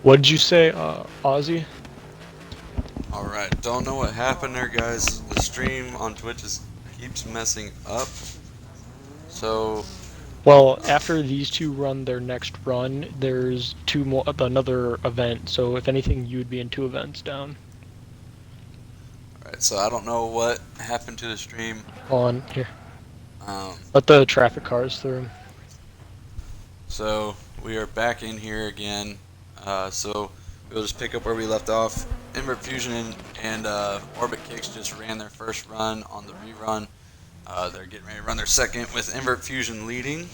What did you say, Ozzy? Alright, don't know what happened there, guys. The stream on Twitch keeps messing up. So, Well, uh, after these two run their next run, there's two more, another event. So if anything, you would be in two events down. alright, so I don't know what happened to the stream. On here, Um, let the traffic cars through. so we are back in here again. So we'll just pick up where we left off. Invert Fusion and Orbit Kicks just ran their first run on the rerun. They're getting ready to run their second with Invert Fusion leading.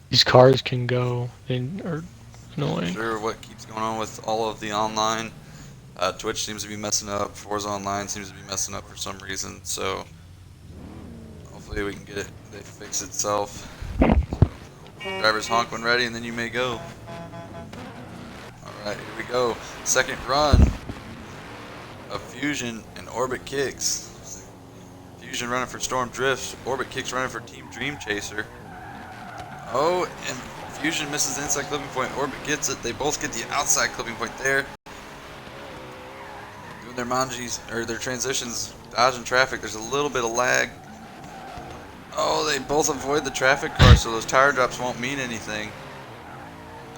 These cars can go and are Not annoying. sure what keeps going on with all of the online. Twitch seems to be messing up. Forza Online seems to be messing up for some reason. So hopefully we can get it. They fix itself. Drivers honk when ready, and then you may go. All right, here we go. Second run of Fusion and Orbit Kicks. Fusion running for Storm Drifts. Orbit Kicks running for Team Dream Chaser. Oh, and Fusion misses the inside clipping point. Orbit gets it. They both get the outside clipping point there. Doing their manjis or their transitions, dodging traffic. There's a little bit of lag. Oh, they both avoid the traffic car, so those tire drops won't mean anything.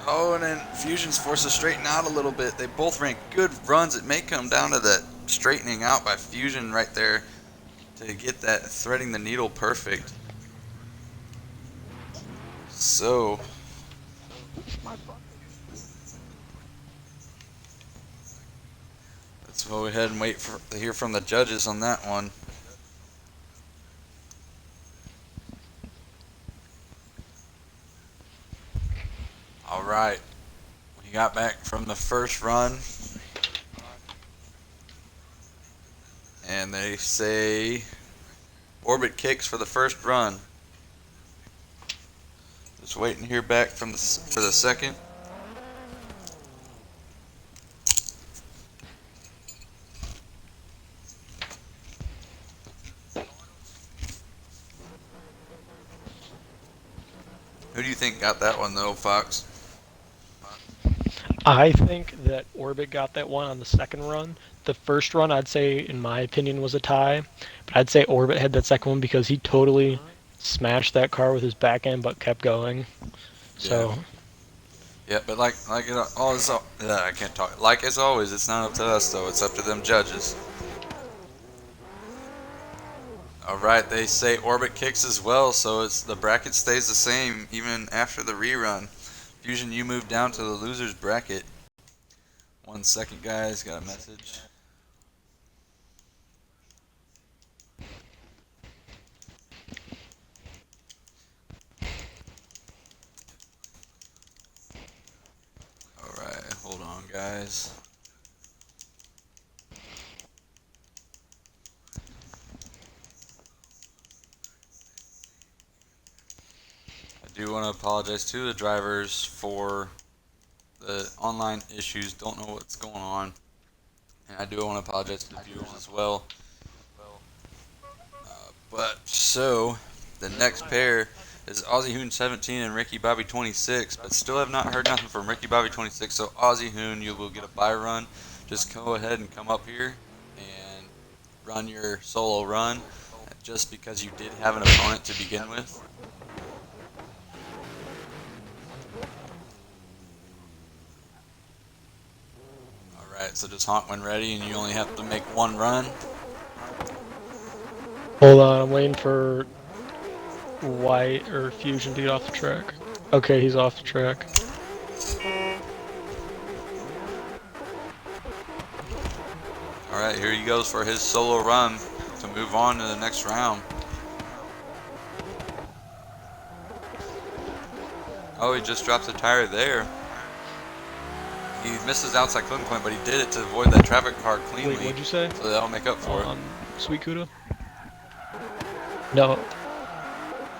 Oh, and then Fusion's forced to straighten out a little bit. They both ran good runs. It may come down to that straightening out by Fusion right there to get that threading the needle perfect. So, let's go ahead and wait to hear from the judges on that one. All right, we got back from the first run, and they say Orbit Kicks for the first run. Just waiting to hear back for the second. Who do you think got that one though, Fox? I think that Orbit got that one on the second run. The first run, I'd say, in my opinion, was a tie. But I'd say Orbit had that second one because he totally smashed that car with his back end, but kept going. Yeah. So Yeah, but like it always, I can't talk. Like as always, it's not up to us though. It's up to them judges. All right, they say Orbit Kicks as well, so it's the bracket stays the same even after the rerun. Fusion, you move down to the losers bracket. 1 second, guys. Got a message. All right, hold on, guys. I do want to apologize to the drivers for the online issues. Don't know what's going on, and I do want to apologize to the viewers as well. But so the next pair is Aussie Hoon 17 and Ricky Bobby 26, but still have not heard nothing from Ricky Bobby 26. So Aussie Hoon, you will get a bye run. Just go ahead and come up here and run your solo run, just because you did have an opponent to begin with. All right, so just honk when ready, and you only have to make one run. hold on, I'm waiting for White or Fusion to get off the track. Okay, he's off the track. All right, here he goes for his solo run to move on to the next round. Oh, he just dropped the tire there. He missed his outside clipping point, but he did it to avoid that traffic car cleanly. Wait, what'd you say? So that'll make up for it. Sweet Kuda? No,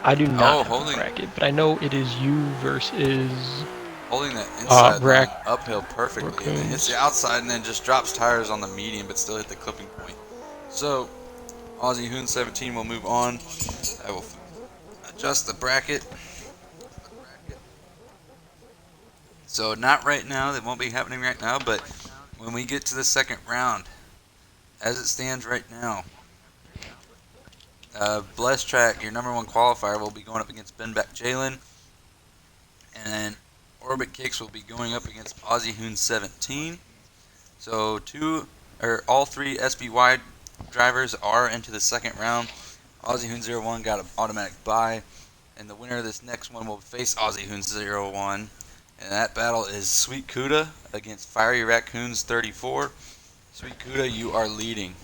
I do not have the bracket, but I know it is you versus holding that inside line Rack uphill perfectly, and then hits Raccoons. the outside and then just drops tires on the medium, but still hit the clipping point. So Aussie Hoon 17 will move on. I will adjust the bracket. So not right now. That won't be happening right now. But when we get to the second round, as it stands right now, Blessed Track, your number one qualifier, will be going up against Ben Back Jalen, and then Orbit Kicks will be going up against Aussie Hoon 17. So all three SBY drivers are into the second round. Aussie Hoon 01 got an automatic bye, and the winner of this next one will face Aussie Hoon 01. And that battle is Sweet Kuda against Fiery Raccoons 34. Sweet Kuda, you are leading.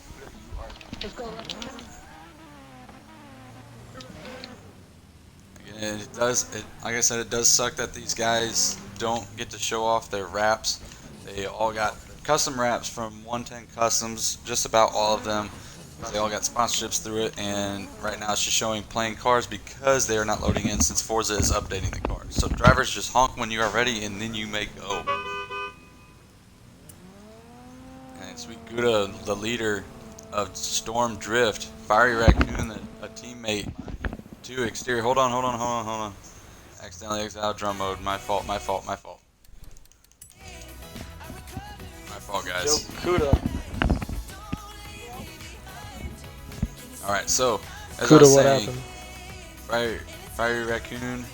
And like I said, it does suck that these guys don't get to show off their wraps. They all got custom wraps from 110 Customs, just about all of them. They all got sponsorships through it, and right now it's just showing plain cars because they are not loading in since Forza is updating the cars. So drivers, just honk when you are ready, and then you may go. And Sweet Gouda, the leader of Storm Drift, Fiery Raccoon, a teammate to exterior. Hold on. Accidentally exited out drum mode. My fault, Yo, guys. Kuda. Alright, so, as I Kuda, was what saying, happened? Fiery Raccoon,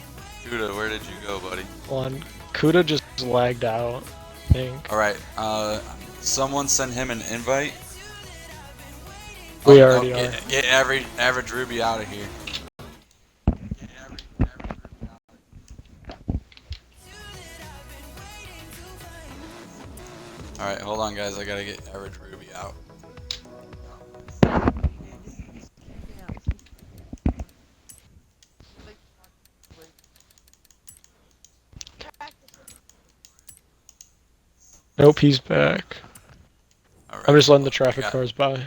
Kuda, where did you go, buddy? One. Kuda just lagged out, I think. Alright, someone send him an invite. We already are. Get average Ruby out of here. Alright, hold on guys, I gotta get average Ruby out. Nope, he's back. Alright, I'm just letting the traffic cars by.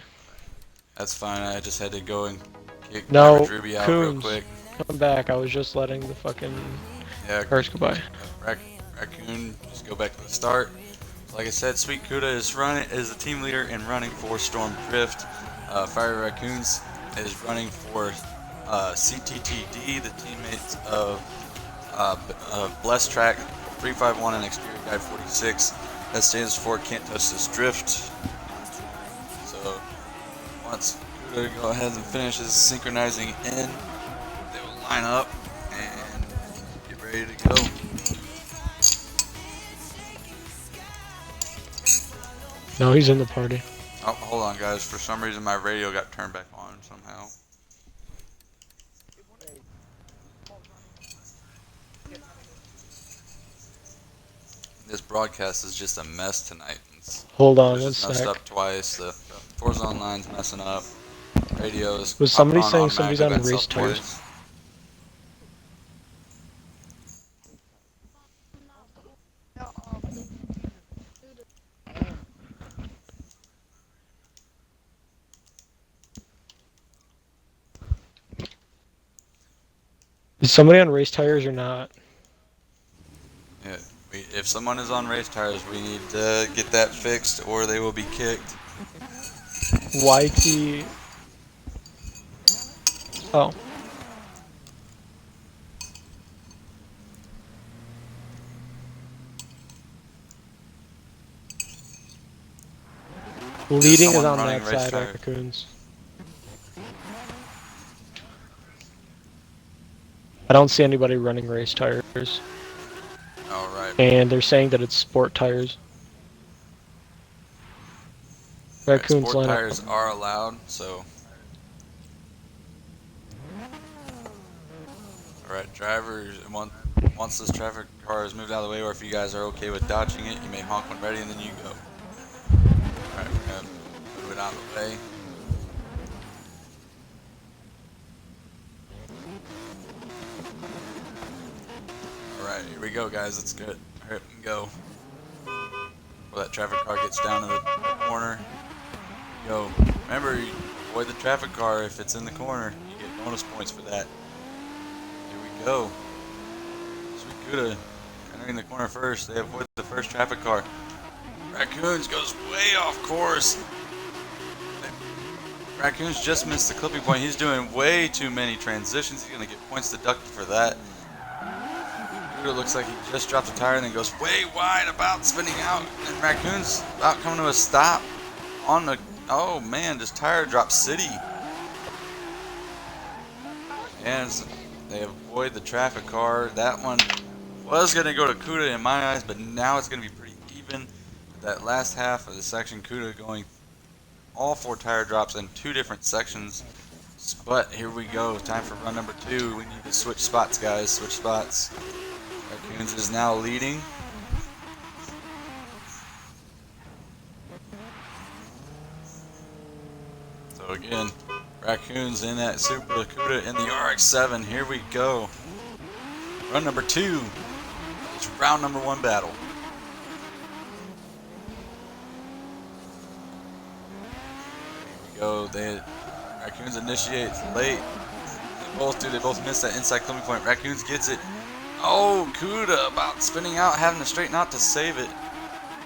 That's fine, I just had to go and kick No, average Ruby out real Coons, quick. come back. I was just letting the fucking Yeah, cars go by. Raccoon, just go back to the start. Like I said, Sweet Kuda is the team leader and running for Storm Drift. Fiery Raccoons is running for CTTD, the teammates of Blessed Track 351 and Exterior Guide 46. That stands for Can't Touch This Drift. So once Kuda go ahead and finishes synchronizing in, they will line up and get ready to go. No, he's in the party. Oh, hold on, guys. For some reason, my radio got turned back on somehow. This broadcast is just a mess tonight. Hold on, It's one just messed sec. up twice. The Forza Online's messing up. Radios. Was somebody on saying somebody's on automatically by race itself tires? twice. Is somebody on race tires or not? Yeah, if someone is on race tires, we need to get that fixed, or they will be kicked. YT. Oh. Leading is someone on running that race side, tires? Raccoons. I don't see anybody running race tires. Alright. And they're saying that it's sport tires. Raccoons Sport line up. tires are allowed, so. Alright, drivers, once this traffic car is moved out of the way, or if you guys are okay with dodging it, you may honk when ready and then you go. Alright, we're gonna move it out of the way. Alright, here we go guys, let's get hurry up and go. Before that traffic car gets down to the corner. Go. Remember, you avoid the traffic car if it's in the corner. You get bonus points for that. Here we go. Sweet Gouda entering the corner first. They avoid the first traffic car. Raccoons goes way off course. Raccoons just missed the clipping point. He's doing way too many transitions. He's going to get points deducted for that. Kuda looks like he just dropped a tire and then goes way wide, about spinning out. And Raccoon's about coming to a stop on the. Oh man, just tire drop city. And they avoid the traffic car. That one was going to go to Kuda in my eyes, but now it's going to be pretty even. That last half of the section, Kuda going all 4 tire drops in 2 different sections. But here we go. Time for run number 2. We need to switch spots, guys. Switch spots. Raccoons is now leading. So again, Raccoons in that Super Cuda in the RX-7. Here we go. Run number 2. It's round number 1 battle. Here we go. Raccoons initiates late. They both do. They both miss that inside clipping point. Raccoons gets it. Oh, Cuda about spinning out, having to straighten out to save it.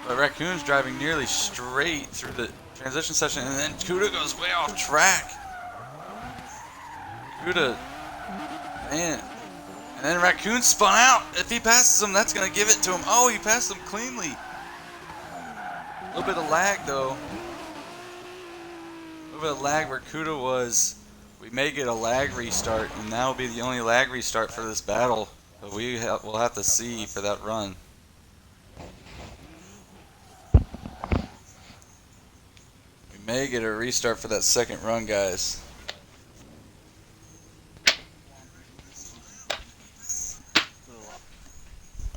But Raccoon's driving nearly straight through the transition section, and then Cuda goes way off track. Cuda, man. And then Raccoon spun out. If he passes him, that's going to give it to him. Oh, he passed him cleanly. A little bit of lag, though. A little bit of lag where Cuda was. We may get a lag restart, and that will be the only lag restart for this battle. But we'll have to see for that run. We may get a restart for that second run, guys.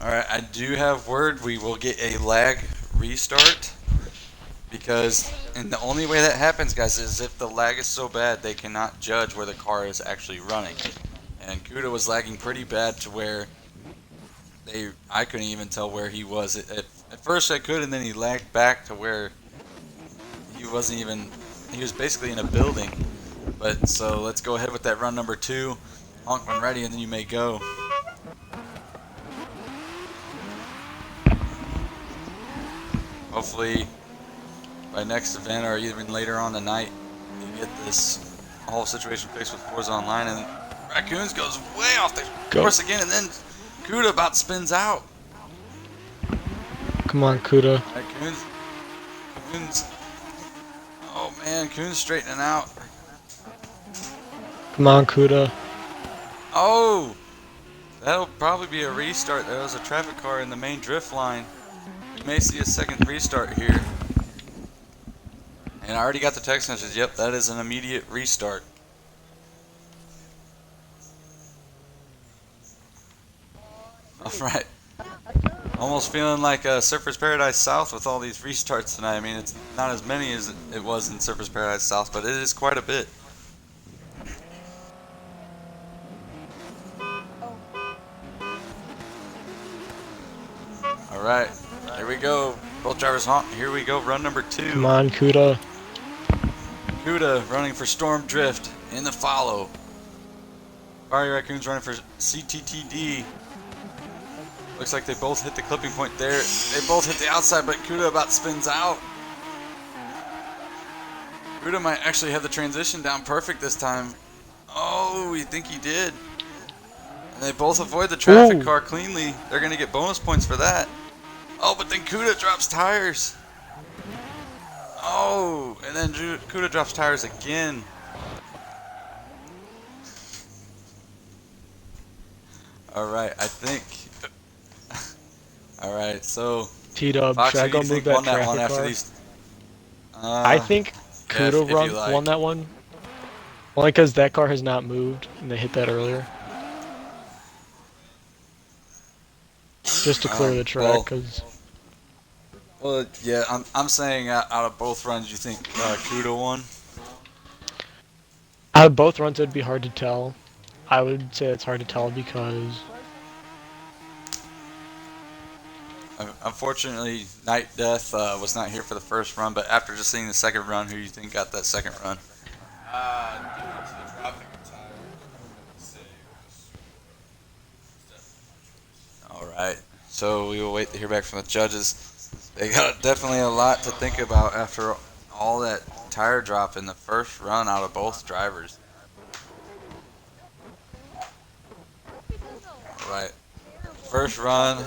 Alright, I do have word we will get a lag restart. And the only way that happens, guys, is if the lag is so bad they cannot judge where the car is actually running. And Cuda was lagging pretty bad to where I couldn't even tell where he was. At first I could, and then he lagged back to where he was basically in a building. But so let's go ahead with that run number 2. Honk when ready, and then you may go. Hopefully by next event or even later on tonight, you get this whole situation fixed with Forza Online. And Raccoons goes way off the course again, and then Cuda about spins out. Come on, Cuda. Coons. Oh man, Coons straightening out. Come on, Cuda. Oh, that'll probably be a restart. There was a traffic car in the main drift line. We may see a second restart here. And I already got the text message. Yep, that is an immediate restart. Alright. Almost feeling like Surfers Paradise South with all these restarts tonight. I mean, it's not as many as it was in Surfers Paradise South, but it is quite a bit. Alright, here we go. Both drivers honk. Here we go, run number 2. Come on, Cuda. Cuda running for Storm Drift in the follow. Fiery Raccoons running for CTTD. Looks like they both hit the clipping point there. They both hit the outside, but Cuda about spins out. Cuda might actually have the transition down perfect this time. Oh, you think he did? And they both avoid the traffic car cleanly. They're going to get bonus points for that. Oh, but then Cuda drops tires. Oh, and then Cuda drops tires again. Alright, I think. Alright, so. T-Dub, should I go move that traffic car? I think Cuda won that one. Only because that car has not moved, and they hit that earlier. Just to clear the track, because. Well, yeah, I'm saying out of both runs, you think Cuda won? Out of both runs, it would be hard to tell. I would say it's hard to tell because. Unfortunately, Night Death was not here for the first run, but after just seeing the second run, who do you think got that second run? Due to the traffic time, Alright, so we will wait to hear back from the judges. They got definitely a lot to think about after all that tire drop in the first run out of both drivers. Alright, First run.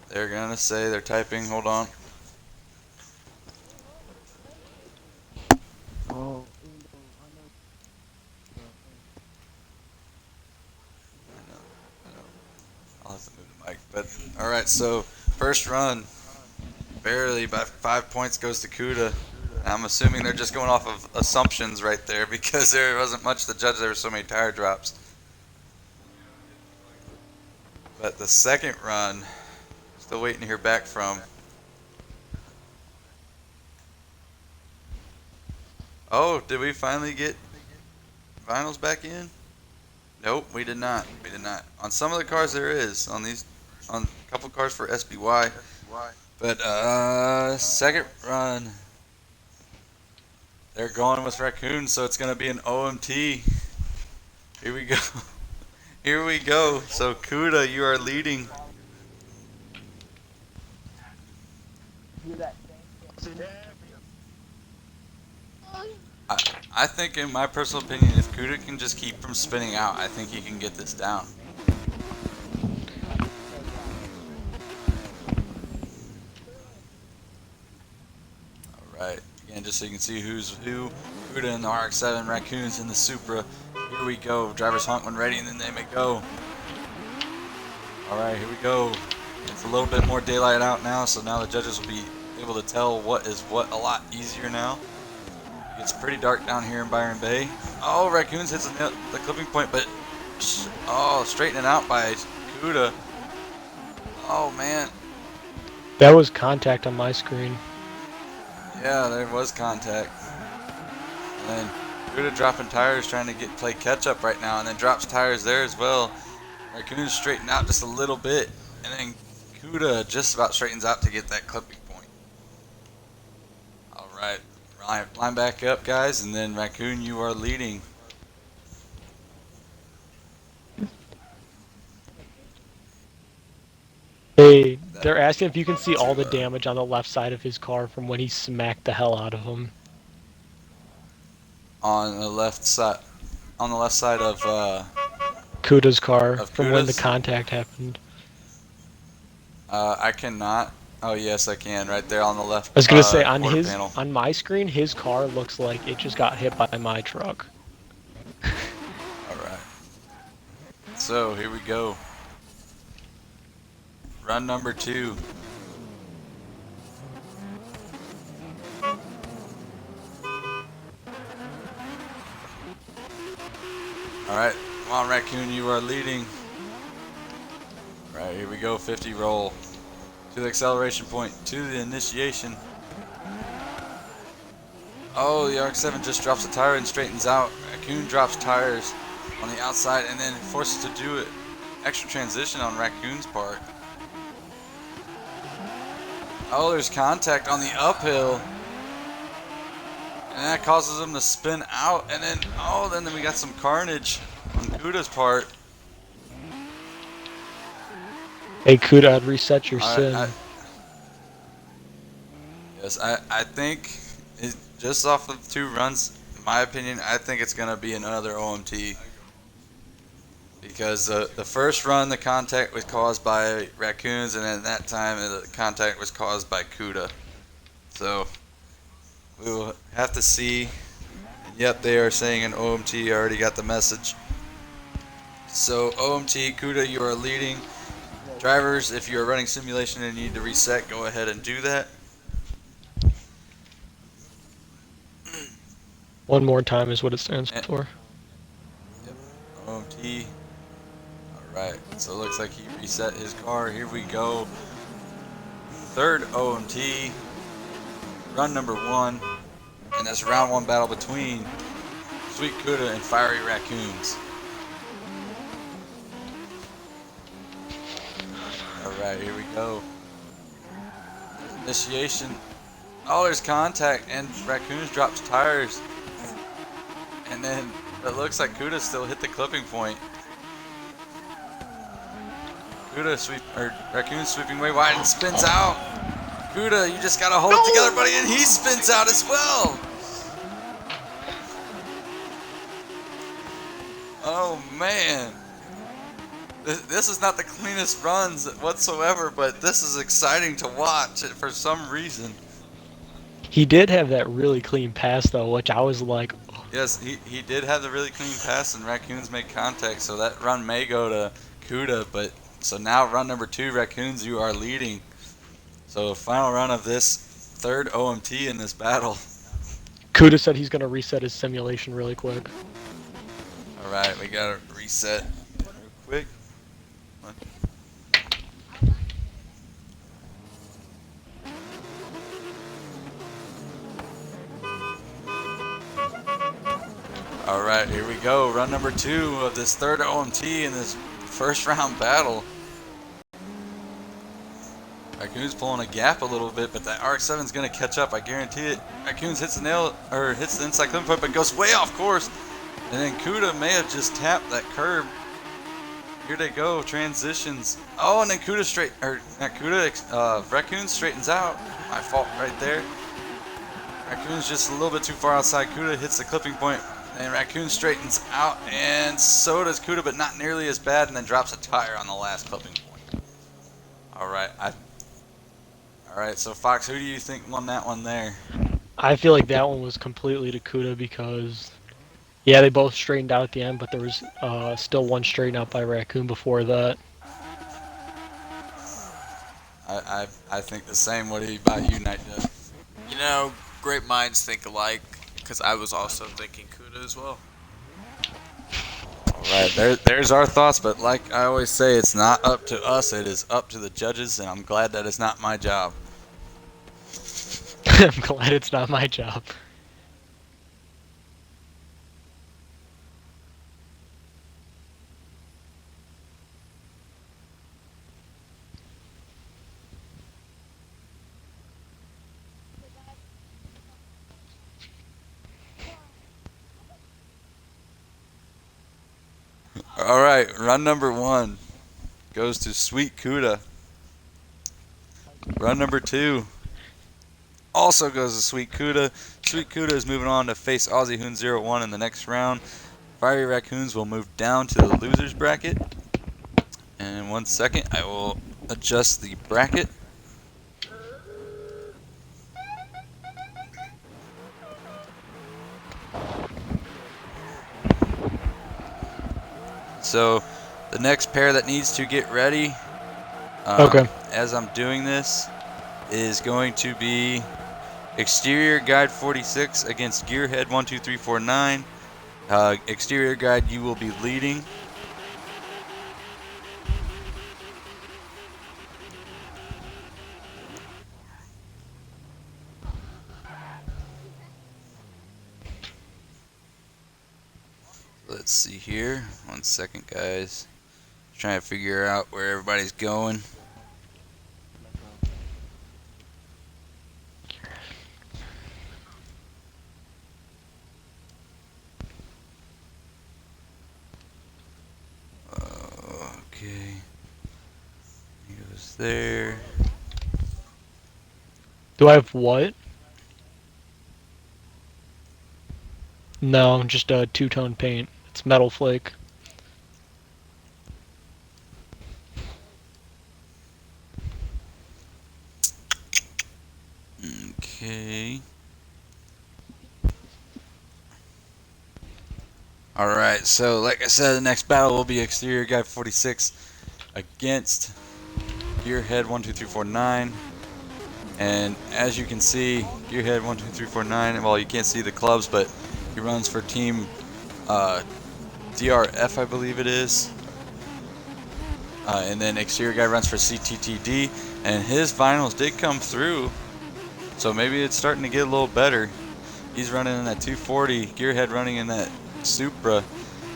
They're gonna say they're typing. Hold on. I know. I'll have to move the mic. But all right. So first run, barely by 5 points goes to Kuda. I'm assuming they're just going off of assumptions right there because there wasn't much to judge. There were so many tire drops. But the second run, still waiting to hear back from. Oh, did we finally get vinyls back in? Nope, we did not. We did not. On some of the cars there is. On a couple cars for SBY. But second run, they're going with Raccoon, so it's gonna be an OMT. Here we go. Here we go. So Kuda, you are leading. I think, in my personal opinion, if Kuda can just keep from spinning out, I think he can get this down. Alright, again, just so you can see who's who. Kuda in the RX-7, Raccoon's in the Supra. Here we go. Drivers honk when ready, and then they may go. Alright, here we go. It's a little bit more daylight out now, so now the judges will be able to tell what is what a lot easier now. It's pretty dark down here in Byron Bay. Oh, Raccoons hits the clipping point, but straightening out by Kuda. Oh man. That was contact on my screen. Yeah, there was contact. And then Kuda dropping tires, trying to play catch up right now, and then drops tires there as well. Raccoons straighten out just a little bit, and then Kuda just about straightens out to get that clipping point. All right. Line back up, guys, and then Raccoon, you are leading. They're asking if you can see all the damage on the left side of his car from when he smacked the hell out of him. On the left side of Kuda's car from when the Kuda's? contact happened. I cannot. Oh yes, I can. Right there on the left. I was gonna say quarter panel. on my screen, his car looks like it just got hit by my truck. All right. So here we go. Run number 2. All right, come on, Raccoon, you are leading. All right, here we go. 50 roll to the acceleration point, to the initiation. Oh, the RX-7 just drops a tire and straightens out. Raccoon drops tires on the outside and then forces to do it. Extra transition on Raccoon's part. Oh, there's contact on the uphill. And that causes him to spin out. And then, then we got some carnage on Kuda's part. Hey Kuda, I'd reset your sim. I think just off of 2 runs, in my opinion, I think it's going to be another OMT. Because the first run, the contact was caused by Raccoons, and at that time, the contact was caused by Kuda. So, we will have to see. And yep, they are saying an OMT. I already got the message. So, OMT, Kuda, you are leading. Drivers, if you are running simulation and need to reset, go ahead and do that. One more time is what it stands for. Yep, OMT. Alright, so it looks like he reset his car. Here we go. Third OMT. Run number 1. And that's round 1 battle between Sweet Kuda and Fiery Raccoons. Alright, here we go. Initiation. Oh, there's contact, and Raccoons drops tires. And then it looks like Kuda still hit the clipping point. Raccoon sweeping way wide and spins out. Kuda, you just gotta hold it together, buddy, and he spins out as well. Oh man, This is not the cleanest runs whatsoever, but this is exciting to watch for some reason. He did have that really clean pass though, which I was like, Yes, he did have the really clean pass, and Raccoons made contact, so that run may go to Kuda. But so now run number 2, Raccoons, you are leading. So final run of this third OMT in this battle. Kuda said he's gonna reset his simulation really quick. All right, we gotta reset real quick. All right, here we go. Run number 2 of this third OMT in this first round battle. Raccoon's pulling a gap a little bit, but that RX-7 is going to catch up. I guarantee it. Raccoon's hits the nail, or hits the inside clip point, but goes way off course. And then Kuda may have just tapped that curb. Here they go, transitions. Oh, and then Kuda straight, or not Kuda, Raccoon straightens out. My fault right there. Raccoon's just a little bit too far outside. Kuda hits the clipping point, and Raccoon straightens out, and so does Kuda, but not nearly as bad, and then drops a tire on the last clipping point. All right, so Fox, who do you think won that one there? I feel like that one was completely to Kuda because, yeah, they both straightened out at the end, but there was still one straightened out by Raccoon before that. I think the same. What about you, Night Death? You know, great minds think alike, because I was also thinking Kuda as well. All right, there's our thoughts, but like I always say, it's not up to us. It is up to the judges, and I'm glad that it's not my job. I'm glad it's not my job. All right, run number 1 goes to Sweet Kuda. Run number 2 also goes to Sweet Kuda. Sweet Kuda is moving on to face Aussie Hoon 01 in the next round. Fiery Raccoons will move down to the losers bracket. And in 1 second, I will adjust the bracket. So the next pair that needs to get ready, Okay. as I'm doing this, is going to be Exterior Guide 46 against Gearhead 12349. Exterior Guide, you will be leading. Let's see here. 1 second, guys. Trying to figure out where everybody's going. Okay. He goes there. Do I have what? No, just a two-tone paint. It's Metal Flake. Okay. Alright, so like I said, the next battle will be Exterior Guy 46 against Gearhead 12349. And as you can see, Gearhead 12349, well, you can't see the clubs, but he runs for Team DRF, I believe it is. And then Exterior Guy runs for CTTD, and his finals did come through, so maybe it's starting to get a little better. He's running in that 240, Gearhead running in that Supra.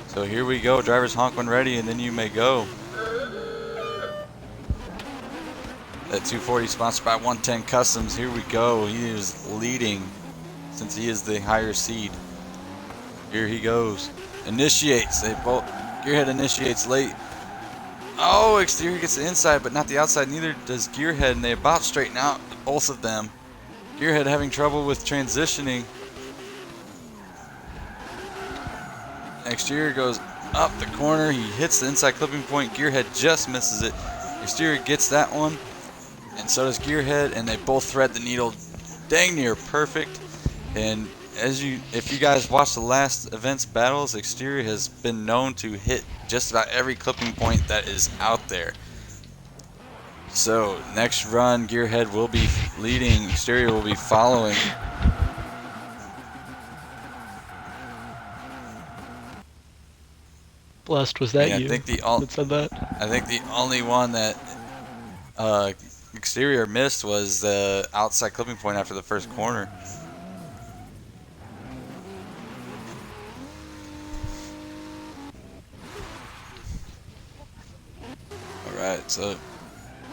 So here we go, drivers honk when ready, and then you may go. That 240 sponsored by 110 Customs. Here we go. He is leading since he is the higher seed. Here he goes. Initiates. They both. Gearhead initiates late. Oh, Exterior gets the inside, but not the outside. Neither does Gearhead, and they about straighten out, both of them. Gearhead having trouble with transitioning. Exterior goes up the corner. He hits the inside clipping point. Gearhead just misses it. Exterior gets that one, and so does Gearhead, and they both thread the needle dang near perfect. And if you guys watch the last event's battles, Exterior has been known to hit just about every clipping point that is out there. So next run, Gearhead will be leading, Exterior will be following. Blessed, was that I you think that said that? the only one that Exterior missed was the outside clipping point after the first corner. Alright, so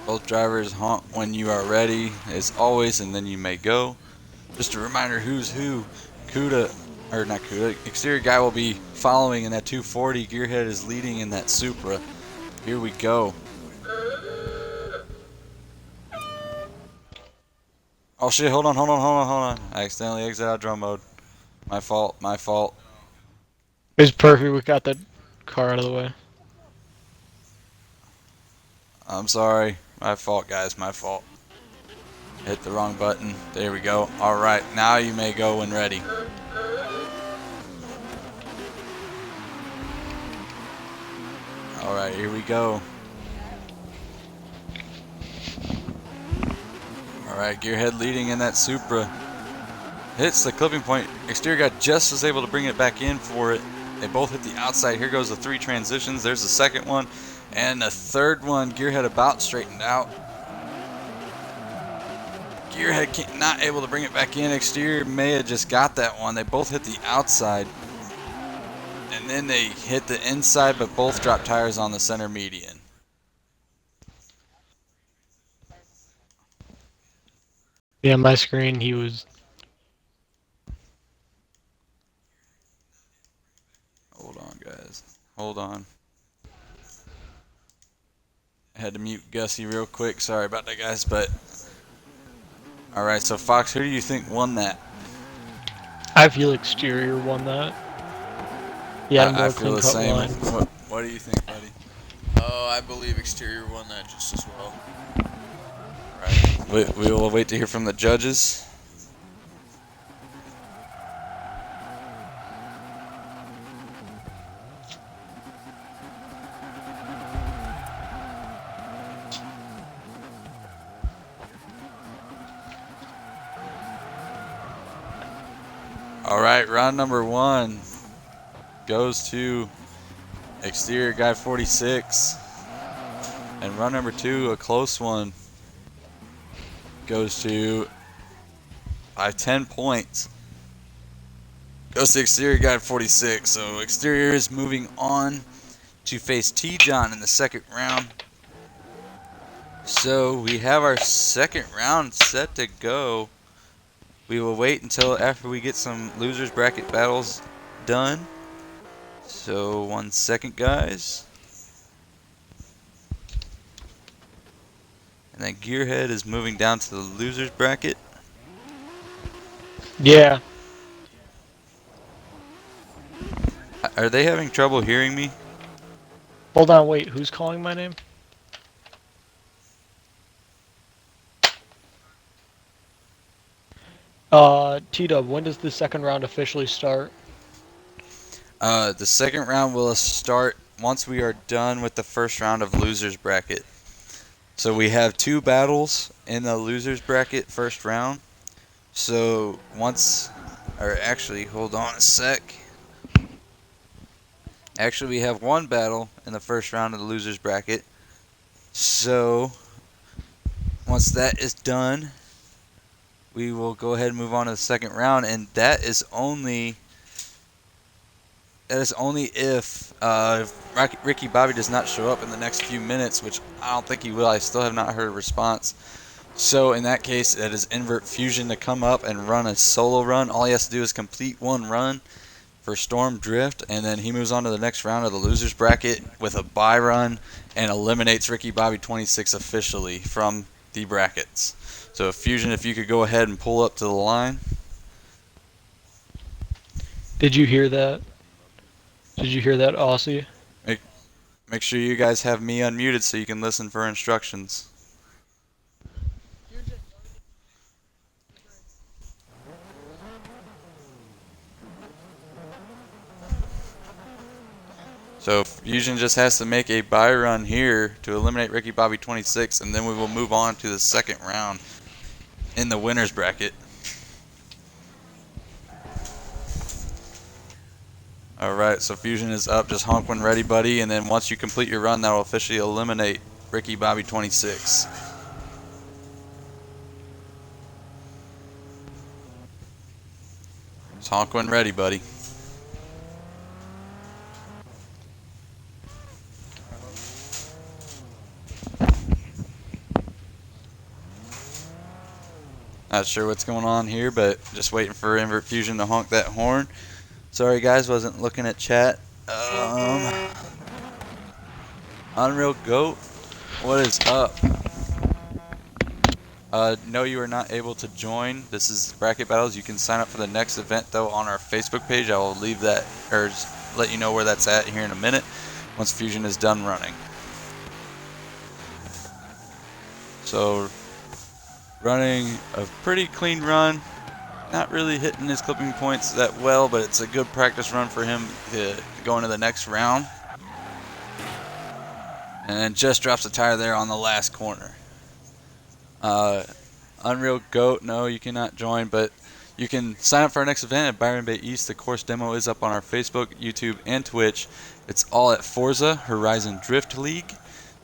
both drivers honk when you are ready, as always, and then you may go. Just a reminder who's who. Exterior guy will be following in that 240. Gearhead is leading in that Supra. Here we go. Oh shit, hold on. I accidentally exited out of drum mode. My fault. It was perfect. We got that car out of the way. I'm sorry. My fault, guys, my fault. Hit the wrong button. There we go. Alright, now you may go when ready. Alright, here we go. Alright, Gearhead leading in that Supra. Hits the clipping point. Exterior guy just was able to bring it back in for it. They both hit the outside. Here goes the 3 transitions. There's the second one. And the third one, Gearhead about straightened out. Gearhead not able to bring it back in. Exterior may have just got that one. They both hit the outside. And then they hit the inside, but both dropped tires on the center median. Yeah, my screen, he was. Hold on, guys. Hold on. I had to mute Gussie real quick. Sorry about that, guys. But alright, so Fox, who do you think won that? I feel Exterior won that. He had a I more feel the clean-cut same. line. What do you think, buddy? Oh, I believe Exterior won that just as well. Right. We will wait to hear from the judges. All right, round number 1 goes to Exterior guy 46. And round number 2, a close one, goes to, by 10 points, goes to Exterior guy 46. So Exterior is moving on to face T-John in the second round. So we have our second round set to go. We will wait until after we get some losers bracket battles done. So 1 second, guys. And then Gearhead is moving down to the losers bracket. Yeah. Are they having trouble hearing me? Hold on, wait. Who's calling my name? T-Dub, when does the second round officially start? The second round will start once we are done with the first round of losers bracket. So we have 2 battles in the losers bracket first round. So actually, hold on a sec. Actually, we have 1 battle in the first round of the losers bracket. So once that is done, we will go ahead and move on to the second round, and that is only if Ricky Bobby does not show up in the next few minutes, which I don't think he will. I still have not heard a response. So in that case, it is Invert Fusion to come up and run a solo run. All he has to do is complete 1 run for Storm Drift, and then he moves on to the next round of the losers bracket with a bye run and eliminates Ricky Bobby 26 officially from the brackets. So Fusion, if you could go ahead and pull up to the line. Did you hear that? Did you hear that, Aussie? Make, make sure you guys have me unmuted so you can listen for instructions. So Fusion just has to make a buy run here to eliminate Ricky Bobby 26, and then we will move on to the second round in the winner's bracket. Alright, so Fusion is up. Just honk when ready, buddy. And then once you complete your run, that will officially eliminate Ricky Bobby 26. Just honk when ready, buddy. Not sure what's going on here, but just waiting for Invert Fusion to honk that horn. Sorry guys, wasn't looking at chat. Unreal Goat, what is up? No, you are not able to join. This is Bracket Battles. You can sign up for the next event though on our Facebook page. I will leave that, or just let you know where that's at here in a minute once Fusion is done running. So, running a pretty clean run. Not really hitting his clipping points that well, but it's a good practice run for him to go into the next round. And then just drops a tire there on the last corner. Unreal Goat, no, you cannot join, but you can sign up for our next event at Byron Bay East. The course demo is up on our Facebook, YouTube, and Twitch. It's all at Forza Horizon Drift League.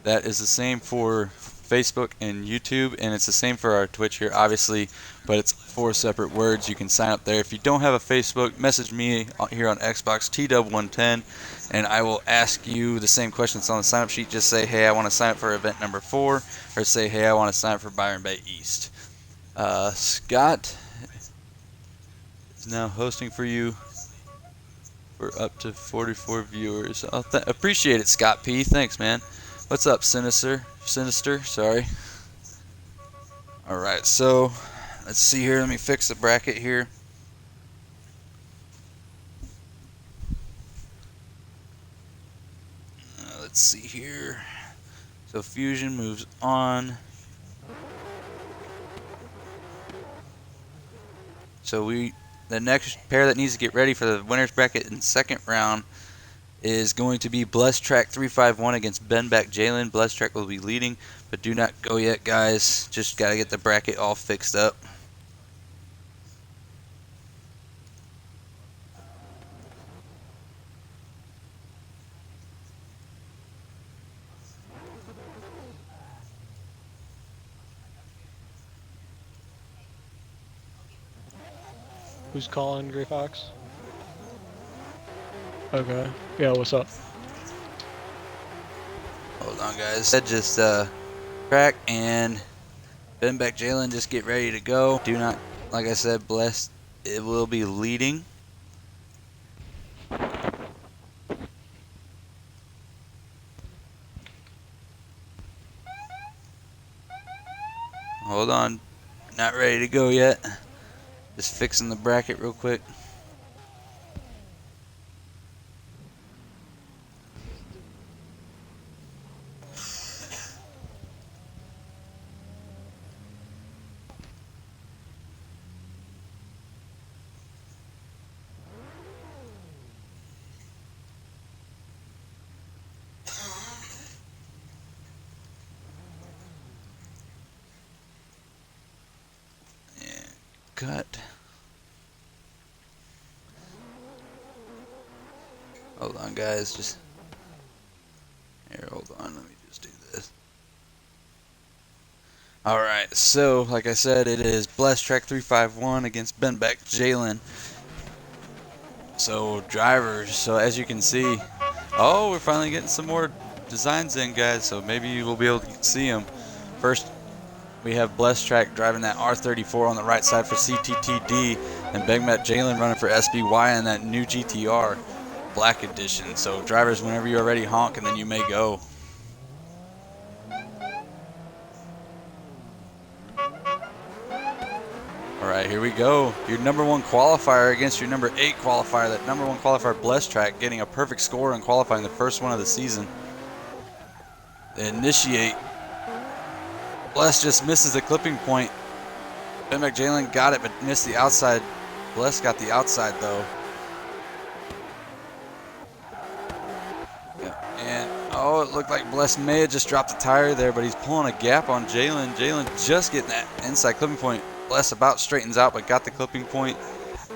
That is the same for Facebook and YouTube, and it's the same for our Twitch here, obviously, but it's 4 separate words. You can sign up there. If you don't have a Facebook, message me here on Xbox TW110, and I will ask you the same questions on the sign-up sheet. Just say, hey, I want to sign up for event number 4, or say, hey, I want to sign up for Byron Bay East. Scott is now hosting for you for up to 44 viewers. Appreciate it, Scott P. Thanks, man. What's up, Sinister? Sorry. Alright, so let's see here. Let me fix the bracket here. Let's see here. So Fusion moves on. So the next pair that needs to get ready for the winner's bracket in the second round is going to be Blessed Track 351 against Benback Jalen. Blessed Track will be leading, but do not go yet, guys. Just got to get the bracket all fixed up. Who's calling, Gray Fox? Okay. Yeah, what's up? Hold on, guys. Just track and Benback Jalen, just get ready to go. Do not, like I said, Blessed, it will be leading. Hold on, not ready to go yet. Just fixing the bracket real quick. Cut. Hold on, guys. Just here. Hold on. Let me just do this. All right. So, like I said, it is Blessed Track 351 against Benback Jalen. So drivers. So as you can see, oh, we're finally getting some more designs in, guys. So maybe you will be able to see them. First, we have Blessed Track driving that R34 on the right side for CTTD, and Benback Jalen running for SBY in that new GTR Black Edition. So drivers, whenever you're ready, honk, and then you may go. right, here we go. Your number 1 qualifier against your number 8 qualifier. That number 1 qualifier, Blessed Track, getting a perfect score in qualifying, the first one of the season. They initiate. Bless just misses the clipping point. Ben McJalen got it, but missed the outside. Bless got the outside, though. Yeah. And, oh, it looked like Bless may have just dropped the tire there, but he's pulling a gap on Jalen. Jalen just getting that inside clipping point. Bless about straightens out, but got the clipping point.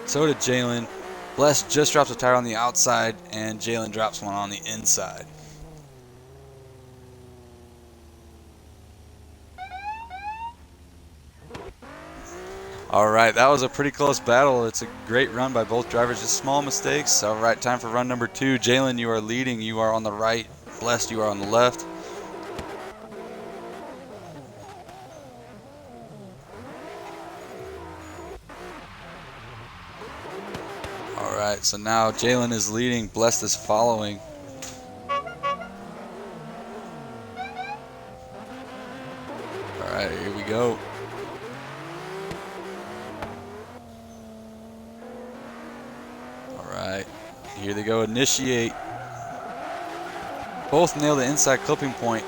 So did Jalen. Bless just drops a tire on the outside, and Jalen drops one on the inside. All right, that was a pretty close battle. It's a great run by both drivers, just small mistakes. All right, time for run number 2. Jalen, you are leading. You are on the right. Blessed, you are on the left. All right, so now Jalen is leading. Blessed is following. All right, here we go. All right, here they go. Initiate. Both nail the inside clipping point.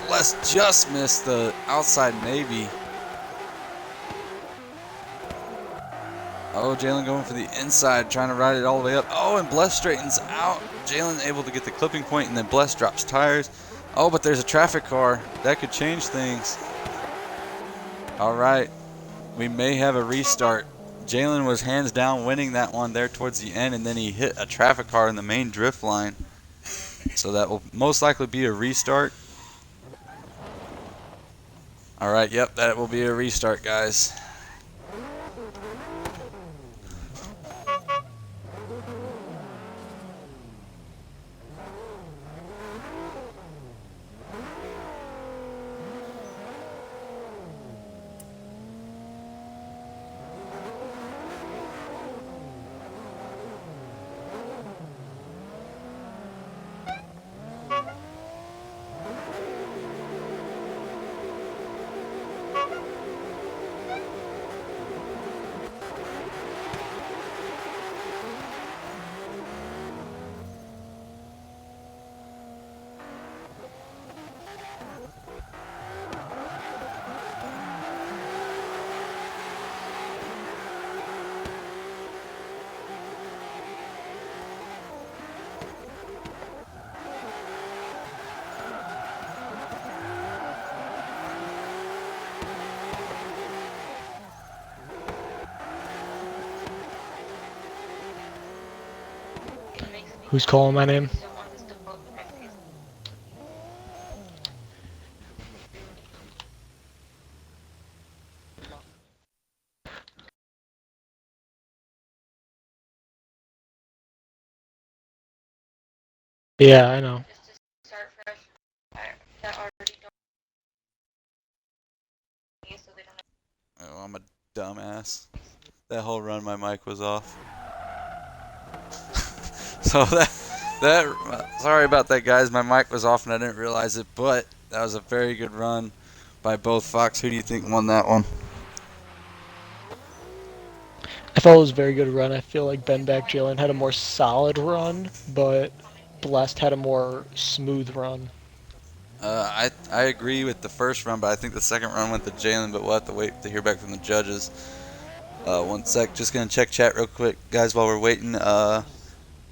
Bless just missed the outside maybe. Oh, Jalen going for the inside, trying to ride it all the way up. Oh, and Bless straightens out. Jalen able to get the clipping point, and then Bless drops tires. Oh, but there's a traffic car. That could change things. All right, we may have a restart. Jalen was hands down winning that one there towards the end, and then he hit a traffic car in the main drift line. So that will most likely be a restart. All right, yep, that will be a restart, guys. Who's calling my name? Yeah, I know. Oh, I'm a dumbass. That whole run, my mic was off. So sorry about that, guys. My mic was off and I didn't realize it, but that was a very good run by both. Fox, who do you think won that one? I thought it was a very good run. I feel like Ben Back Jalen had a more solid run, but Blessed had a more smooth run. I agree with the first run, but I think the second run went to Jalen, but we'll have to wait to hear back from the judges. One sec, just going to check chat real quick, guys, while we're waiting.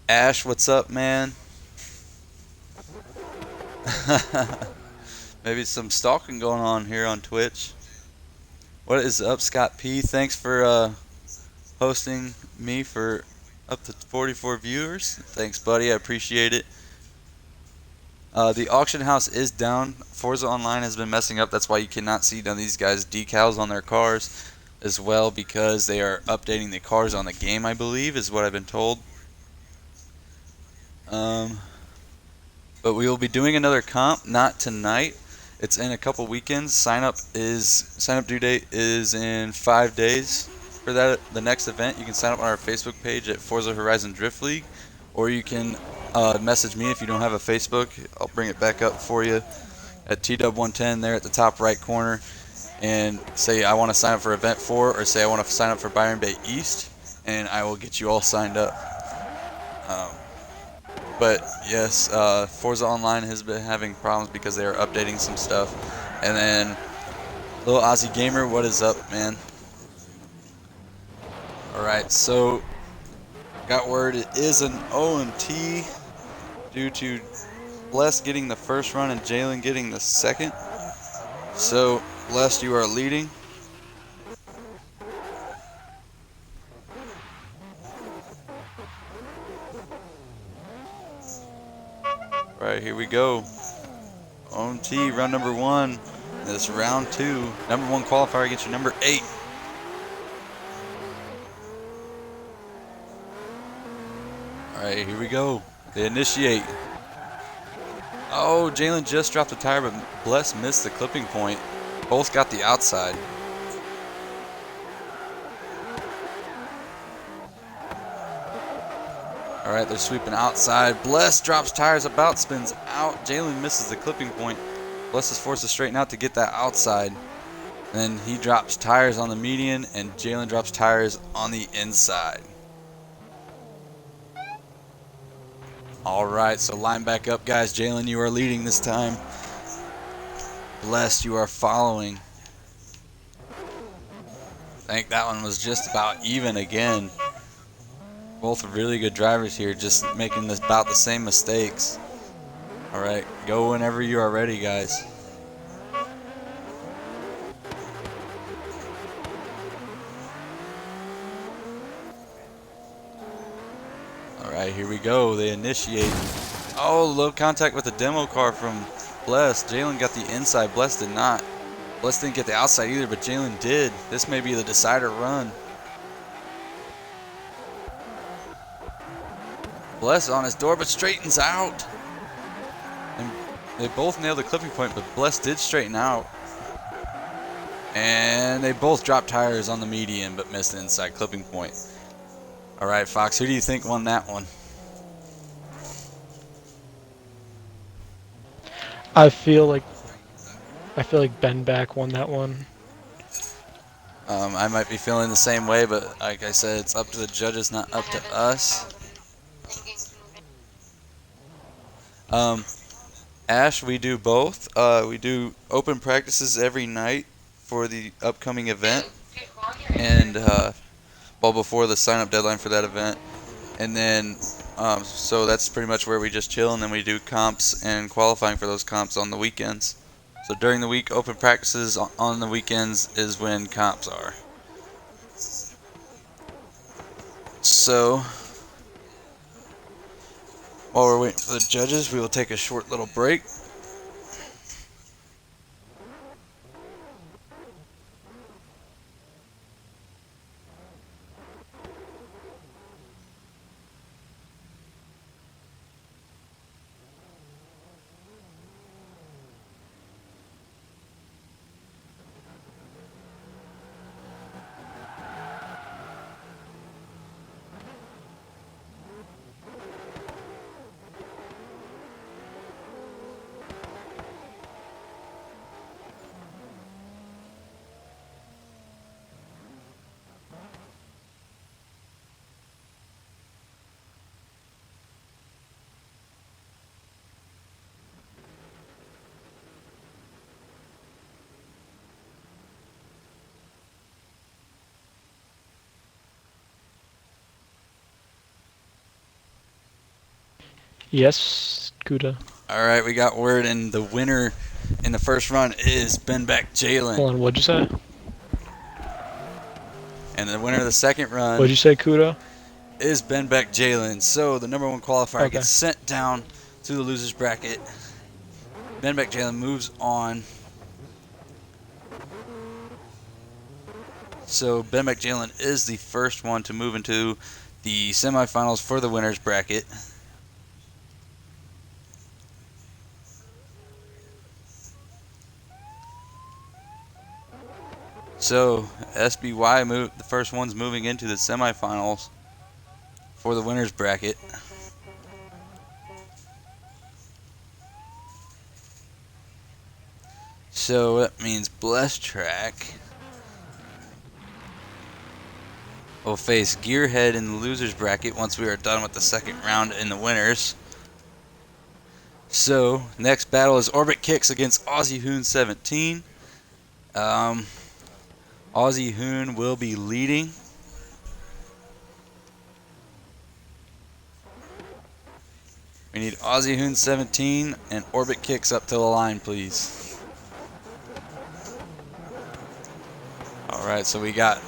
Ash, what's up, man? Maybe some stalking going on here on Twitch. What is up, Scott P? Thanks for hosting me for up to 44 viewers. Thanks, buddy. I appreciate it. The auction house is down. Forza Online has been messing up. That's why you cannot see none of these guys' decals on their cars as well, because they are updating the cars on the game, I believe, is what I've been told. But we will be doing another comp, not tonight. It's in a couple weekends. Sign up due date is in 5 days for the next event. You can sign up on our Facebook page at Forza Horizon Drift League, or you can message me if you don't have a Facebook. I'll bring it back up for you at TW110 there at the top right corner. and say I want to sign up for event 4, or say I want to sign up for Byron Bay East, and I will get you all signed up. But yes, Forza Online has been having problems because they are updating some stuff. And then Little Aussie Gamer, what is up, man? Alright, so got word it is an O&T due to Bless getting the first run and Jalen getting the second. So, Bless, you are leading. Alright, here we go. O&T, run number 1. This round 2. Number 1 qualifier against your number 8. Alright, here we go. They initiate. Oh, Jalen just dropped the tire, but Bless missed the clipping point. Both got the outside. Alright, they're sweeping outside. Bless drops tires, about spins out. Jalen misses the clipping point. Bless is forced to straighten out to get that outside. Then he drops tires on the median, and Jalen drops tires on the inside. Alright, so line back up, guys. Jalen, you are leading this time. Bless, you are following. I think that one was just about even again. Both really good drivers here, just making this about the same mistakes. Alright, go whenever you are ready, guys. Alright, here we go. They initiate. Oh, low contact with the demo car from Bless. Jalen got the inside. Bless did not. Bless didn't get the outside either, but Jalen did. This may be the decider run. Bless on his door, but straightens out. And they both nailed the clipping point, but Bless did straighten out. And they both dropped tires on the median, but missed the inside clipping point. Alright, Fox, who do you think won that one? I feel like Ben Back won that one. I might be feeling the same way, but like I said, it's up to the judges, not up to us. Ash, we do both. We do open practices every night for the upcoming event, and well, before the sign-up deadline for that event. And then, so that's pretty much where we just chill, and then we do comps and qualifying for those comps on the weekends. So during the week, open practices. On the weekends is when comps are. So, while we're waiting for the judges, we will take a short little break. Yes, Kuda. Alright, we got word, and the winner in the first run is Benbeck Jalen. Hold on, what'd you say? And the winner of the second run What'd you say, Kuda? is Benbeck Jalen. So the number 1 qualifier Okay. gets sent down to the losers bracket. Benbeck Jalen moves on. So Benbeck Jalen is the first one to move into the semifinals for the winners bracket. So SBY the first one's moving into the semifinals for the winners bracket. So that means Blessed Track will face Gearhead in the losers bracket once we are done with the second round in the winners. So next battle is Orbit Kicks against Aussie Hoon 17. Aussie Hoon will be leading. We need Aussie Hoon 17 and Orbit Kicks up to the line, please. Alright, so we got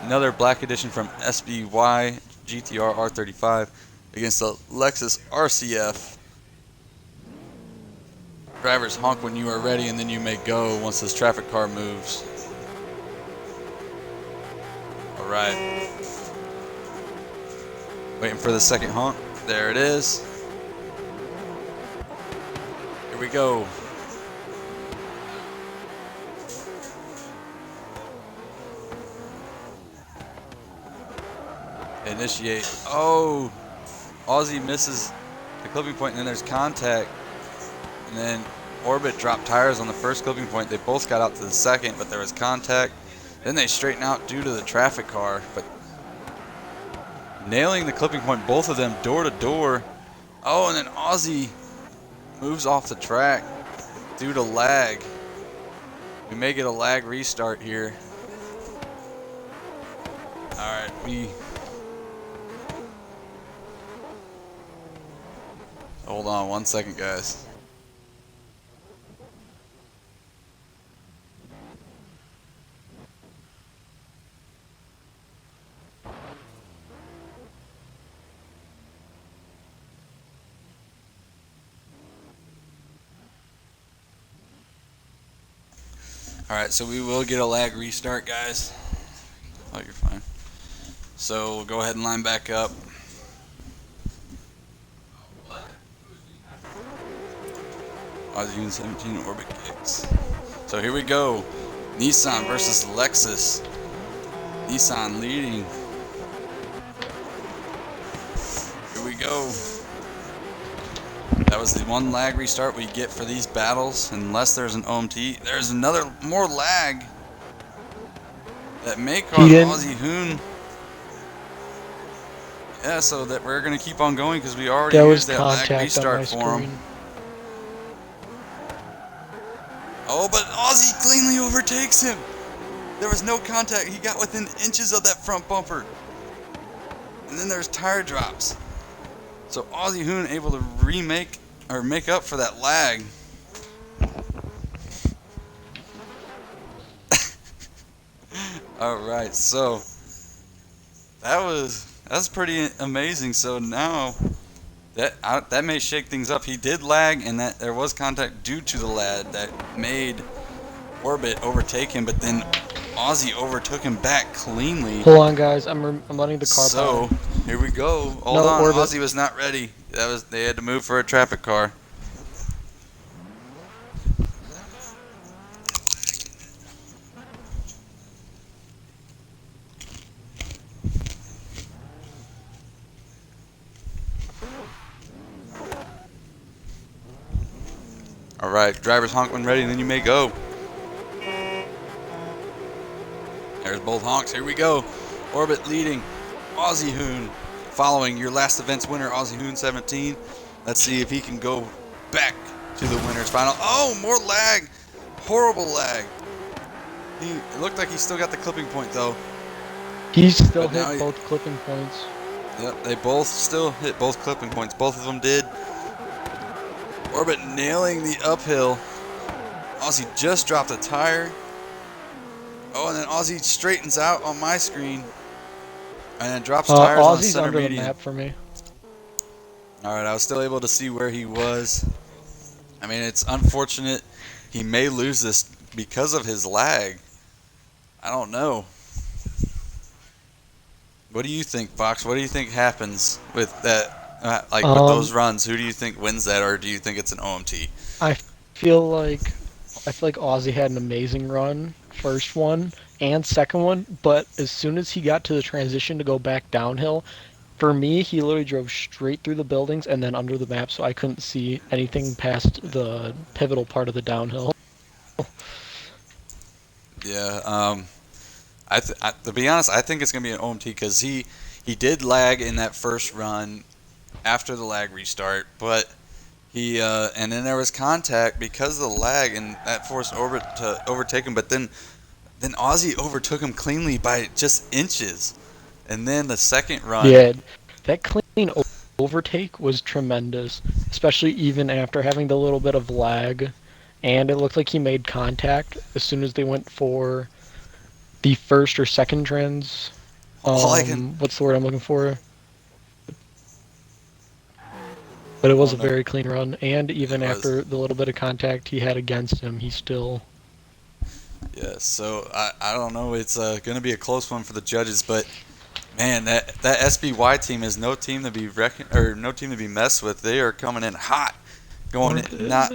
another Black Edition from SBY GTR R35 against the Lexus RCF. Drivers, honk when you are ready, and then you may go once this traffic car moves. Alright. Waiting for the second honk. There it is. Here we go. Initiate. Oh! Aussie misses the clipping point, and then there's contact. And then Orbit dropped tires on the first clipping point. They both got out to the second, but there was contact. Then they straighten out due to the traffic car. But nailing the clipping point, both of them door to door. Oh, and then Aussie moves off the track due to lag. We may get a lag restart here. Alright, hold on 1 second, guys. Alright, so we will get a lag restart, guys. Oh, you're fine. So we'll go ahead and line back up. Aussie 17 Orbit Kicks. So here we go. Nissan versus Lexus. Nissan leading. Here we go. That was the one lag restart we get for these battles, unless there's an OMT. There's another more lag that may cause Aussie Hoon. Yeah, so that we're gonna keep on going because we already used that lag restart for him. Oh, but Aussie cleanly overtakes him. There was no contact. He got within inches of that front bumper. And then there's tire drops. So Aussie Hoon able to make up for that lag. All right, so that's pretty amazing. So now that may shake things up. He did lag, and that there was contact due to the lag that made Orbit overtake him, but then Aussie overtook him back cleanly. Hold on, guys. I'm letting the car So here we go. Hold on, Aussie was not ready. They had to move for a traffic car. Alright, driver's honk when ready, and then you may go. There's both honks. Here we go. Orbit leading. Aussie Hoon following your last event's winner, Aussie Hoon 17. Let's see if he can go back to the winner's final. Oh, more lag. Horrible lag. It looked like he still got the clipping point, though. He still hit both clipping points. Yep, they both still hit both clipping points. Both of them did. Orbit nailing the uphill. Aussie just dropped a tire. Oh, and then Aussie straightens out on my screen. And then drops tires on the center median. Aussie's under the map for me. Alright, I was still able to see where he was. I mean, it's unfortunate. He may lose this because of his lag. I don't know. What do you think, Fox? What do you think happens with that? With those runs, who do you think wins that, or do you think it's an OMT? I feel like Aussie had an amazing run, first one and second one, but as soon as he got to the transition to go back downhill, for me, he literally drove straight through the buildings and then under the map, so I couldn't see anything past the pivotal part of the downhill. Yeah. To be honest, I think it's gonna be an OMT because he did lag in that first run after the lag restart, but he and then there was contact because of the lag, and that forced Orbit to overtake him. But then Ozzy overtook him cleanly by just inches, and then the second run. Yeah, that clean overtake was tremendous, especially even after having the little bit of lag. And it looked like he made contact as soon as they went for the first or second trans. All I can. What's the word I'm looking for? But it Oh was a no, very clean run, and it even was. after the little bit of contact he had against him, he still. Yeah. So I don't know. It's gonna be a close one for the judges, but man, that SBY team is no team to be no team to be messed with. They are coming in hot, going in, not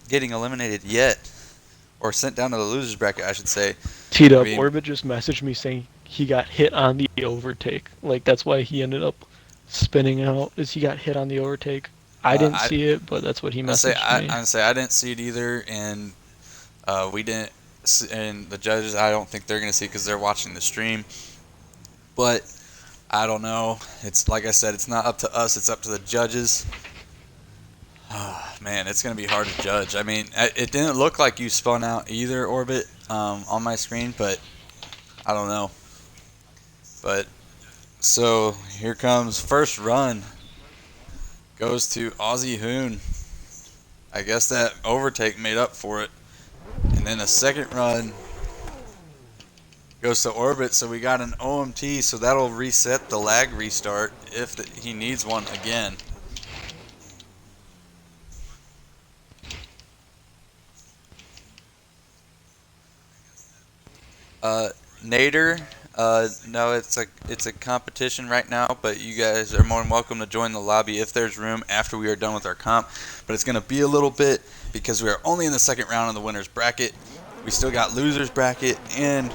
getting eliminated yet, or sent down to the losers bracket, I should say. Teed I up. mean, Orbit just messaged me saying he got hit on the overtake. Like that's why he ended up spinning out. Is he got hit on the overtake? I didn't I see it, but that's what he I say messaged me. I didn't see it either, and we didn't. And the judges, I don't think they're gonna see because they're watching the stream. But I don't know. It's like I said, it's not up to us. It's up to the judges. Man, it's gonna be hard to judge. I mean, it didn't look like you spun out either, Orbit, on my screen, but I don't know. But so here comes first run. Goes to Aussie Hoon. I guess that overtake made up for it. And then a second run goes to Orbit, so we got an OMT, so that'll reset the lag restart if he needs one again. Nader, no, it's a competition right now, but you guys are more than welcome to join the lobby if there's room after we are done with our comp. But it's going to be a little bit because we are only in the second round of the winners bracket. We still got losers bracket, and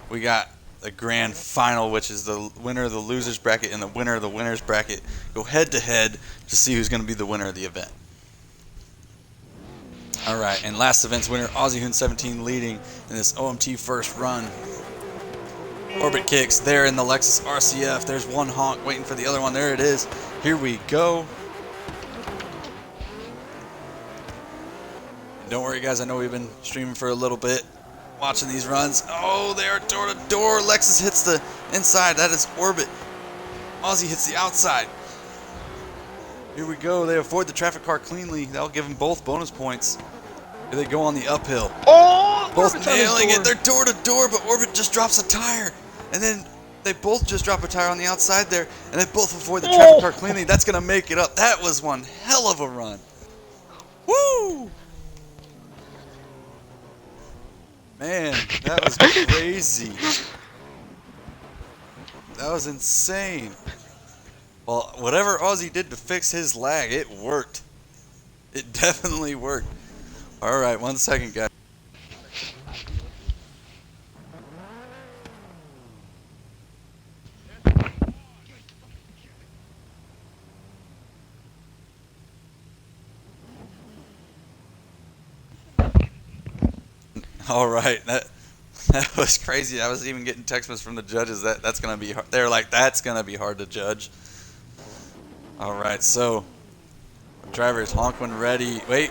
we got the grand final, which is the winner of the losers bracket and the winner of the winners bracket go head to head to see who's going to be the winner of the event. All right, and last event's winner, Aussie Hoon 17, leading in this OMT first run. Orbit kicks there in the Lexus RCF. There's one honk waiting for the other one. There it is. Here we go. Don't worry, guys. I know we've been streaming for a little bit, watching these runs. Oh, they are door to door. Lexus hits the inside. That is Orbit. Aussie hits the outside. Here we go. They avoid the traffic car cleanly. That'll give them both bonus points. Here they go on the uphill. Oh! Both Orbit's on his nailing door. it. They're door to door, but Orbit just drops a tire. And then they both just drop a tire on the outside there, and they both avoid the traffic car cleanly. That's going to make it up. That was one hell of a run. Woo! Man, that was crazy. That was insane. Well, whatever Aussie did to fix his lag, it worked. It definitely worked. All right, 1 second, guys. All right, that was crazy. I was even getting text messages from the judges that's gonna be hard. They're like, that's gonna be hard to judge. All right, so drivers honk when ready. Wait.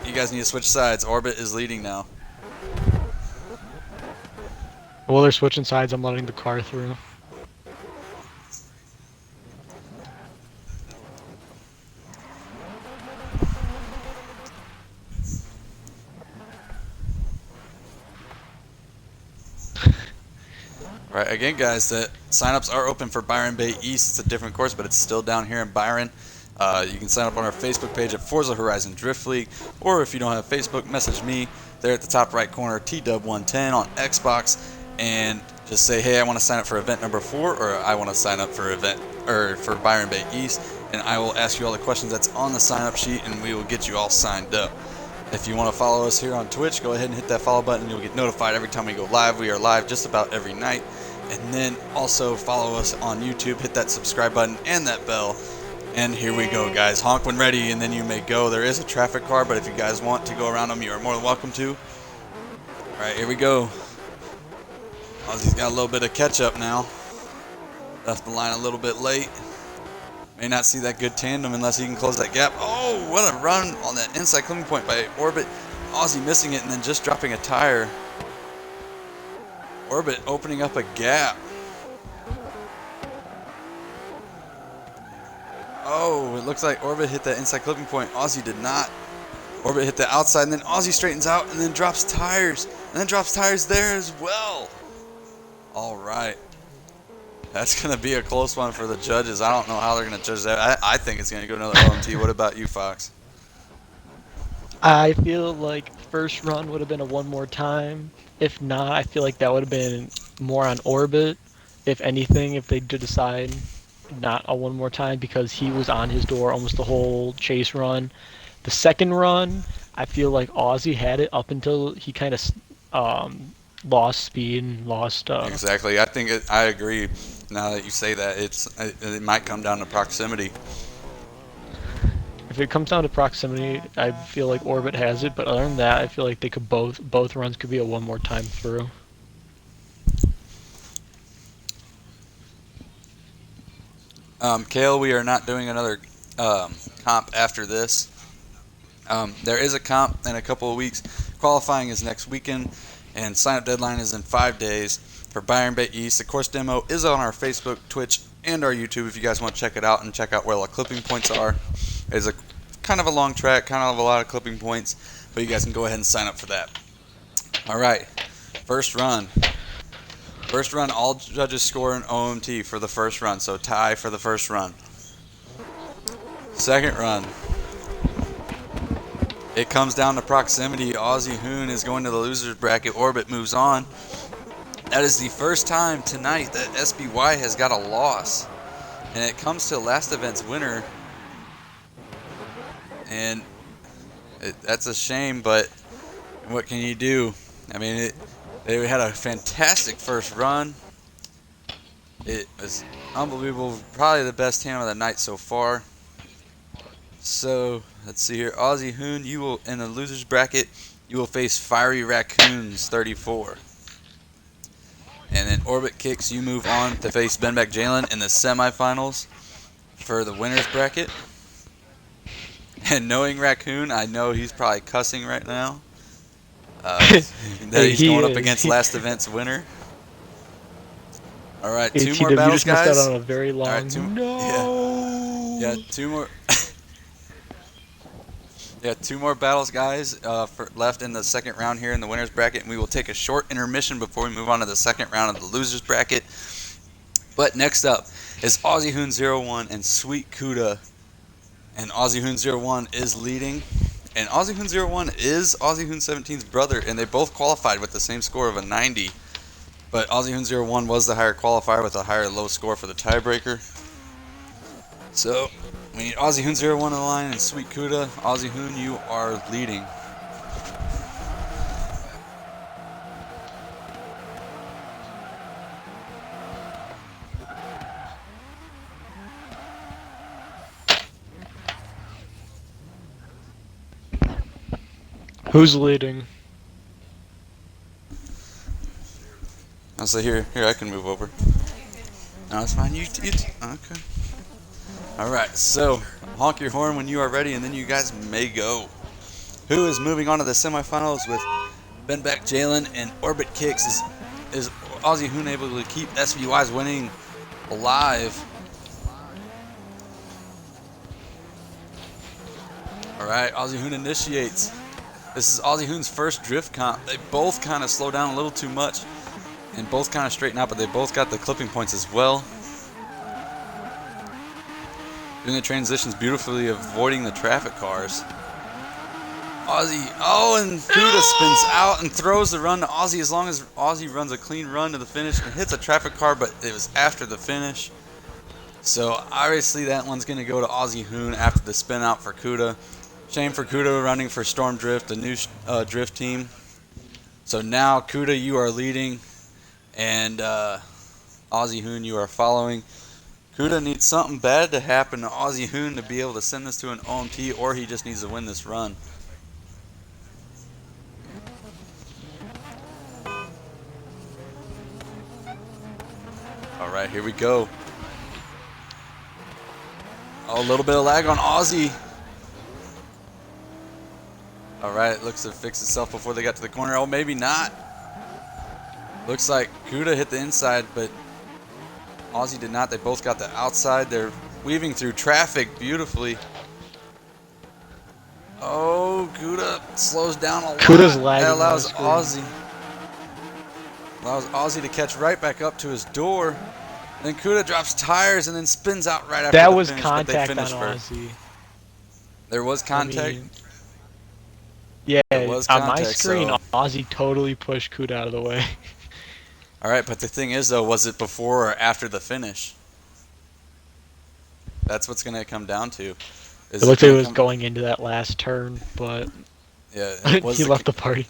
You guys need to switch sides. Orbit is leading now. While they're switching sides, I'm letting the car through. Right, again, guys, the signups are open for Byron Bay East. It's a different course, but it's still down here in Byron. You can sign up on our Facebook page at Forza Horizon Drift League, or if you don't have Facebook, message me there at the top right corner, TW110 on Xbox, and just say, hey, I want to sign up for event number 4, or I want to sign up for for Byron Bay East, and I will ask you all the questions that's on the sign up sheet, and we will get you all signed up. If you want to follow us here on Twitch, go ahead and hit that follow button, and you'll get notified every time we go live. We are live just about every night. And then also follow us on YouTube, hit that subscribe button and that bell. And here we go, guys. Honk when ready, and then you may go. There is a traffic car, but if you guys want to go around them, you are more than welcome to. All right, here we go. Ozzy's got a little bit of catch up now. Left the line a little bit late. May not see that good tandem unless he can close that gap. Oh, what a run on that inside clipping point by Orbit. Ozzy missing it and then just dropping a tire. Orbit opening up a gap. Oh, it looks like Orbit hit that inside clipping point. Ozzy did not. Orbit hit the outside, and then Ozzy straightens out and then drops tires. And then drops tires there as well. All right. That's going to be a close one for the judges. I don't know how they're going to judge that. I think it's going to go another OMT. What about you, Fox? I feel like first run would have been a one more time. If not, I feel like that would have been more on Orbit. If anything, if they did decide not a one more time because he was on his door almost the whole chase run. The second run, I feel like Ozzy had it up until he kind of lost speed and lost. Exactly. I agree. Now that you say that, it might come down to proximity. If it comes down to proximity, I feel like Orbit has it. But other than that, I feel like they could both runs could be a one more time through. Kale, we are not doing another comp after this. There is a comp in a couple of weeks. Qualifying is next weekend, and sign-up deadline is in 5 days for Byron Bay East. The course demo is on our Facebook, Twitch, and our YouTube if you guys want to check it out and check out where all the clipping points are. It's a kind of a long track, kind of a lot of clipping points, but you guys can go ahead and sign up for that. All right, first run. First run, all judges score an OMT for the first run, so tie for the first run. Second run. It comes down to proximity. Ozzy Hoon is going to the loser's bracket. Orbit moves on. That is the first time tonight that SBY has got a loss. And it comes to last event's winner. And that's a shame, but what can you do? I mean, they had a fantastic first run. It was unbelievable. Probably the best tandem of the night so far. So, let's see here. Ozzy Hoon, you will, in the loser's bracket, you will face Fiery Raccoons 34. And then Orbit Kicks, you move on to face Benback Jalen in the semifinals for the winner's bracket. And knowing Raccoon, I know he's probably cussing right now. That he's going up against last event's winner. All right, two more battles, guys. You just missed out on a very long. All right, yeah, two more. Yeah, two more battles, guys, left in the second round here in the winner's bracket, and we will take a short intermission before we move on to the second round of the loser's bracket. But next up is Ozzy Hoon 01 and Sweet Kuda, and Ozzy Hoon 01 is leading, and Ozzy Hoon 01 is Ozzy Hoon 17's brother, and they both qualified with the same score of a 90. But Ozzy Hoon 01 was the higher qualifier with a higher low score for the tiebreaker. So we need Ozzy Hoon 01 on the line and Sweet Kuda. Ozzy Hoon, you are leading. Who's leading? I'll say here I can move over. No, it's fine. You okay. All right, so honk your horn when you are ready, and then you guys may go. Who is moving on to the semifinals with Benback Jalen and Orbit Kicks? Is Ozzy Hoon able to keep SBY's winning alive? All right, Ozzy Hoon initiates. This is Ozzy Hoon's first drift comp. They both kind of slow down a little too much and both kind of straighten out, but they both got the clipping points as well. Doing the transitions beautifully, avoiding the traffic cars. Ozzy, and Kuda spins out and throws the run to Ozzy as long as Ozzy runs a clean run to the finish and hits a traffic car, but it was after the finish. So obviously that one's going to go to Ozzy Hoon after the spin out for Kuda. Shame for Kuda running for Storm Drift, the new drift team. So now Kuda, you are leading, and Ozzy Hoon, you are following. Kuda needs something bad to happen to Ozzy Hoon to be able to send this to an OMT, or he just needs to win this run. right, here we go. Oh, a little bit of lag on Aussie. All right, looks to fix itself before they got to the corner. Oh, maybe not. Looks like Kuda hit the inside, but Aussie did not. They both got the outside. They're weaving through traffic beautifully. Oh, Kuda slows down a lot. Kuda's lagging That on the allows screen. Aussie to catch right back up to his door. Then Kuda drops tires and then spins out right after That the was finish, but they contact on finished first. Aussie. There was contact. I mean, yeah, There was on my contact, screen, so- Aussie totally pushed Kuda out of the way. All right, but the thing is, though, was it before or after the finish? That's what's going to come down to. It looked like it was going into that last turn, but Yeah, it was he left the party.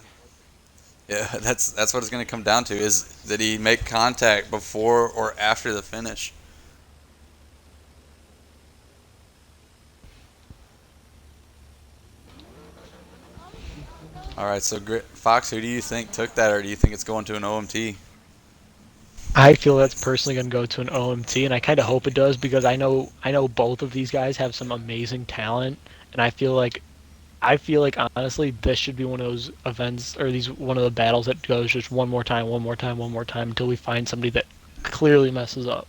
Yeah, that's what it's going to come down to. Is did he make contact before or after the finish? All right, so Fox, who do you think took that, or do you think it's going to an OMT? I feel that's personally going to go to an OMT, and I kind of hope it does because I know both of these guys have some amazing talent, and I feel like honestly this should be one of those events or one of the battles that goes just one more time until we find somebody that clearly messes up.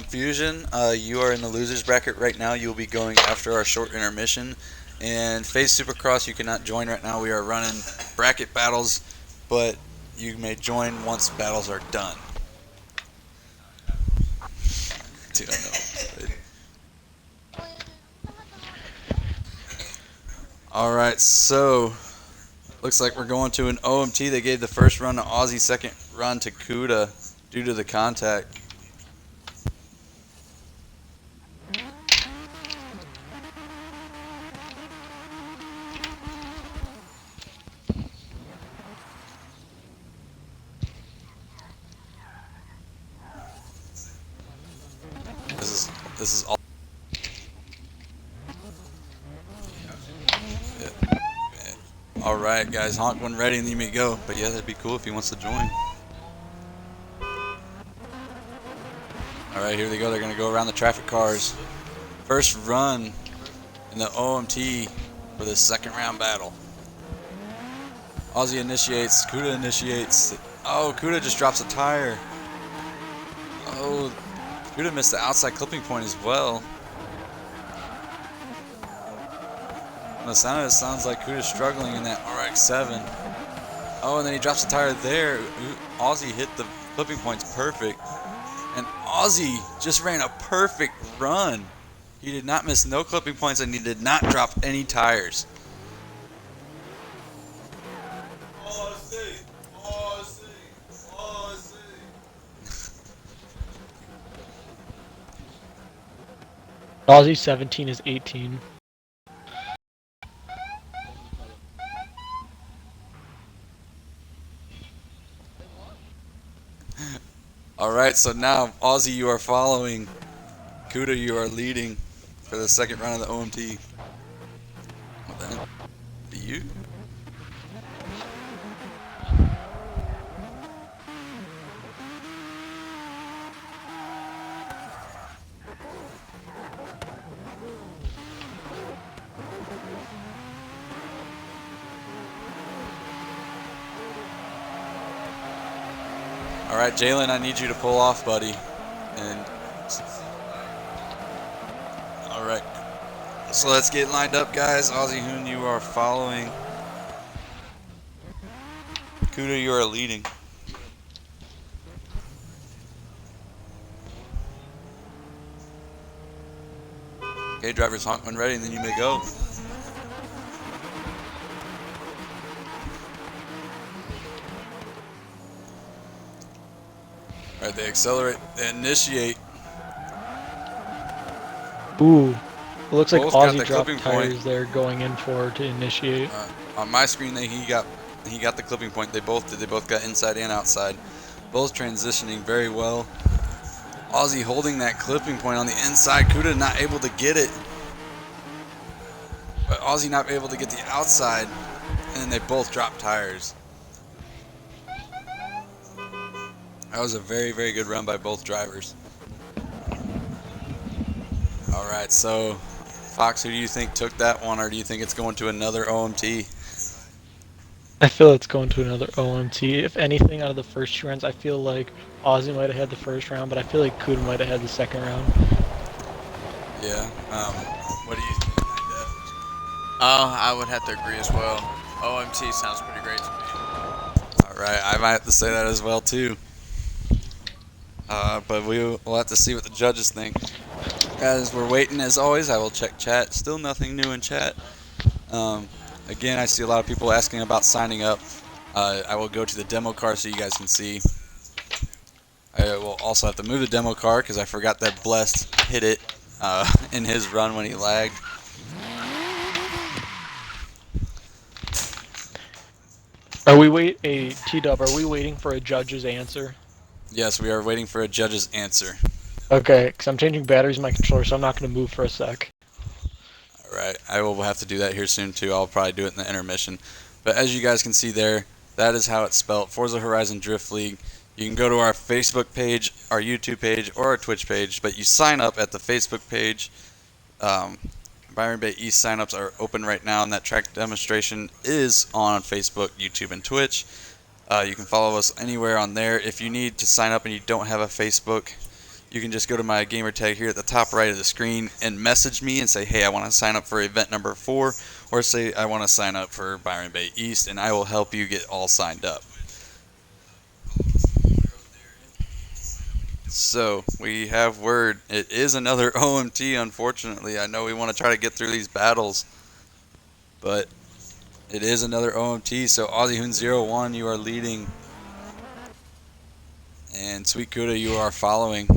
Fusion, you are in the losers bracket right now. You'll be going after our short intermission. And Phase Supercross, you cannot join right now. We are running bracket battles, but you may join once battles are done. Dude, I know. All right, so looks like we're going to an OMT. They gave the first run to Aussie, second run to Kuda due to the contact. This is all. Yeah. All right, guys, honk when ready, and you may go. But yeah, that'd be cool if he wants to join. All right, here they go. They're gonna go around the traffic cars. First run in the OMT for this second round battle. Aussie initiates. Kuda initiates. Oh, Kuda just drops a tire. Oh. Kuda missed the outside clipping point as well. The sound of it sounds like Kuda's struggling in that RX-7. Oh, and then he drops the tire there. Aussie hit the clipping points perfect. And Aussie just ran a perfect run. He did not miss no clipping points, and he did not drop any tires. Aussie 17 is 18. All right, so now Aussie, you are following. Kuda, you are leading for the second round of the OMT. Well, then, do you? All right, Jalen, I need you to pull off, buddy. And all right, so let's get lined up, guys. Aussie Hoon, you are following. Kuda, you are leading. Okay, drivers honk when ready, and then you may go. All right, they accelerate, they initiate. Ooh, it looks like Both got Aussie the dropped clipping tires point. there going in for to initiate. On my screen, he got the clipping point. They both did. They both got inside and outside. Both transitioning very well. Aussie holding that clipping point on the inside. Kuda not able to get it. Ozzy not able to get the outside, and they both dropped tires. That was a very, very good run by both drivers. All right, so Fox, who do you think took that one, or do you think it's going to another OMT? I feel it's going to another OMT. If anything, out of the first 2 rounds, I feel like Ozzy might have had the first round, but I feel like Kuda might have had the second round. Yeah. What do you think? I would have to agree as well. OMT sounds pretty great to me. All right, I might have to say that as well too. But we'll have to see what the judges think. As we're waiting, as always, I will check chat. Still nothing new in chat. Again, I see a lot of people asking about signing up. I will go to the demo car so you guys can see. I will also have to move the demo car because I forgot that Blessed hit it in his run when he lagged. Are we T-Dub, are we waiting for a judge's answer? Yes, we are waiting for a judge's answer. Okay, because I'm changing batteries in my controller, so I'm not going to move for a sec. Alright, I will have to do that here soon too. I'll probably do it in the intermission. But as you guys can see there, that is how it's spelled. Forza Horizon Drift League. You can go to our Facebook page, our YouTube page, or our Twitch page, but you sign up at the Facebook page. Byron Bay East signups are open right now, and that track demonstration is on Facebook, YouTube, and Twitch. You can follow us anywhere on there. If you need to sign up and you don't have a Facebook, you can just go to my gamer tag here at the top right of the screen and message me and say, hey, I want to sign up for event number 4, or say I want to sign up for Byron Bay East, and I will help you get all signed up. So, we have word. It is another OMT, unfortunately. I know we want to try to get through these battles, but it is another OMT. So, AussieHoon01, you are leading, and Sweet Kuda, you are following.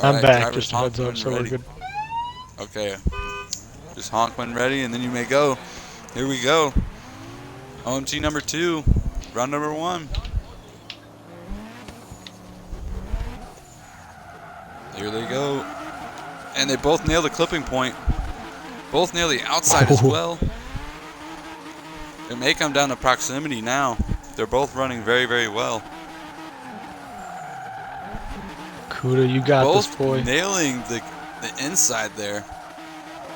I'm back, drivers, just a heads honk up, when so we're ready. good. Okay. Just honk when ready, and then you may go. Here we go. OMT number 2, run number 1. Here they go. And they both nail the clipping point. Both nail the outside as well. It may come down to proximity now. They're both running very, very well. Kuda, you got Both this, boy. nailing the inside there.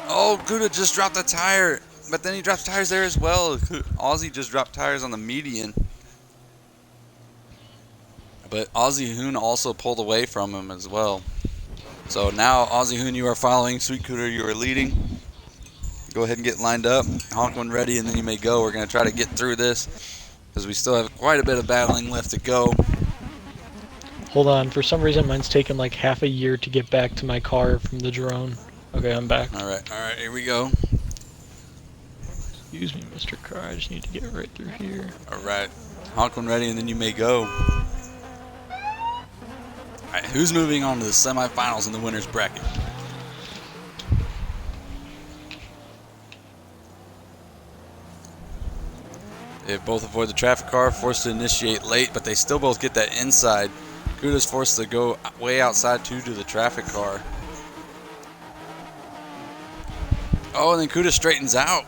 Oh, Kuda just dropped a tire. But then he drops tires there as well. Ozzy just dropped tires on the median. But Ozzy Hoon also pulled away from him as well. So now, Ozzy Hoon, you are following. Sweet Kuda, you are leading. Go ahead and get lined up. Honk when ready, and then you may go. We're going to try to get through this because we still have quite a bit of battling left to go. Hold on, for some reason mine's taken like half a year to get back to my car from the drone. Okay, I'm back. All right, here we go. Excuse me, Mr. Car, I just need to get right through here. All right, honk when ready, and then you may go. All right, who's moving on to the semifinals in the winners bracket? They both avoid the traffic car, forced to initiate late, but they still both get that inside. Kuda's forced to go way outside to the traffic car. Oh, and then Kuda straightens out.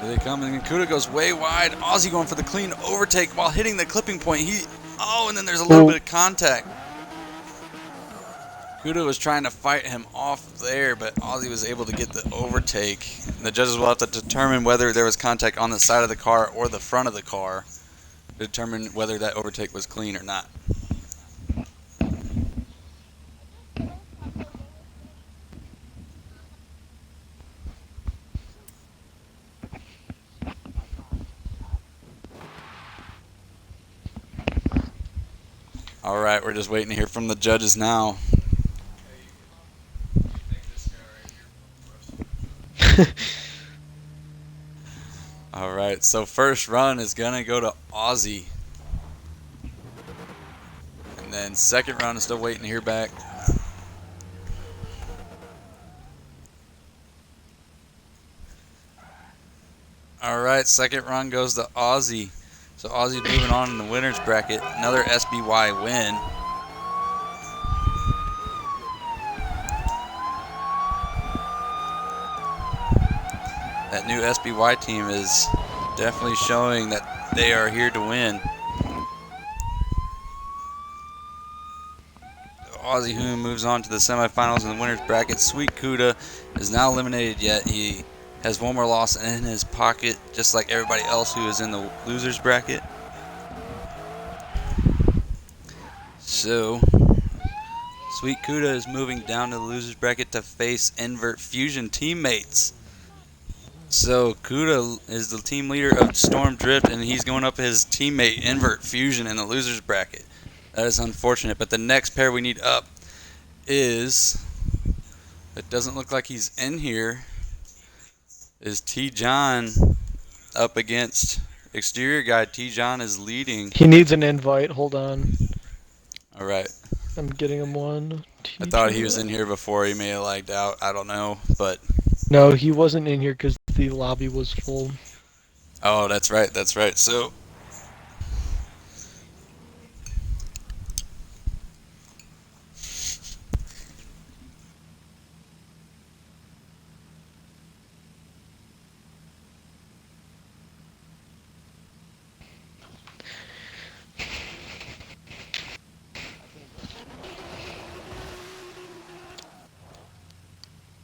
Here they come, and then Kuda goes way wide. Ozzy going for the clean overtake while hitting the clipping point. And then there's a little bit of contact. Kuda was trying to fight him off there, but Ozzy was able to get the overtake. And the judges will have to determine whether there was contact on the side of the car or the front of the car to determine whether that overtake was clean or not. All right, we're just waiting to hear from the judges now. All right, so first run is going to go to Ozzy. And then second run is still waiting to hear back. All right, second run goes to Ozzy. So Ozzy's moving on in the winner's bracket. Another SBY win. That new SBY team is definitely showing that they are here to win. Aussie Hoon moves on to the semifinals in the winner's bracket. Sweet Kuda is not eliminated yet. He has one more loss in his pocket, just like everybody else who is in the loser's bracket. So, Sweet Kuda is moving down to the loser's bracket to face Invert Fusion teammates. So, Kuda is the team leader of Storm Drift, and he's going up his teammate Invert Fusion in the loser's bracket. That is unfortunate, but the next pair we need up is, it doesn't look like he's in here, is T. John up against Exterior Guy. T. John is leading. He needs an invite. Hold on. All right. I'm getting him one. I thought he was in here before. He may have lagged out. I don't know, but No, he wasn't in here because the lobby was full. oh, that's right. That's right. So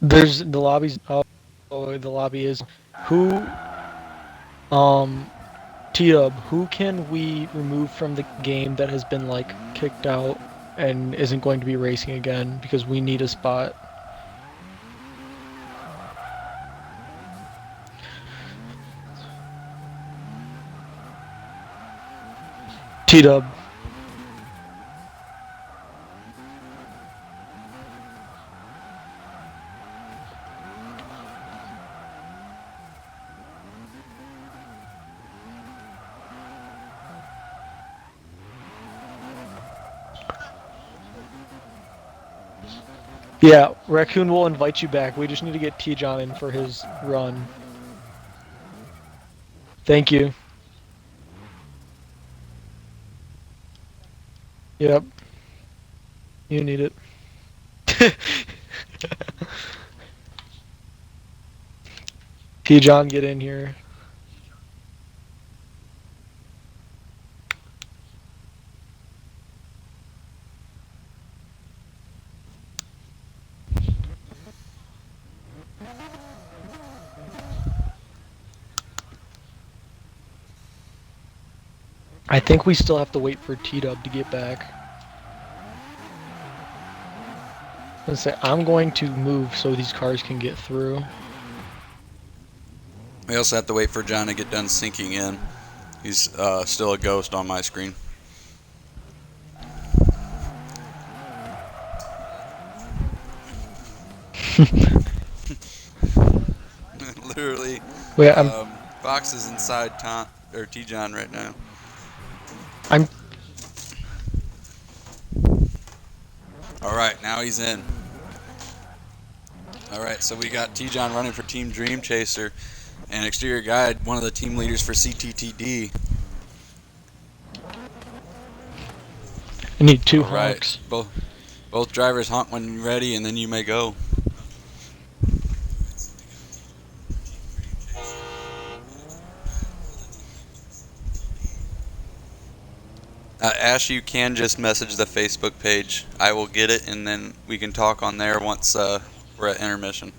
There's the lobby's. Oh, the lobby is. Who? T-Dub, who can we remove from the game that has been like kicked out and isn't going to be racing again because we need a spot? T-Dub. Yeah, Raccoon will invite you back. We just need to get T-John in for his run. Thank you. Yep. You need it. T-John, get in here. I think we still have to wait for T-Dub to get back. Let's say I'm going to move so these cars can get through. we also have to wait for John to get done sinking in. He's still a ghost on my screen. Literally, Wait, Fox is inside T-John right now. I'm. All right, now he's in. All right, so we got T-John running for Team Dream Chaser, and Exterior Guide, one of the team leaders for CTTD. I need two All right, honks. both drivers honk when you're ready, and then you may go. Ash, you can just message the Facebook page. I will get it, and then we can talk on there once we're at intermission.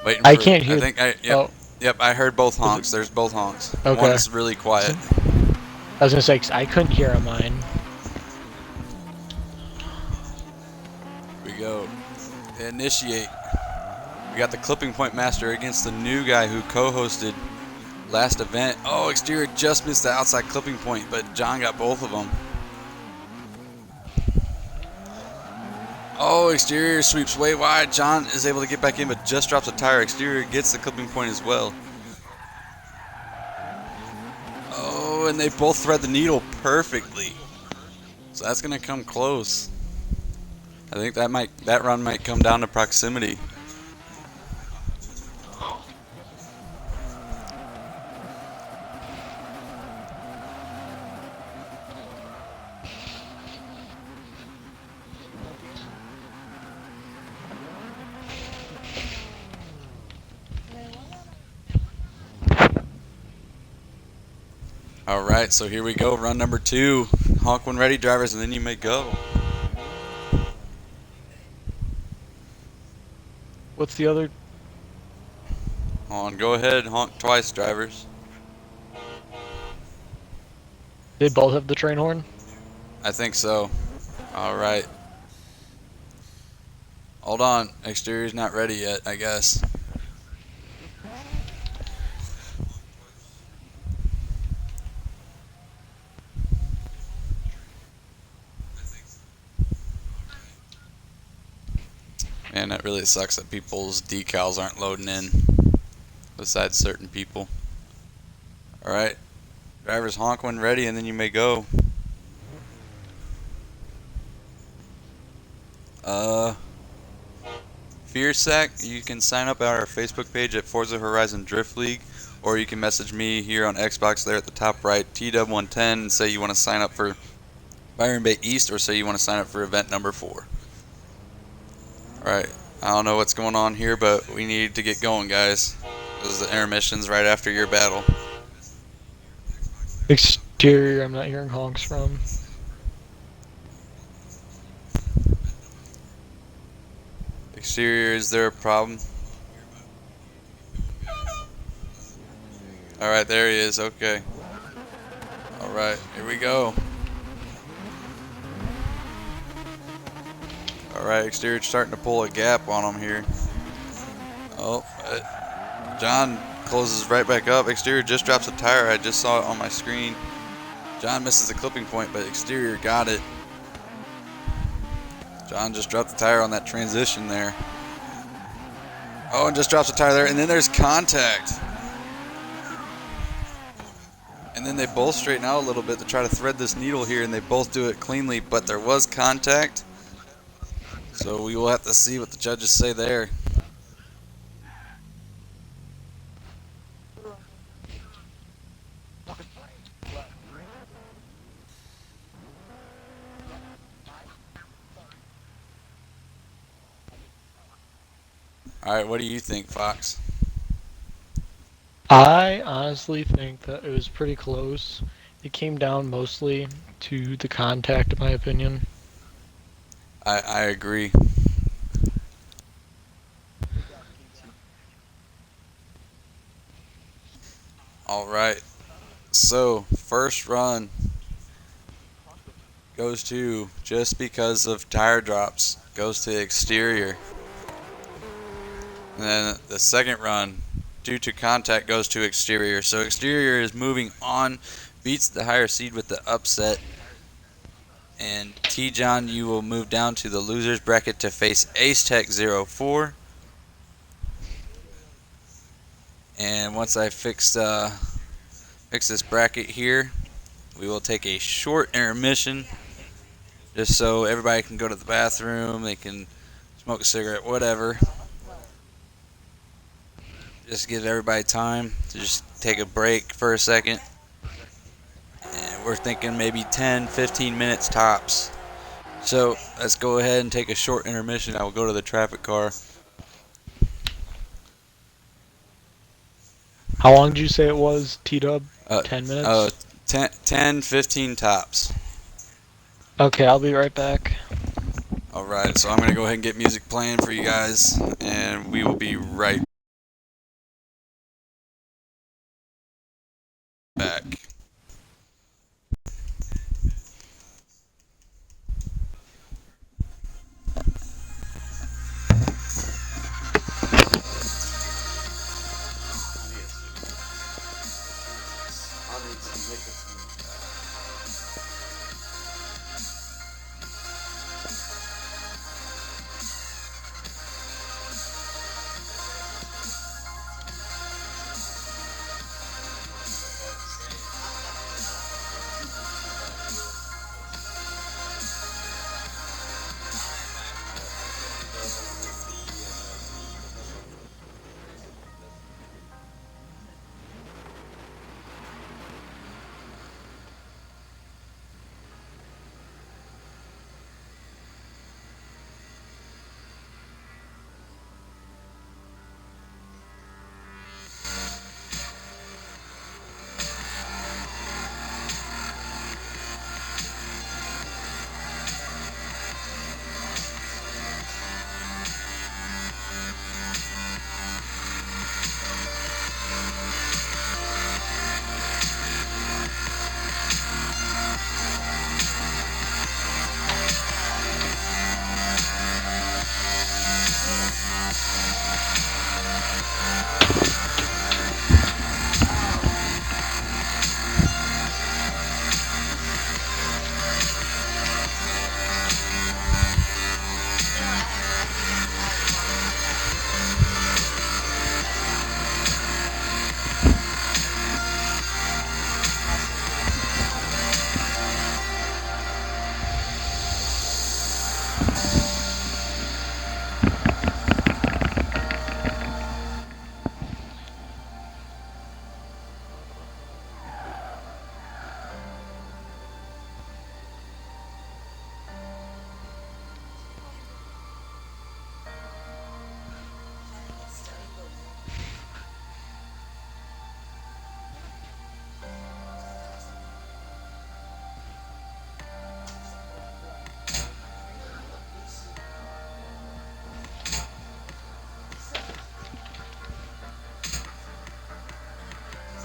Waiting I for, can't hear. Yep, I heard both honks. There's both honks. Okay. One's really quiet. I was gonna say 'cause I couldn't hear on mine. Here we go. Initiate. We got the Clipping Point Master against the new guy who co-hosted last event. Oh, Exterior just missed the outside clipping point, but John got both of them. Oh, Exterior sweeps way wide. John is able to get back in, but just drops a tire. Exterior gets the clipping point as well. Oh, and they both thread the needle perfectly. So that's going to come close. I think that run might come down to proximity. All right, so here we go. Run number 2. Honk when ready, drivers, and then you may go. What's the other? On, go ahead, honk twice, drivers. They both have the train horn. I think so. All right. Hold on, exterior's not ready yet, I guess. Man, that really sucks that people's decals aren't loading in, besides certain people. All right, drivers honk when ready, and then you may go. FearSack, you can sign up at our Facebook page at Forza Horizon Drift League, or you can message me here on Xbox there at the top right, TW110, and say you want to sign up for Byron Bay East, or say you want to sign up for event number 4. Alright, I don't know what's going on here, but we need to get going, guys. This is the intermissions right after your battle. Exterior, I'm not hearing honks from. Exterior, is there a problem? Alright, there he is, okay. Alright, here we go. Alright, exterior starting to pull a gap on him here. Oh, John closes right back up. Exterior just drops a tire. I just saw it on my screen. John misses the clipping point, but exterior got it. John just dropped the tire on that transition there. Oh, and just drops the tire there, and then there's contact. And then they both straighten out a little bit to try to thread this needle here, and they both do it cleanly, but there was contact. So we will have to see what the judges say there. Alright, what do you think, Fox? I honestly think that it was pretty close. It came down mostly to the contact, in my opinion. I agree. Alright, so first run goes to, just because of tire drops, goes to exterior. And then the second run, due to contact, goes to exterior. So exterior is moving on, beats the higher seed with the upset. And T-John, you will move down to the losers bracket to face Ace Tech 04. And once I fix this bracket here, we will take a short intermission, just so everybody can go to the bathroom, they can smoke a cigarette, whatever. Just give everybody time to just take a break for a second. And we're thinking maybe 10-15 minutes tops. So let's go ahead and take a short intermission. I will go to the traffic car. How long did you say it was, T-Dub? 10 minutes? 10-15 tops. Okay, I'll be right back. Alright, so I'm going to go ahead and get music playing for you guys, and we will be right back.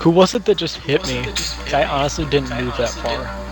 Who was it that just hit me? I honestly didn't move that far.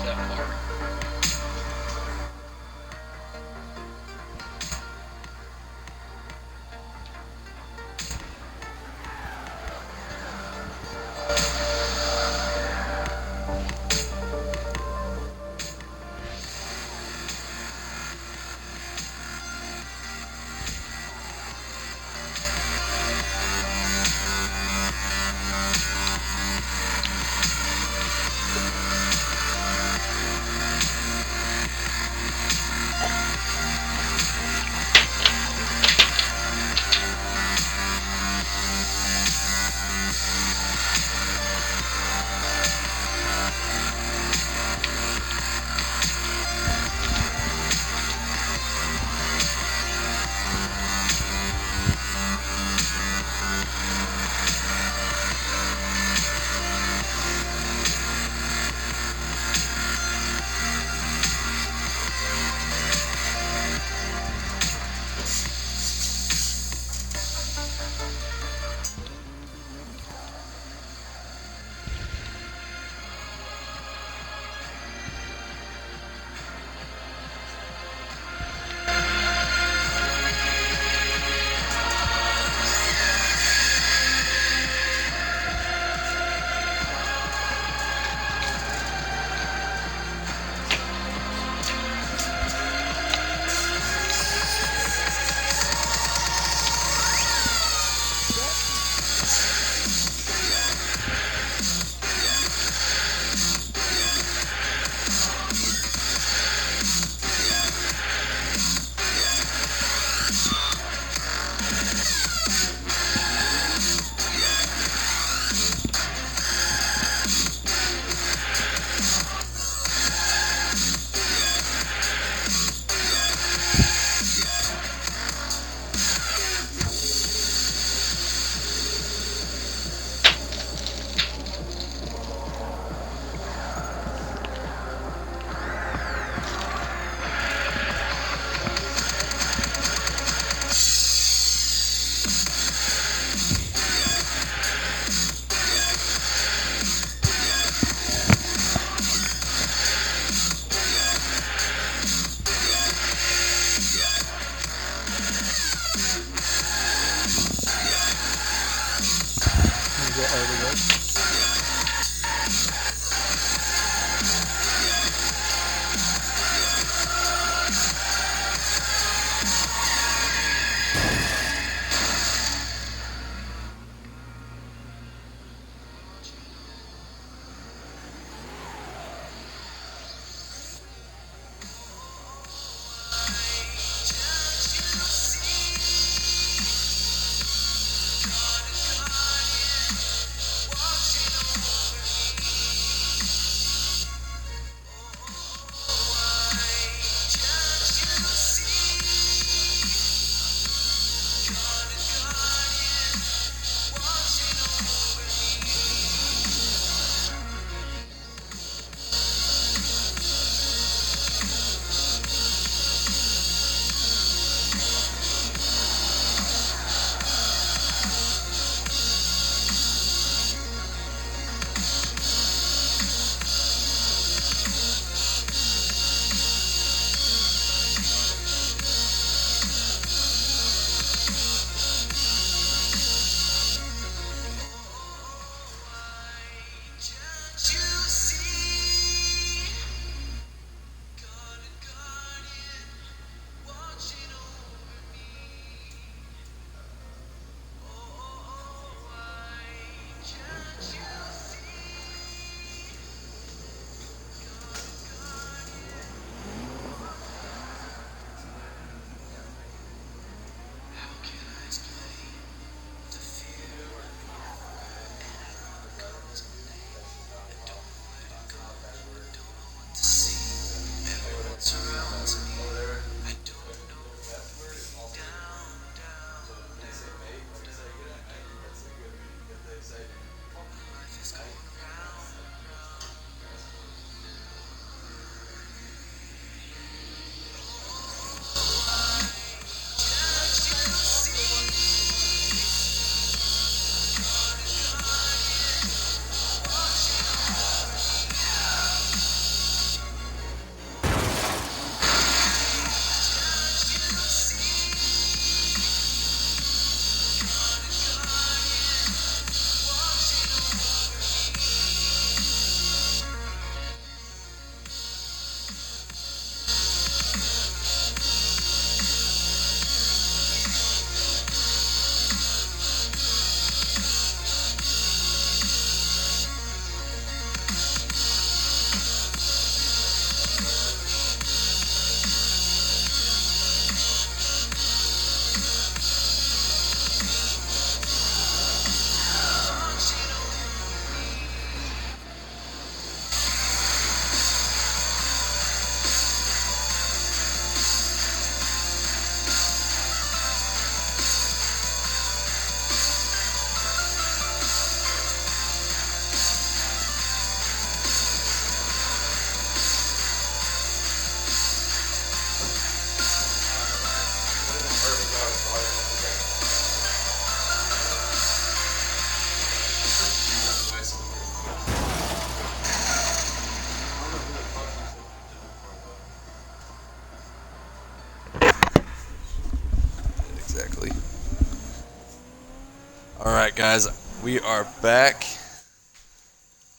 guys, we are back.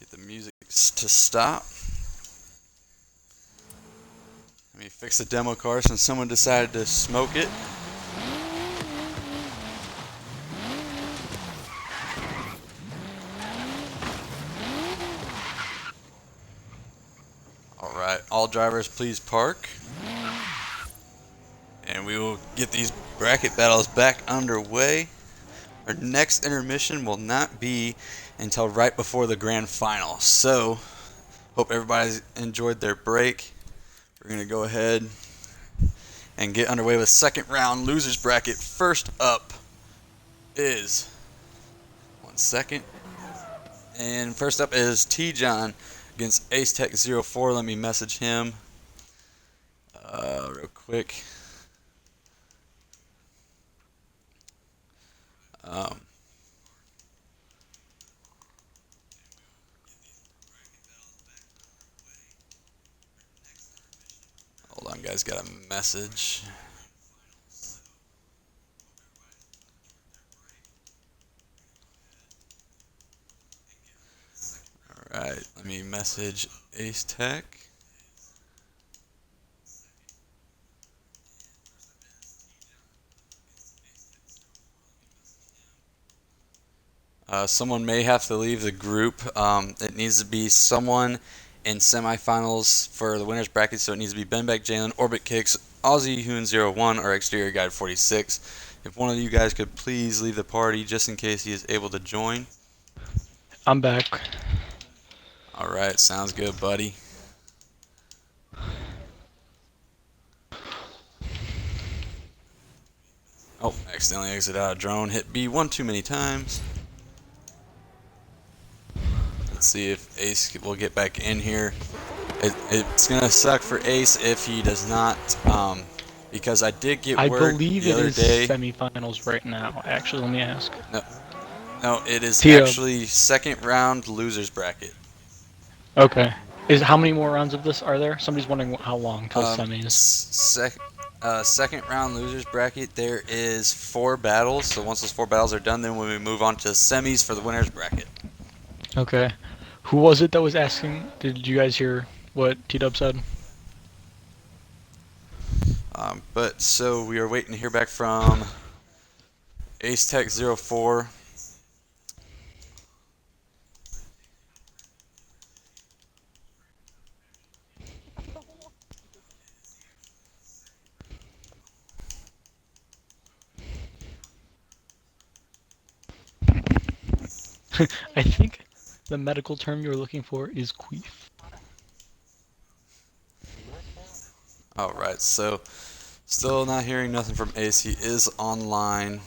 Get the music to stop. Let me fix the demo car since someone decided to smoke it. All right, all drivers please park. And we will get these bracket battles back underway. Our next intermission will not be until right before the grand final. So, hope everybody's enjoyed their break. We're going to go ahead and get underway with second round losers bracket. First up is, 1 second. And first up is T-John against Ace Tech 04. Let me message him real quick. Hold on, guys, got a message. Alright, let me message Ace Tech. Someone may have to leave the group. It needs to be someone in semifinals for the winners bracket, so it needs to be Ben Beck, Jalen, Orbit Kicks, Aussie Hoon 01, or Exterior Guide 46. If one of you guys could please leave the party just in case he is able to join. I'm back. Alright, sounds good, buddy. Oh, accidentally exit out of drone. Hit B one too many times. Let's see if Ace will get back in here. It's going to suck for Ace if he does not, because I did get I word believe the it other is day. semifinals right now. Actually, let me ask. No, it is T-Dub. actually second round losers bracket. Okay. How many more rounds of this are there? Somebody's wondering how long till semis. Second round losers bracket, there is 4 battles. So once those 4 battles are done, then we move on to semis for the winners bracket. Okay. Who was it that was asking? Did you guys hear what T-Dub said? But so we are waiting to hear back from Ace Tech 04. I think the medical term you're looking for is queef. Alright, so still not hearing nothing from Ace. He is online.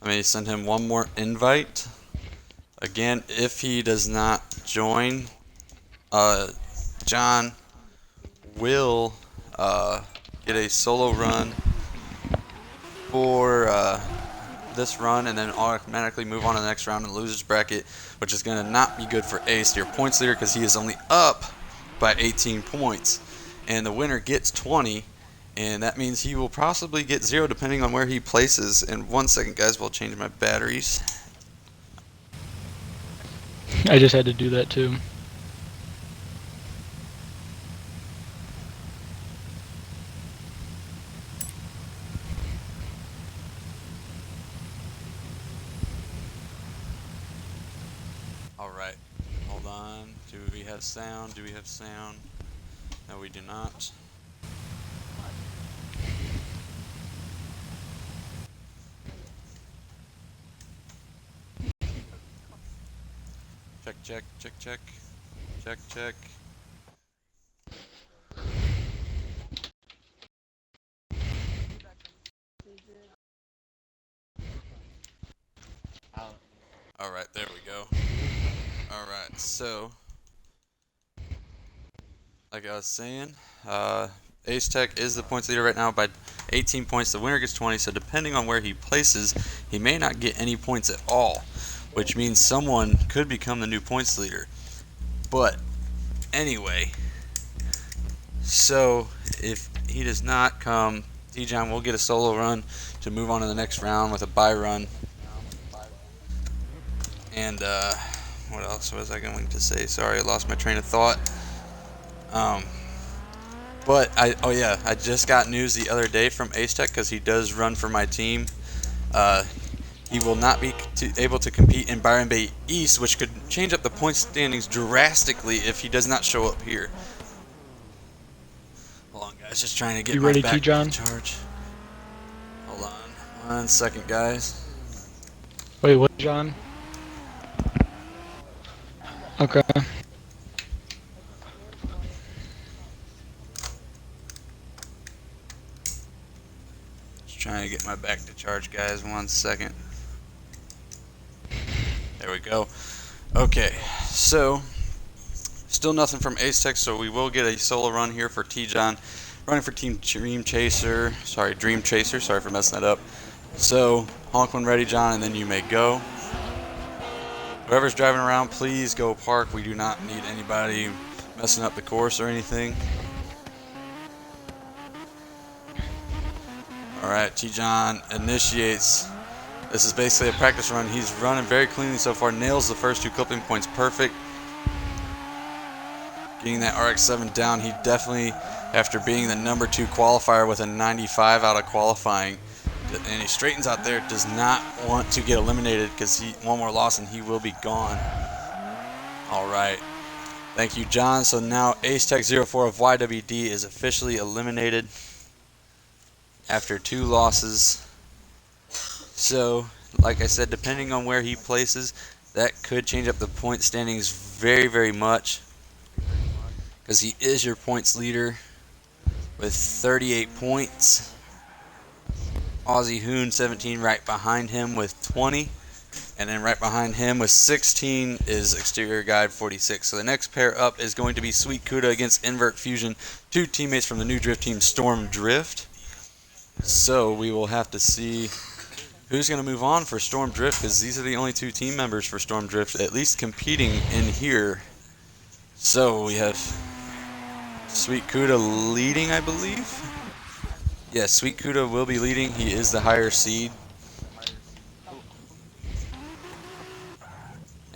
Let me send him one more invite. Again, if he does not join, John will get a solo run for this run and then automatically move on to the next round in the losers bracket, which is going to not be good for Ace, your points leader, because he is only up by 18 points. And the winner gets 20, and that means he will possibly get 0 depending on where he places. In 1 second, guys, we'll change my batteries. I just had to do that too. Alright, hold on. Do we have sound? Do we have sound? No, we do not. Check, check, check, check. Check, check. Alright, there we go. Alright, so like I was saying, Ace Tech is the points leader right now by 18 points. The winner gets 20, so depending on where he places, he may not get any points at all, which means someone could become the new points leader. But anyway, so if he does not come, T-John will get a solo run to move on to the next round with a bye run. And what else was I going to say? Sorry, I lost my train of thought. But I just got news the other day from Ace Tech, because he does run for my team. He will not be able to compete in Byron Bay East, which could change up the point standings drastically if he does not show up here. Hold on, guys, just trying to get You my ready, back T-John? to charge. Hold on 1 second, guys. Wait, what, John? Okay. Just trying to get my back to charge, guys. 1 second. There we go. Okay, so still nothing from Ace Tech, so we will get a solo run here for T-John, running for Team Dream Chaser. Sorry for messing that up. So honk when ready, John, and then you may go. Whoever's driving around, please go park. We do not need anybody messing up the course or anything. Alright, T-John initiates. This is basically a practice run. He's running very cleanly so far. Nails the first 2 clipping points perfect. Getting that RX-7 down. He definitely, after being the number 2 qualifier with a 95 out of qualifying, and he straightens out there, does not want to get eliminated, because one more loss and he will be gone. Alright. Thank you, John. So now Ace Tech 04 of YWD is officially eliminated after 2 losses. So, like I said, depending on where he places, that could change up the point standings very, very much, because he is your points leader with 38 points. Aussie Hoon 17 right behind him with 20, and then right behind him with 16 is Exterior Guide 46. So the next pair up is going to be Sweet Kuda against Invert Fusion, 2 teammates from the new drift team Storm Drift. So we will have to see who's going to move on for Storm Drift, because these are the only 2 team members for Storm Drift at least competing in here. So we have Sweet Kuda leading, I believe. Yes, Sweet Kuda will be leading. He is the higher seed.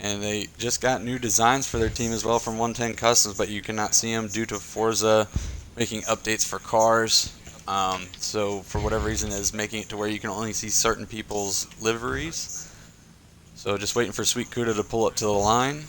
And they just got new designs for their team as well from 110 Customs, but you cannot see them due to Forza making updates for cars. So for whatever reason is making it to where you can only see certain people's liveries. So just waiting for Sweet Kuda to pull up to the line.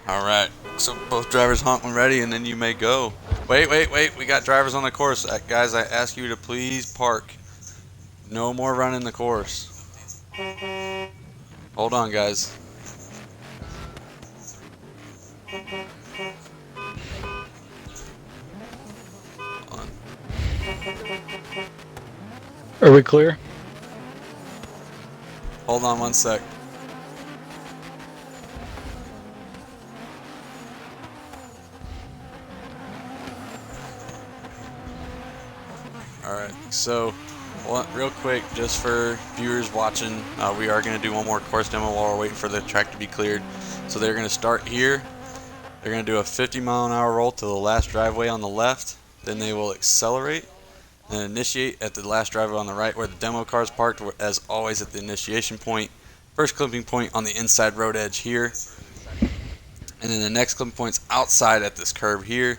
Alright, so both drivers honk when ready, and then you may go. Wait, we got drivers on the course. Guys, I ask you to please park. No more running the course. Hold on, guys. Hold on. Are we clear? Hold on 1 sec. Alright, so real quick, just for viewers watching, we are going to do one more course demo while we're waiting for the track to be cleared. So they're going to start here. They're going to do a 50-mile-an-hour roll to the last driveway on the left. Then they will accelerate and initiate at the last driveway on the right where the demo car is parked, as always at the initiation point. First clipping point on the inside road edge here. And then the next clipping point's outside at this curve here.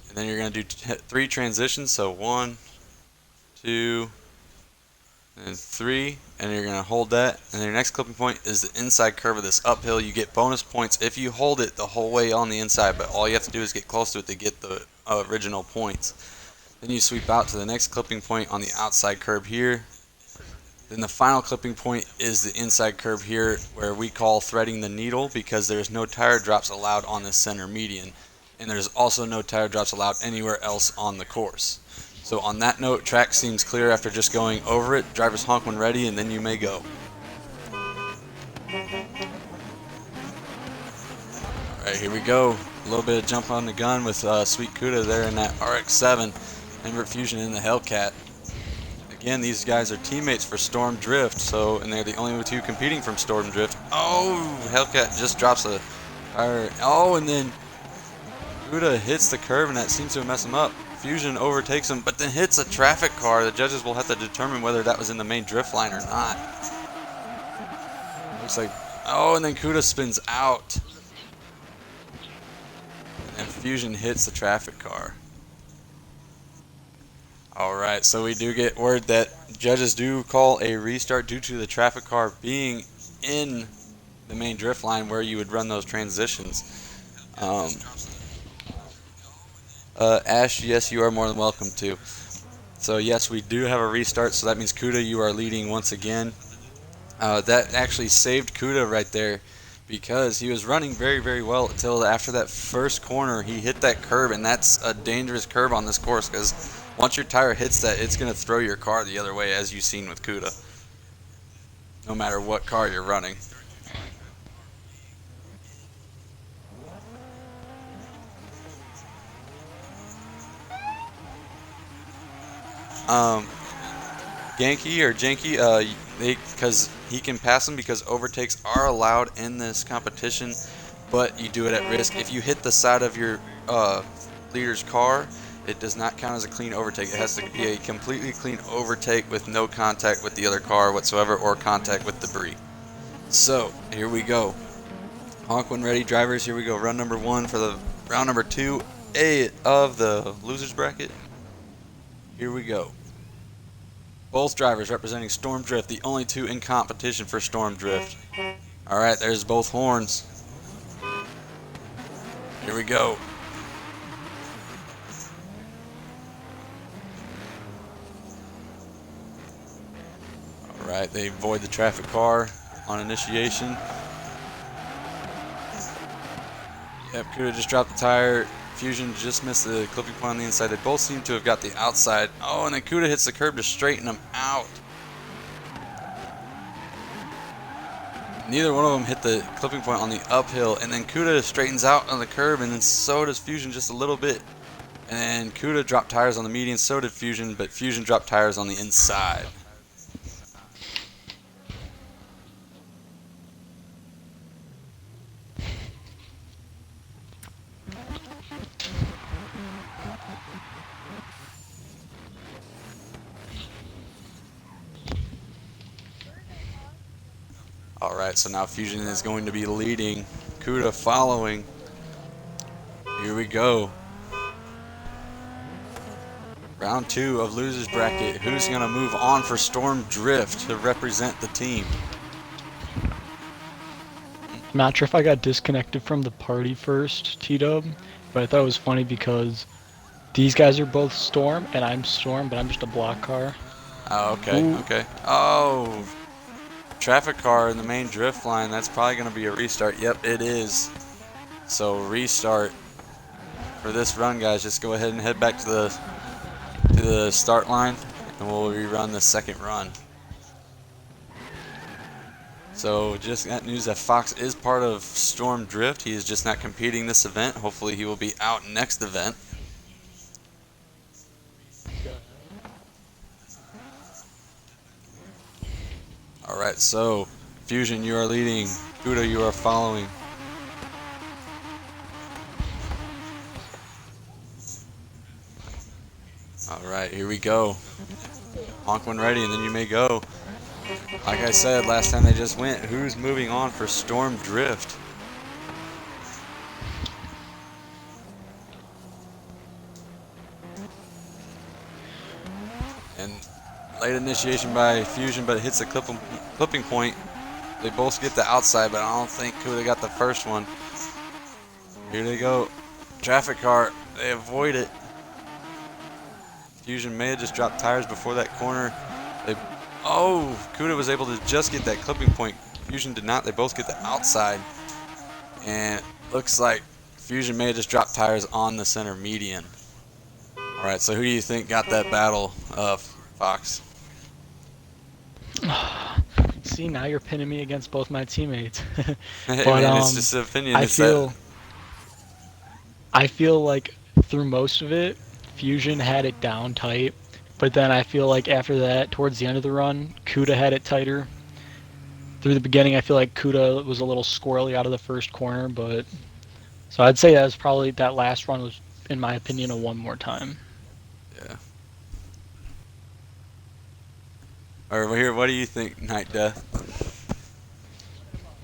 And then you're going to do 3 transitions, so 1, 2, and 3, and you're going to hold that. And then your next clipping point is the inside curve of this uphill. You get bonus points if you hold it the whole way on the inside, but all you have to do is get close to it to get the original points. Then you sweep out to the next clipping point on the outside curve here. Then the final clipping point is the inside curve here, where we call threading the needle, because there's no tire drops allowed on the center median. And there's also no tire drops allowed anywhere else on the course. So on that note, track seems clear after just going over it. Drivers honk when ready, and then you may go. Alright, here we go. A little bit of jump on the gun with Sweet Kuda there in that RX-7. Invert Fusion in the Hellcat. Again, these guys are teammates for Storm Drift, and they're the only 2 competing from Storm Drift. Oh, Hellcat just drops a Oh, and then Kuda hits the curb, and that seems to mess him up. Fusion overtakes him, but then hits a traffic car. The judges will have to determine whether that was in the main drift line or not. Looks like, oh, and then Kuda spins out. And Fusion hits the traffic car. Alright, so we do get word that judges do call a restart due to the traffic car being in the main drift line where you would run those transitions. Ash, yes, you are more than welcome to. So yes, we do have a restart, so that means Kuda, you are leading once again. That actually saved Kuda right there because he was running very, very well until after that first corner he hit that curb, and that's a dangerous curb on this course because once your tire hits that, it's going to throw your car the other way, as you've seen with Kuda, no matter what car you're running. Genki or Janky, because he can pass him because overtakes are allowed in this competition, but you do it at risk. If you hit the side of your leader's car, it does not count as a clean overtake. It has to be a completely clean overtake with no contact with the other car whatsoever or contact with debris. So here we go. Honk when ready, drivers. Here we go. Run number 1 for the round number 2A of the losers bracket. Here we go. Both drivers representing Storm Drift, the only 2 in competition for Storm Drift. Alright, there's both horns. Here we go. Alright, they avoid the traffic car on initiation. Yep, Kuda just dropped the tire. Fusion just missed the clipping point on the inside. They both seem to have got the outside. Oh, and then Kuda hits the curb to straighten them out. Neither one of them hit the clipping point on the uphill, and then Kuda straightens out on the curb, and then so does Fusion just a little bit. And then Kuda dropped tires on the median, so did Fusion, but Fusion dropped tires on the inside. Alright, so now Fusion is going to be leading, Kuda following. Here we go. Round 2 of losers bracket. Who's going to move on for Storm Drift to represent the team? I'm not sure if I got disconnected from the party first, T-Dub, but I thought it was funny because these guys are both Storm, and I'm Storm, but I'm just a block car. Oh, okay, Ooh. okay. Oh, traffic car in the main drift line. That's probably going to be a restart. Yep, it is. So restart for this run, guys. Just go ahead and head back to the start line, and we'll rerun the second run. So just got news that Fox is part of Storm Drift. He is just not competing this event. Hopefully he will be out next event. Alright, so Fusion, you are leading. Kuda, you are following. Alright, here we go. Honk when ready, and then you may go. Like I said, last time they just went, who's moving on for Storm Drift? And late initiation by Fusion, but it hits the clipping point. They both get the outside, but I don't think Kuda got the first one. Here they go. Traffic car. They avoid it. Fusion may have just dropped tires before that corner. Oh, Kuda was able to just get that clipping point. Fusion did not. They both get the outside. And it looks like Fusion may have just dropped tires on the center median. Alright, so who do you think got that battle, Fox? See, now you're pinning me against both my teammates. Hey, But man, it's just an opinion. I feel like through most of it, Fusion had it down tight. But then I feel like after that, towards the end of the run, Kuda had it tighter. through the beginning, I feel like Kuda was a little squirrely out of the first corner, but so I'd say that was probably that last run was, in my opinion, a one more time. Yeah. Or here, what do you think, Night Death?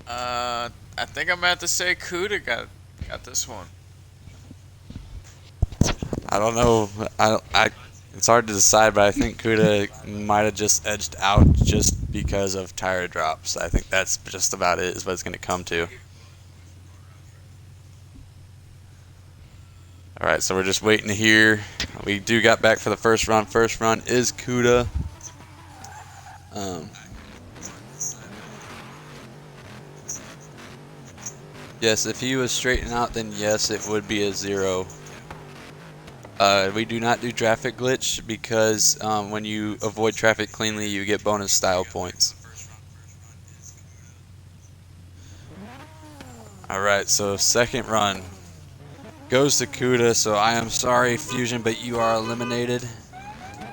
I think I'm about to say Kuda got this one. I don't know. It's hard to decide, but I think Kuda might have just edged out just because of tire drops. I think that's just about it, is what it's going to come to. All right, so we're just waiting to hear. We do got back for the first run. First run is Kuda. Yes, if he was straightened out, then yes, it would be a 0. We do not do traffic glitch because when you avoid traffic cleanly, you get bonus style points. All right, so second run goes to Kuda. So I am sorry, Fusion, but you are eliminated.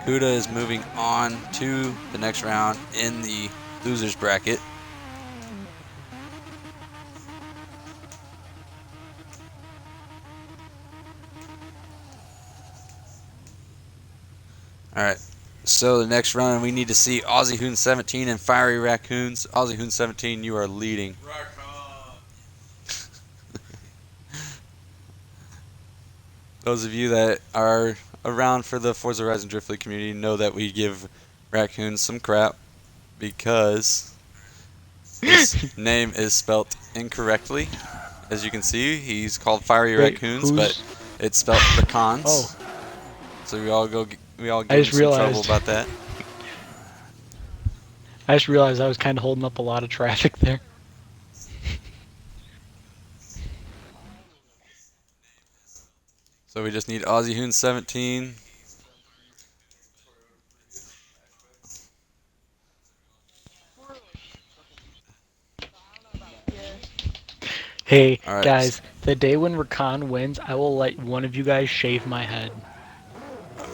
Kuda is moving on to the next round in the losers bracket. All right. So the next run, we need to see Aussie Hoon 17 and Fiery Raccoons. Aussie Hoon 17, you are leading. Those of you that are around for the Forza Horizon Drift League community know that we give Raccoons some crap because his name is spelt incorrectly. As you can see, he's called Fiery Wait, Raccoons, but it's spelled Raccoons. Oh, So we all I give him just some trouble realized. about that. I just realized I was kind of holding up a lot of traffic there. So we just need Aussie Hoon 17. Hey, All right. guys, the day when Rakan wins, I will let one of you guys shave my head.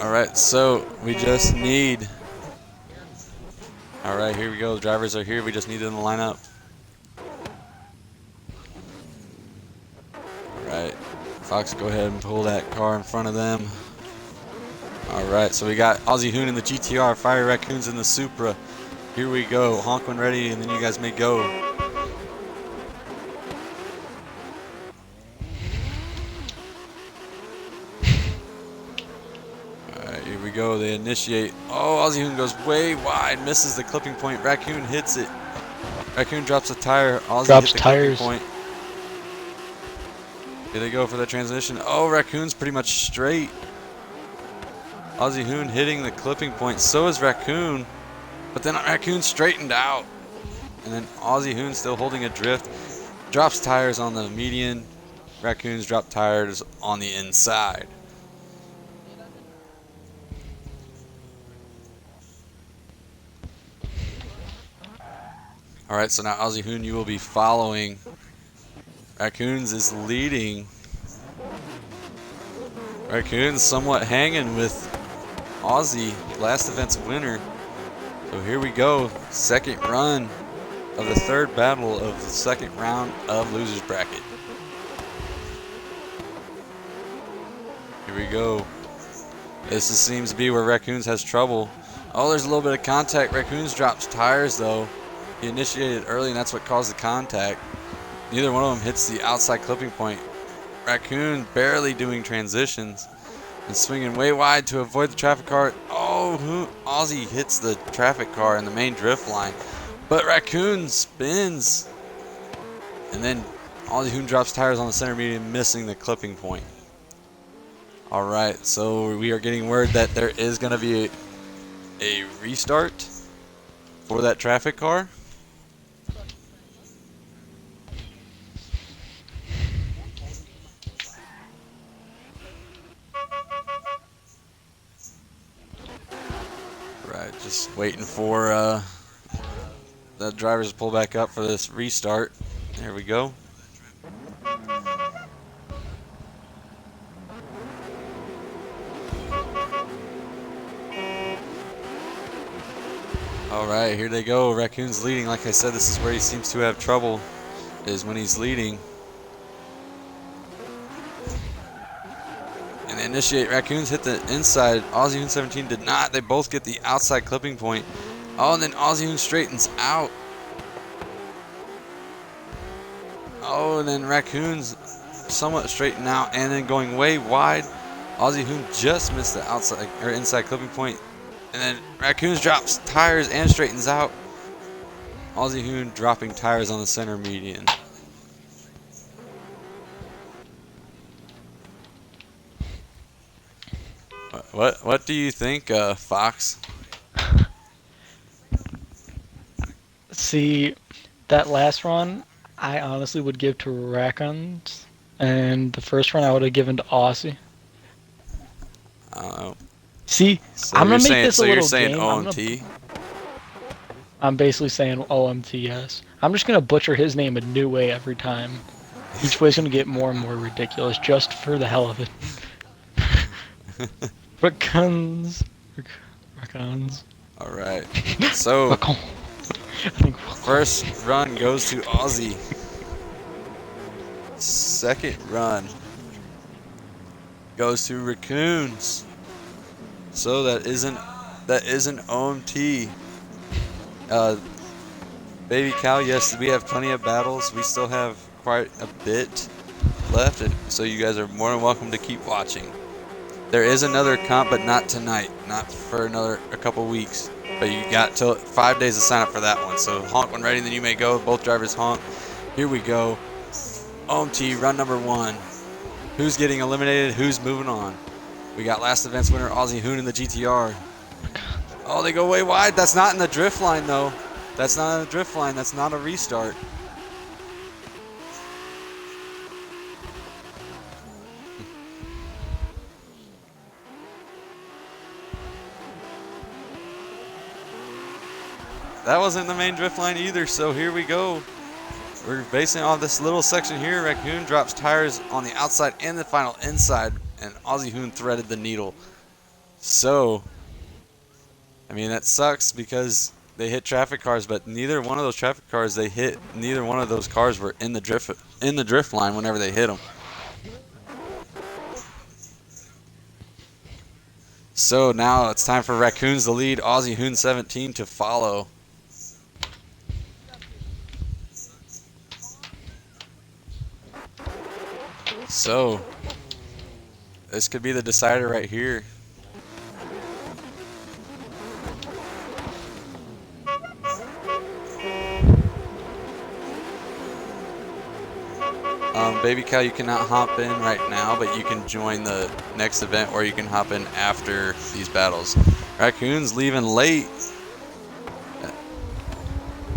All right. So we just need. All right, here we go. The drivers are here. We just need them to line up. All right. Fox, go ahead and pull that car in front of them. All right, so we got Aussie Hoon in the GTR, Fire Raccoons in the Supra. Here we go. Honk when ready, and then you guys may go. All right, here we go. They initiate. Oh, Aussie Hoon goes way wide, misses the clipping point. Raccoon hits it. Raccoon drops a tire. Aussie Drops hit the clipping tires. point. Here they go for the transition. Oh, Raccoon's pretty much straight. Aussie Hoon hitting the clipping point. So is Raccoon. But then Raccoon straightened out. And then Aussie Hoon still holding a drift. Drops tires on the median. Raccoons drop tires on the inside. All right, so now Aussie Hoon, you will be following. Raccoons is leading. Raccoons somewhat hanging with Aussie, last event's winner. So here we go, second run of the third battle of the second round of losers bracket. Here we go. This seems to be where Raccoons has trouble. Oh, there's a little bit of contact. Raccoons drops tires though. He initiated early and that's what caused the contact. Neither one of them hits the outside clipping point. Raccoon barely doing transitions and swinging way wide to avoid the traffic car. Oh, Aussie hits the traffic car in the main drift line. But Raccoon spins. And then Aussie Hoon drops tires on the center median, missing the clipping point. All right, so we are getting word that there is going to be a restart for that traffic car. Right, just waiting for the drivers to pull back up for this restart. There we go. All right, here they go. Raccoon's leading. Like I said, this is where he seems to have trouble, is when he's leading. And they initiate. Raccoons hit the inside. Aussie Hoon 17 did not. They both get the outside clipping point. Oh, and then Aussie Hoon straightens out. Oh, and then Raccoon's somewhat straightened out and then going way wide. Aussie Hoon just missed the outside or inside clipping point. And then Raccoons drops tires and straightens out. Aussie Hoon dropping tires on the center median. What do you think, Fox? See, that last run, I honestly would give to Raccoons, and the first run I would have given to Aussie. I don't know. See, So I'm you're gonna make saying this a little saying game. OMT? I'm basically saying OMT, yes. I'm just gonna butcher his name a new way every time. Each way's gonna get more and more ridiculous, just for the hell of it. Raccoons. Raccoons. All right. So Raccoon. I think first run goes to Aussie. Second run goes to Raccoons. So that isn't OMT. Baby Cow, yes, we have plenty of battles. We still have quite a bit left, so you guys are more than welcome to keep watching. There is another comp, but not tonight, not for a couple weeks. But you got till 5 days to sign up for that one. So honk when ready, then you may go. Both drivers honk. Here we go. OMT run number 1. Who's getting eliminated? Who's moving on? We got last event's winner Aussie Hoon in the GTR. Oh, they go way wide. That's not in the drift line though. That's not in the drift line. That's not a restart. That wasn't the main drift line either, so here we go. We're basing on this little section here. Raccoon drops tires on the outside and the final inside, and Aussie Hoon threaded the needle. So, I mean, that sucks because they hit traffic cars, but neither one of those traffic cars they hit, neither one of those cars were in the drift line whenever they hit them. So now it's time for Raccoons to lead, Aussie Hoon 17 to follow. So, this could be the decider right here. Baby Cow, you cannot hop in right now, but you can join the next event or you can hop in after these battles. Raccoon's leaving late.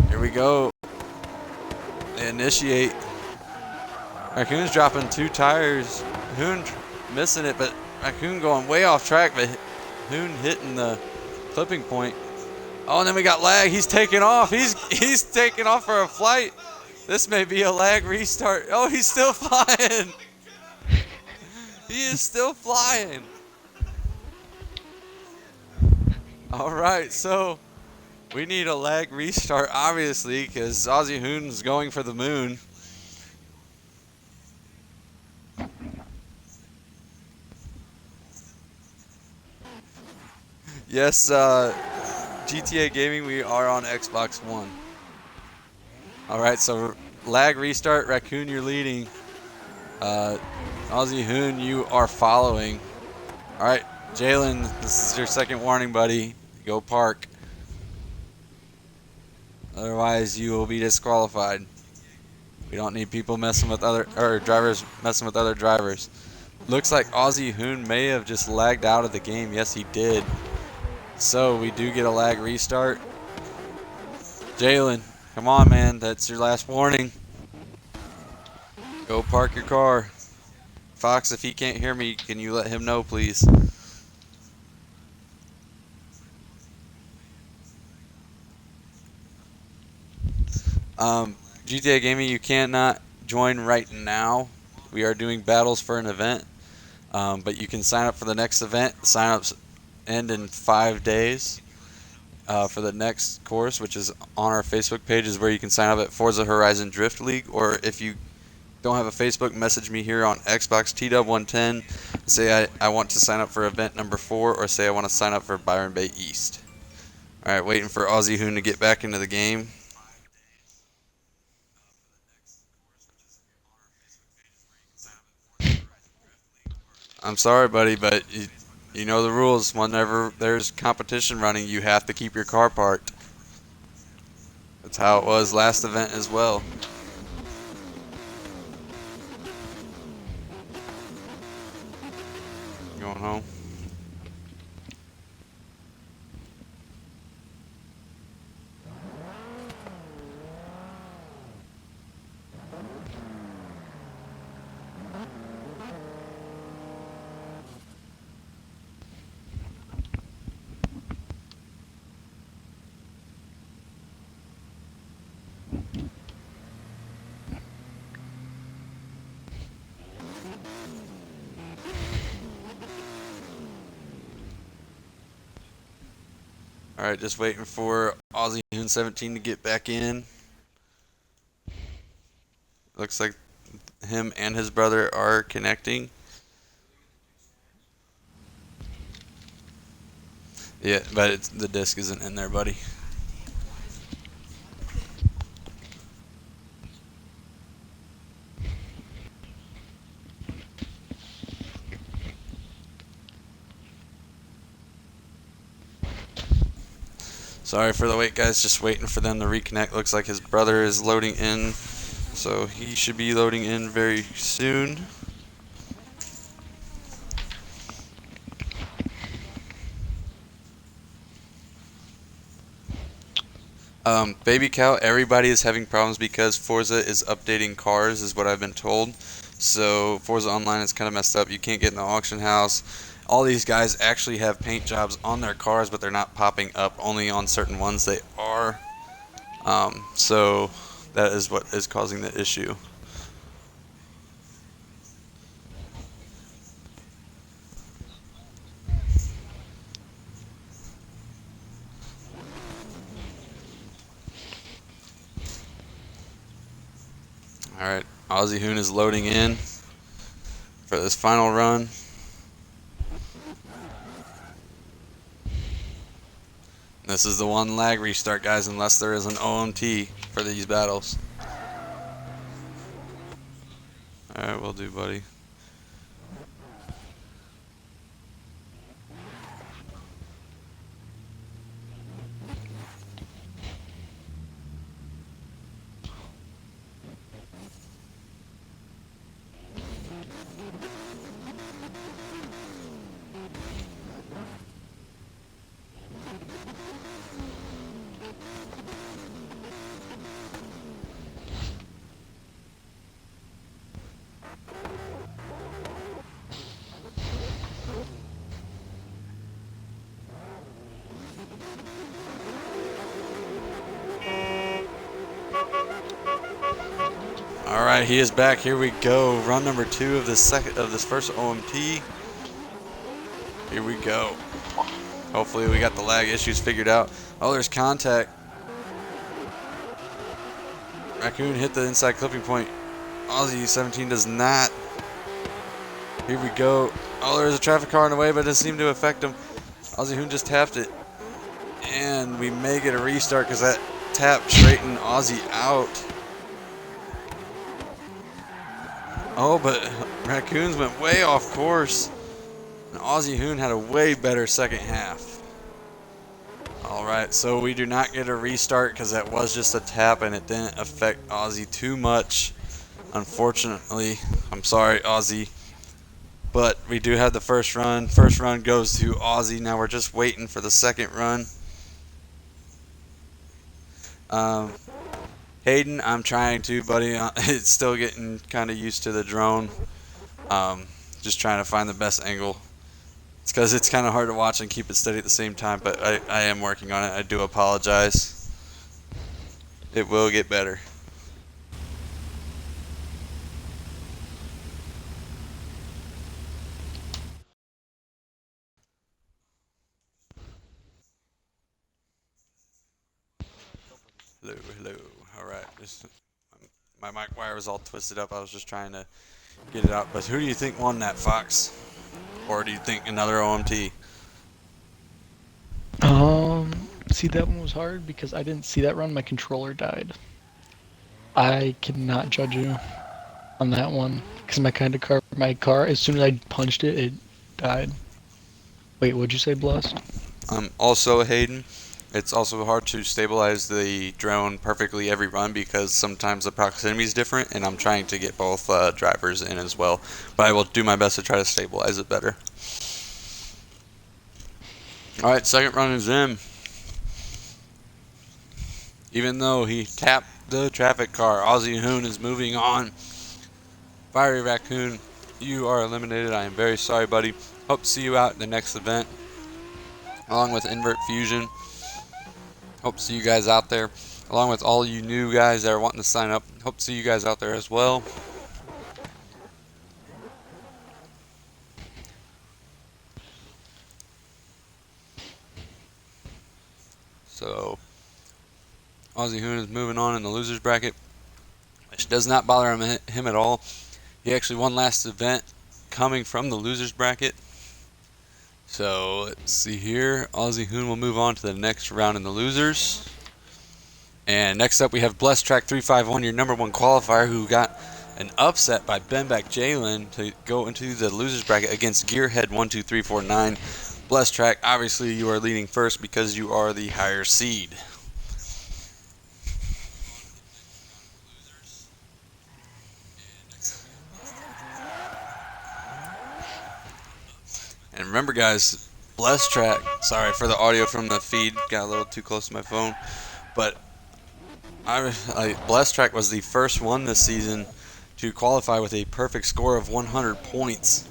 Here we go. They initiate. Raccoon's dropping 2 tires. Hoon missing it, but Raccoon going way off track, but Hoon hitting the clipping point. Oh, and then we got lag. He's taking off. He's taking off for a flight. This may be a lag restart. Oh, he's still flying. He is still flying. All right, so we need a lag restart, obviously, because Aussie Hoon's going for the moon. Yes, GTA Gaming, we are on Xbox One. Alright, so lag restart. Raccoon, you're leading. Aussie Hoon, you are following. Alright, Jalen, this is your second warning, buddy. Go park. Otherwise, you will be disqualified. We don't need people messing with drivers messing with other drivers. Looks like Aussie Hoon may have just lagged out of the game. Yes, he did. So we do get a lag restart. Jalen, come on, man. That's your last warning. Go park your car. Fox, if he can't hear me, can you let him know, please? GTA Gaming, you cannot join right now. We are doing battles for an event, but you can sign up for the next event. Sign-ups end in 5 days. for the next course, which is on our Facebook page, is where you can sign up at Forza Horizon Drift League. Or if you don't have a Facebook, message me here on Xbox TW110. Say I want to sign up for event number 4, or say I want to sign up for Byron Bay East. All right, waiting for Aussie Hoon to get back into the game. I'm sorry, buddy, but you know the rules. Whenever there's competition running, you have to keep your car parked. That's how it was last event as well. Going home. All right, just waiting for Aussie Hoon 17 to get back in. Looks like him and his brother are connecting. Yeah, but the disc isn't in there, buddy. Sorry for the wait, guys. Just waiting for them to reconnect. Looks like his brother is loading in, so he should be loading in very soon. Baby cow, everybody is having problems because Forza is updating cars, is what I've been told. So Forza Online is kind of messed up. You can't get in the auction house. All these guys actually have paint jobs on their cars, but they're not popping up. Only on certain ones they are. So that is what is causing the issue. Alright, Aussie Hoon is loading in for this final run. This is the one lag restart, guys, unless there is an OMT for these battles. Alright, will do, buddy. All right, he is back. Here we go. Run number 2 of this first OMT. Here we go. Hopefully we got the lag issues figured out. Oh, there's contact. Raccoon hit the inside clipping point. Aussie 17 does not. Here we go. Oh, there's a traffic car in the way, but it doesn't seem to affect him. Aussie Hoon just tapped it. And we may get a restart because that tap straightened Aussie out. Oh, but Raccoons went way off course. And Aussie Hoon had a way better second half. Alright, so we do not get a restart because that was just a tap and it didn't affect Aussie too much. Unfortunately, I'm sorry, Aussie. But we do have the first run. First run goes to Aussie. Now we're just waiting for the second run. Hayden, I'm trying to, buddy. It's still getting kind of used to the drone. Just trying to find the best angle. It's because it's kind of hard to watch and keep it steady at the same time, but I am working on it. I do apologize. It will get better. Hello, hello. All right. My mic wire was all twisted up. I was just trying to get it out. But who do you think won that, Fox? Or do you think another OMT? See, that one was hard because I didn't see that run. My controller died. I cannot judge you on that one because my car, as soon as I punched it, it died. Wait, what'd you say, Blessed? Also, Hayden, it's also hard to stabilize the drone perfectly every run because sometimes the proximity is different, and I'm trying to get both drivers in as well. But I will do my best to try to stabilize it better. All right, second run is in. Even though he tapped the traffic car, Aussie Hoon is moving on. Fiery Raccoon, you are eliminated. I am very sorry, buddy. Hope to see you out in the next event, along with Invert Fusion. Hope to see you guys out there, along with all you new guys that are wanting to sign up. Hope to see you guys out there as well. So, Aussie Hoon is moving on in the losers bracket, which does not bother him at all. He actually won last event coming from the losers bracket. So let's see here. Aussie Hoon will move on to the next round in the losers. And next up we have Blessed Track 351, your number one qualifier, who got an upset by Benbeck Jalen to go into the losers bracket against Gearhead 12349. Blessed Track, obviously you are leading first because you are the higher seed. And remember, guys, Blessed Track, sorry for the audio from the feed, got a little too close to my phone, but Blessed Track was the first one this season to qualify with a perfect score of 100 points.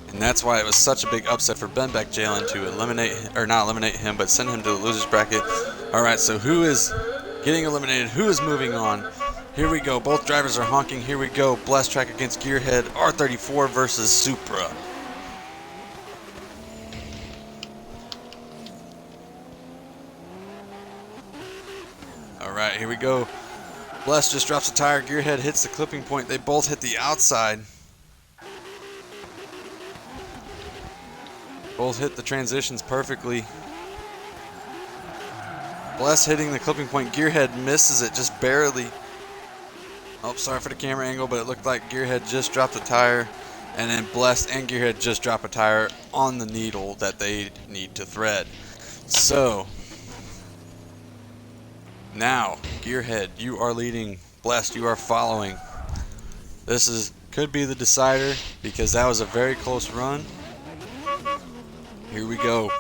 And that's why it was such a big upset for Benbeck Jalen to not eliminate him, but send him to the losers bracket. All right, so who is getting eliminated? Who is moving on? Here we go. Both drivers are honking. Here we go. Blessed Track against Gearhead. R34 versus Supra. All right, here we go. Bless just drops a tire. Gearhead hits the clipping point. They both hit the outside. Both hit the transitions perfectly. Bless hitting the clipping point. Gearhead misses it just barely. Oh, sorry for the camera angle, but it looked like Gearhead just dropped a tire. And then Bless and Gearhead just drop a tire on the needle that they need to thread. So, now, Gearhead, you are leading. Blessed, you are following. This could be the decider because that was a very close run. Here we go.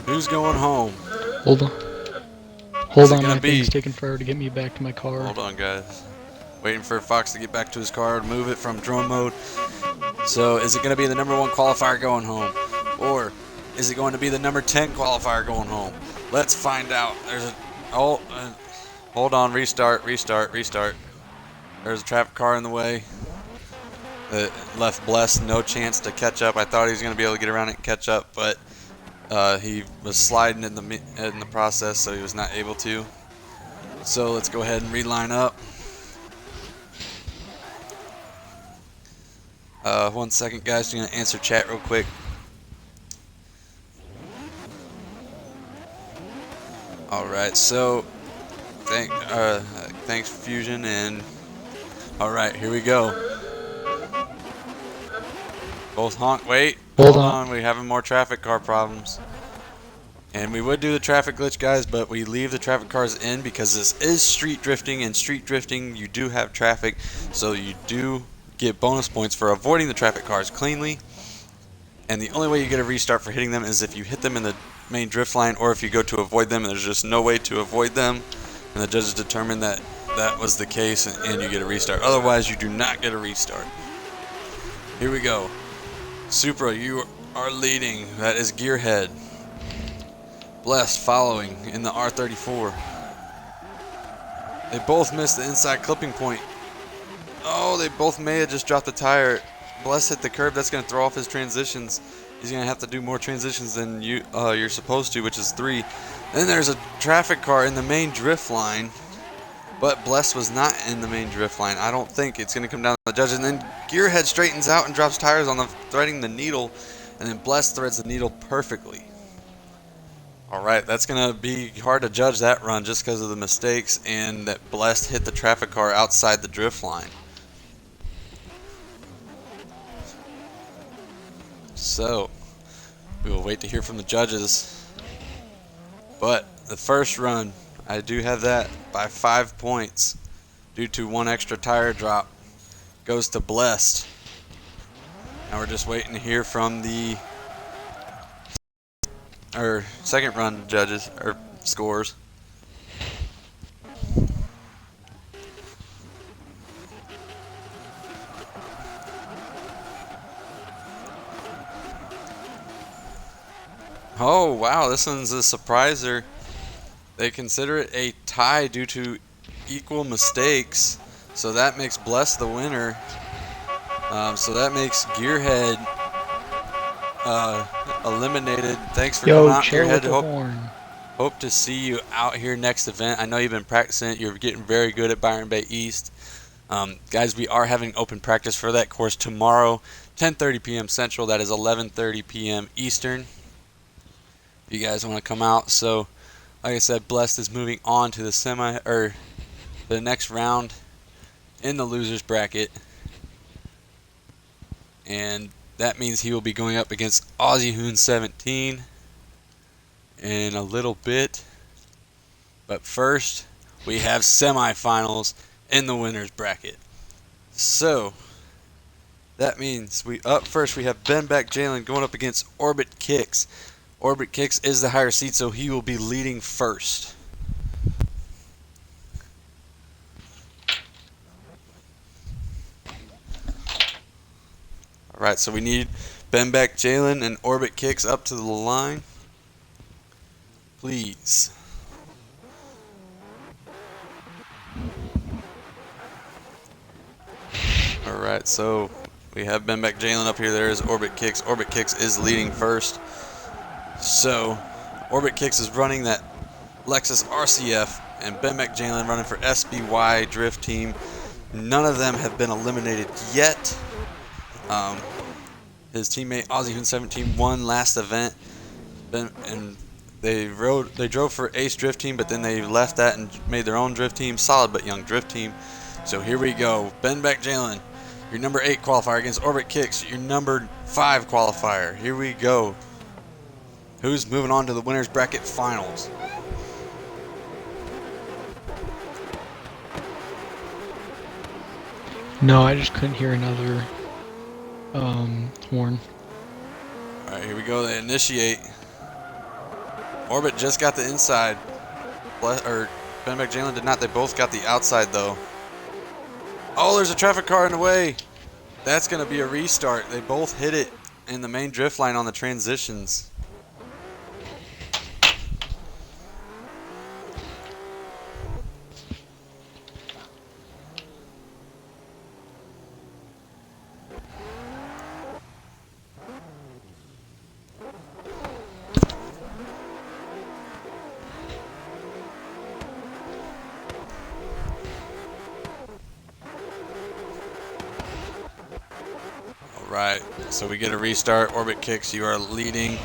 Who's going home? Hold on. Hold on, my thing's taking forever to get me back to my car. Hold on, guys. Waiting for Fox to get back to his car to move it from drone mode. So, is it going to be the number 1 qualifier going home? Or is it going to be the number 10 qualifier going home? Let's find out. Hold on, restart. There's a traffic car in the way. It left Bless no chance to catch up. I thought he was going to be able to get around it and catch up, but he was sliding in the process, so he was not able to. So let's go ahead and reline up. 1 second, guys. I'm going to answer chat real quick. All right, so thanks Fusion, and all right, here we go. Both honk. Wait, hold on. We're having more traffic car problems. And we would do the traffic glitch, guys, but we leave the traffic cars in because this is street drifting, and street drifting you do have traffic, so you do get bonus points for avoiding the traffic cars cleanly. And the only way you get a restart for hitting them is if you hit them in the main drift line, or if you go to avoid them and there's just no way to avoid them, and the judges determine that that was the case, and you get a restart. Otherwise, you do not get a restart. Here we go. Supra, you are leading. That is Gearhead. Blessed following in the R34. They both missed the inside clipping point. Oh, they both may have just dropped the tire. Bless hit the curb. That's going to throw off his transitions. He's going to have to do more transitions than you're supposed to, which is 3. Then there's a traffic car in the main drift line, but Blessed was not in the main drift line. I don't think it's going to come down to the judges. And then Gearhead straightens out and drops tires on the threading the needle, and then Blessed threads the needle perfectly. All right, that's going to be hard to judge that run just because of the mistakes and that Blessed hit the traffic car outside the drift line. So, we will wait to hear from the judges. But the first run, I do have that by 5 points due to one extra tire drop, goes to Blessed. Now we're just waiting to hear from the second run judges or scores. Oh wow, this one's a surpriser. They consider it a tie due to equal mistakes, so that makes Bless the winner. So that makes Gearhead eliminated. Thanks for coming Yo, out, chill with Gearhead. the horn. Hope to see you out here next event. I know you've been practicing it. You're getting very good at Byron Bay East. Guys, we are having open practice for that course tomorrow, 10:30 p.m. Central. That is 11:30 p.m. Eastern. If you guys want to come out. So, like I said, Blessed is moving on to the the next round in the losers bracket, and that means he will be going up against Aussie Hoon 17 in a little bit. But first, we have semifinals in the winners bracket. So that means up first we have Ben Beck Jalen going up against Orbit Kicks. Orbit Kicks is the higher seed, so he will be leading first. Alright, so we need Ben Beck Jalen and Orbit Kicks up to the line. Please. Alright, so we have Ben Beck Jalen up here. There is Orbit Kicks. Orbit Kicks is leading first. So, Orbit Kicks is running that Lexus RCF, and Ben Beck Jalen running for SBY Drift Team. None of them have been eliminated yet. His teammate Aussie Hoon 17 won last event, and they drove for Ace Drift Team, but then they left that and made their own drift team, solid but young drift team. So here we go, Ben Beck Jalen, your number 8 qualifier against Orbit Kicks, your number 5 qualifier. Here we go. Who's moving on to the winners bracket finals? No, I just couldn't hear another horn. Alright, here we go. They initiate. Orbit just got the inside. Ben Beck Jalen did not. They both got the outside, though. Oh, there's a traffic car in the way. That's going to be a restart. They both hit it in the main drift line on the transitions. Right, so we get a restart. Orbit Kicks, you are leading.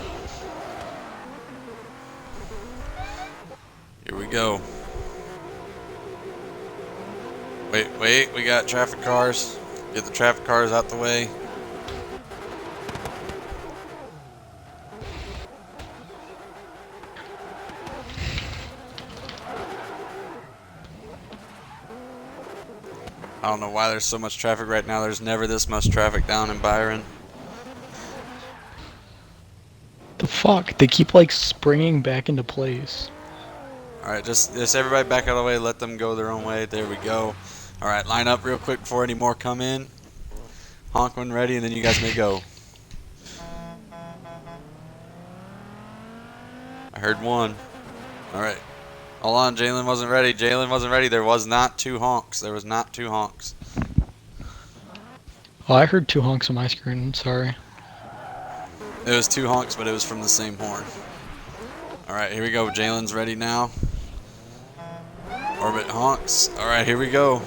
Here we go. Wait, we got traffic cars. Get the traffic cars out the way. I don't know why there's so much traffic right now. There's never this much traffic down in Byron. The fuck? They keep like springing back into place. Alright, just everybody back out of the way. Let them go their own way. There we go. Alright, line up real quick before any more come in. Honk when ready, and then you guys may go. I heard one. Alright. Hold on, Jalen wasn't ready. Jalen wasn't ready. There was not 2 honks. There was not 2 honks. Oh, I heard 2 honks on my screen. Sorry. It was 2 honks, but it was from the same horn. All right, here we go. Jalen's ready now. Orbit honks. All right, here we go.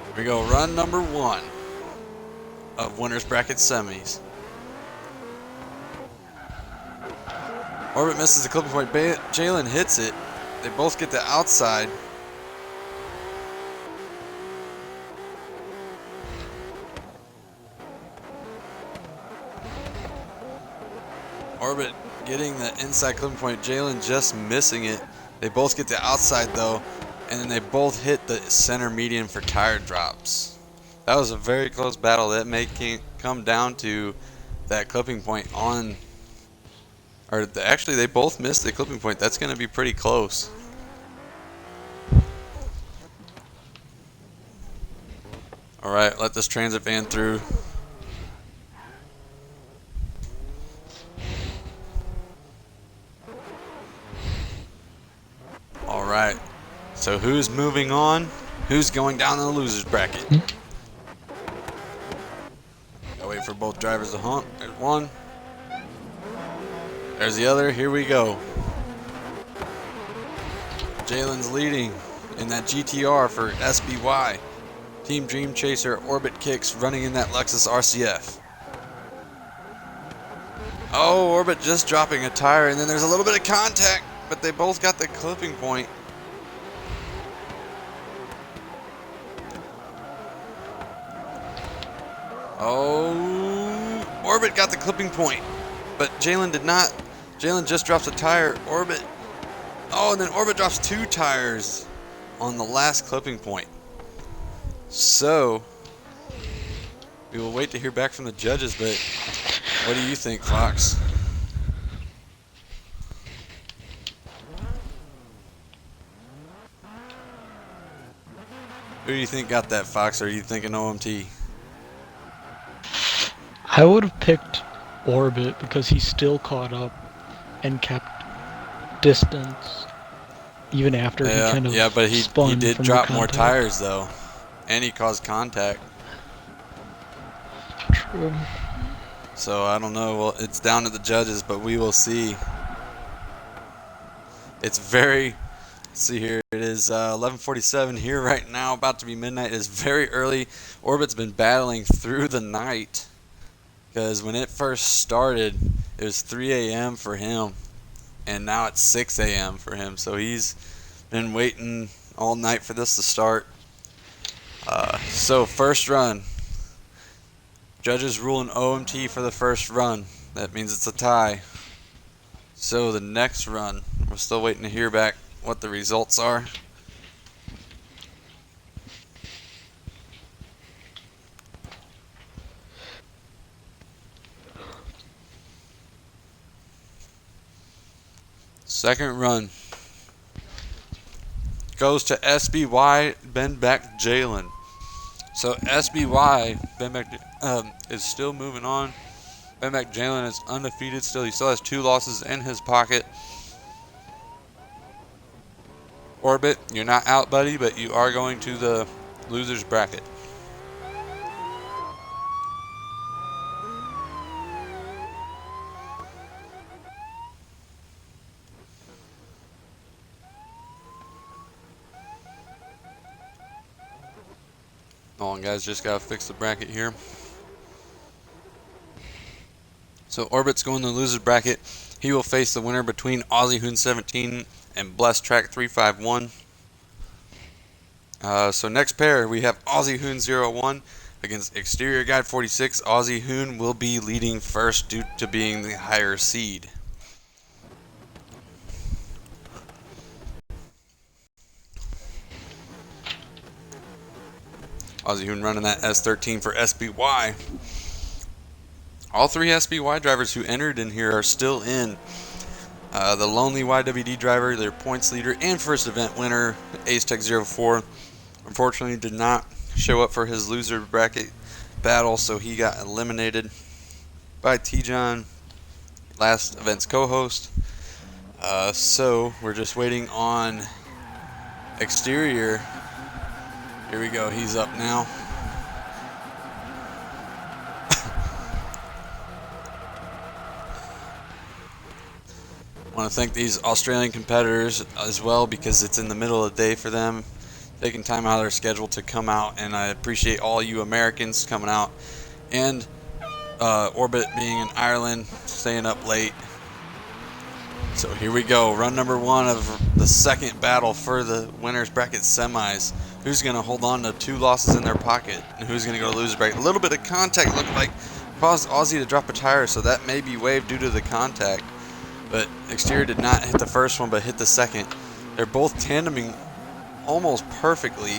Here we go. Run number 1 of Winners Bracket Semis. Orbit misses the clipping point. Jalen hits it. They both get the outside. Orbit getting the inside clipping point. Jalen just missing it. They both get the outside though, and then they both hit the center median for tire drops. That was a very close battle. That may come down to that clipping point on, or actually they both missed the clipping point. That's going to be pretty close. All right, let this transit van through. All right, so who's moving on? Who's going down in the losers bracket? Gotta wait for both drivers to honk. There's one. There's the other. Here we go. Jalen's leading in that GTR for SBY. Team Dream Chaser Orbit Kicks running in that Lexus RCF. Oh, Orbit just dropping a tire, and then there's a little bit of contact, but they both got the clipping point. Oh, Orbit got the clipping point, but Jalen did not. Jalen just drops a tire. Orbit. Oh, and then Orbit drops 2 tires on the last clipping point. So, we will wait to hear back from the judges, but what do you think, Fox? Who do you think got that, Fox, or are you thinking OMT? I would have picked Orbit because he still caught up and kept distance even after he kind of but he spun did from drop the more contact. tires though, and he caused contact. True. So I don't know. Well, it's down to the judges, but we will see. It's very. Let's see here. It is 11:47 here right now, about to be midnight. It is very early. Orbit's been battling through the night because when it first started, it was 3 a.m. for him, and now it's 6 a.m. for him. So he's been waiting all night for this to start. So first run. Judges ruling OMT for the first run. That means it's a tie. So the next run, we're still waiting to hear back what the results are. Second run goes to SBY, Ben back Jalen. So SBY, Ben back is still moving on. Ben back Jalen is undefeated still. He still has 2 losses in his pocket. Orbit, you're not out, buddy, but you are going to the losers bracket. Hold on, guys, just gotta fix the bracket here. So Orbit's going to the losers bracket. He will face the winner between Aussie Hoon 17 and Blessed Track 351. So next pair, we have Aussie Hoon 01 against Exterior Guide 46. Aussie Hoon will be leading first due to being the higher seed. Aussie Hoon running that S13 for SBY. All 3 SBY drivers who entered in here are still in. The lonely YWD driver, their points leader and first event winner, Ace Tech 04, unfortunately did not show up for his loser bracket battle, so he got eliminated by T-John, last event's co-host. So we're just waiting on Exterior. Here we go, he's up now. Want to thank these Australian competitors as well because it's in the middle of the day for them, taking time out of their schedule to come out, and I appreciate all you Americans coming out, and Orbit being in Ireland, staying up late. So here we go, run number 1 of the second battle for the winners bracket semis. Who's going to hold on to 2 losses in their pocket, and who's going to go to losers bracket? A little bit of contact looked like caused Aussie to drop a tire, so that may be waived due to the contact. But Exterior did not hit the first one, but hit the second. They're both tandeming almost perfectly.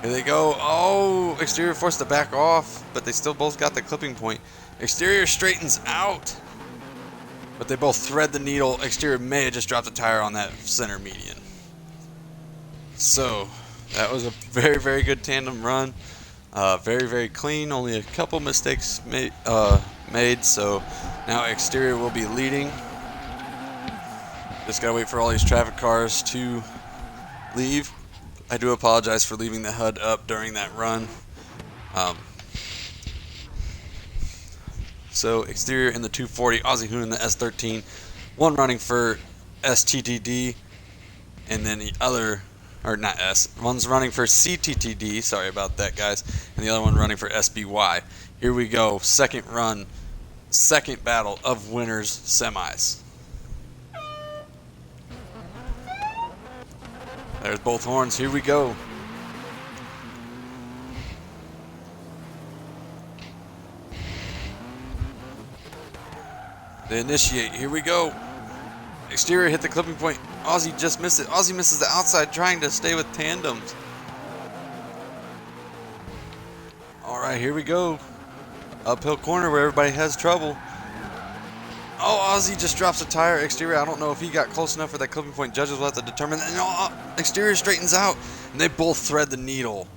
Here they go. Oh, Exterior forced to back off, but they still both got the clipping point. Exterior straightens out, but they both thread the needle. Exterior may have just dropped a tire on that center median. So that was a very, very good tandem run. Very, very clean. Only a couple mistakes made. So now Exterior will be leading. Just gotta wait for all these traffic cars to leave. I do apologize for leaving the HUD up during that run. So Exterior in the 240, Aussie Hoon in the S13, one running for STTD, and then the other, or not S, one's running for CTTD, sorry about that guys, and the other one running for SBY. Here we go, second run, second battle of winners semis. There's both horns, here we go. They initiate, here we go. Exterior hit the clipping point, Aussie just missed it. Aussie misses the outside trying to stay with tandems. Alright, here we go. Uphill corner where everybody has trouble. Oh, Aussie just drops a tire. Exterior, I don't know if he got close enough for that clipping point. Judges will have to determine that. No, Exterior straightens out, and they both thread the needle.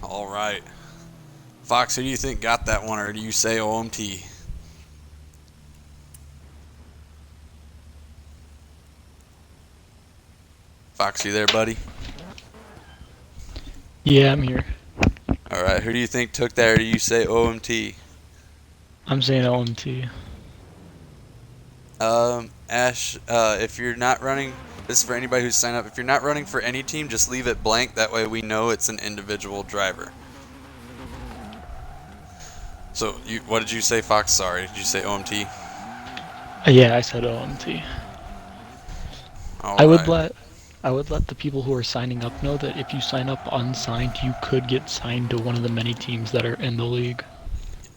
All right. Fox, who do you think got that one, or do you say OMT? Fox, you there, buddy? Yeah, I'm here. All right, who do you think took that, or do you say OMT? I'm saying OMT. Ash, if you're not running, this is for anybody who's signed up. If you're not running for any team, just leave it blank. That way we know it's an individual driver. So, what did you say, Fox? Sorry, did you say OMT? Yeah, I said OMT. All I right. would let the people who are signing up know that if you sign up unsigned, you could get signed to one of the many teams that are in the league.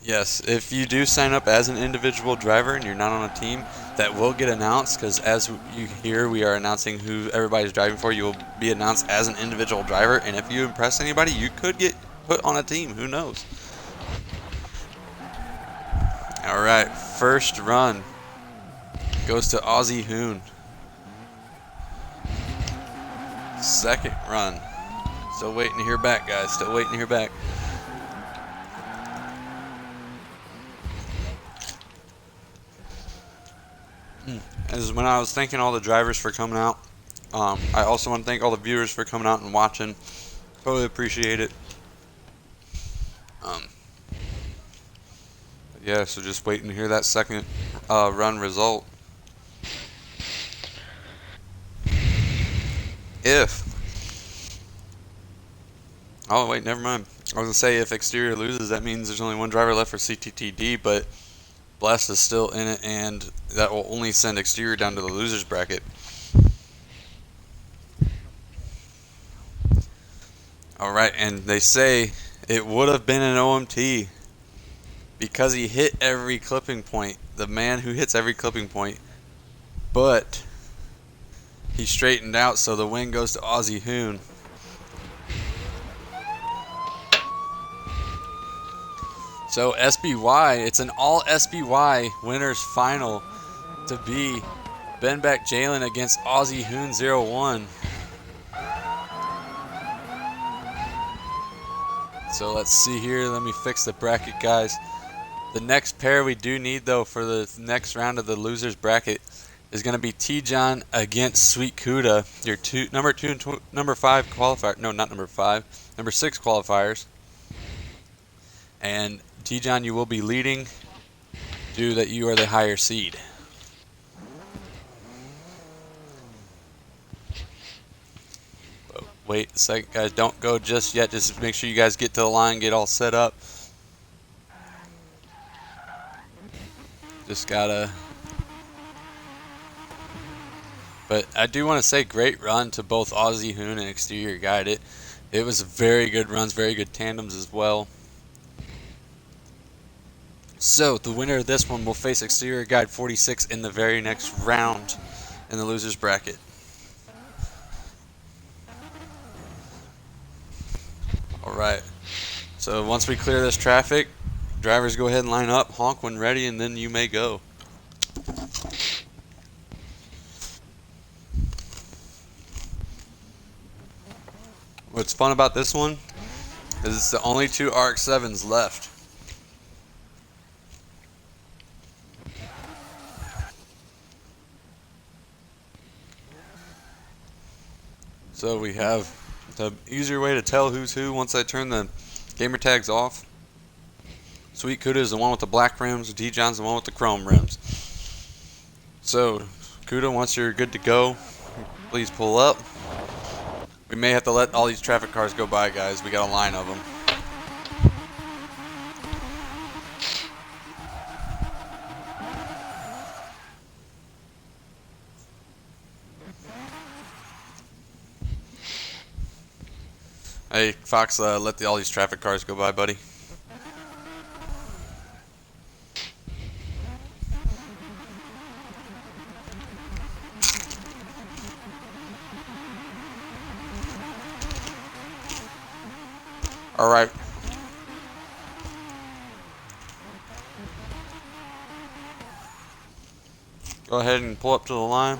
Yes, if you do sign up as an individual driver and you're not on a team, that will get announced, because as you hear, we are announcing who everybody's driving for. You will be announced as an individual driver, and if you impress anybody, you could get put on a team. Who knows? All right, first run goes to Aussie Hoon. Second run. Still waiting to hear back, guys. Still waiting to hear back. As when I was thanking all the drivers for coming out, I also want to thank all the viewers for coming out and watching. Totally appreciate it. Yeah, so just waiting to hear that second run result. Oh wait, never mind. I was gonna say if Exterior loses, that means there's only one driver left for CTTD, but Blast is still in it, and that will only send Exterior down to the losers bracket. Alright, and they say it would have been an OMT because he hit every clipping point. The man who hits every clipping point. But he straightened out, so the win goes to Aussie Hoon. So SBY, it's an all SBY winners final to be Ben Beck Jalen against Aussie Hoon 01. So let's see here. Let me fix the bracket, guys. The next pair we do need, though, for the next round of the losers bracket is going to be T-John against Sweet Kuda, your number 2 and number 5 qualifier. No, not number 5. Number 6 qualifiers. And T-John, you will be leading do that you are the higher seed. But wait a second, guys. Don't go just yet. Just make sure you guys get to the line, get all set up. Just gotta. But I do want to say great run to both Aussie Hoon and Exterior Guide. It was very good runs, very good tandems as well. So the winner of this one will face Exterior Guide 46 in the very next round in the losers bracket. All right. So once we clear this traffic, drivers go ahead and line up, honk when ready, and then you may go. What's fun about this one is it's the only two RX-7s left. So we have the easier way to tell who's who once I turn the gamer tags off. Sweet Kuda is the one with the black rims, D-John's the one with the chrome rims. So, Kuda, once you're good to go, please pull up. We may have to let all these traffic cars go by, guys. We got a line of them. Hey, Fox, let all these traffic cars go by, buddy. All right. Go ahead and pull up to the line.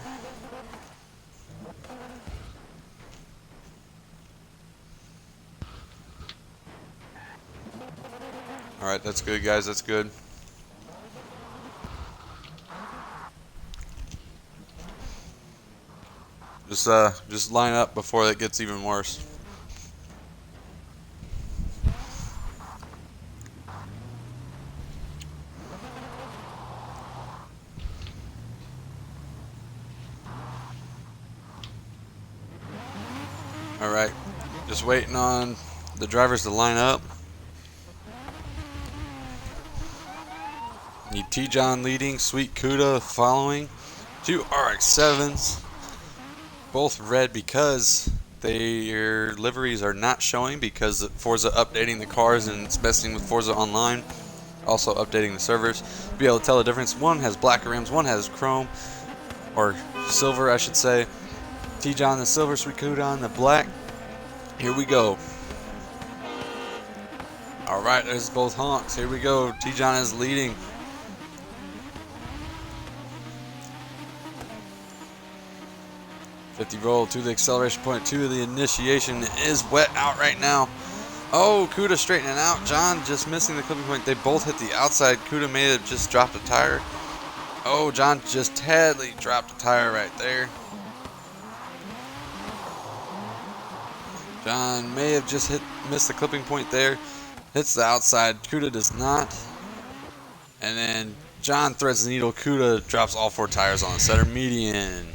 All right, that's good, guys. That's good. Just line up before that gets even worse. All right, just waiting on the drivers to line up. Need T-John leading, Sweet Kuda following. Two RX-7s, both red because their liveries are not showing because Forza updating the cars and it's messing with Forza Online. Also updating the servers. To be able to tell the difference. One has black rims, one has chrome, or silver I should say. T-John the silver, Sweet Kuda on the black. Here we go. Alright, there's both honks. Here we go. T-John is leading. $50 roll to the acceleration point, to the initiation. Is wet out right now. Oh, Kuda straightening out. John just missing the clipping point. They both hit the outside. Kuda may have just dropped a tire. Oh, John just totally dropped a tire right there. John may have just missed the clipping point there. Hits the outside. Kuda does not. And then John threads the needle. Kuda drops all four tires on the center median.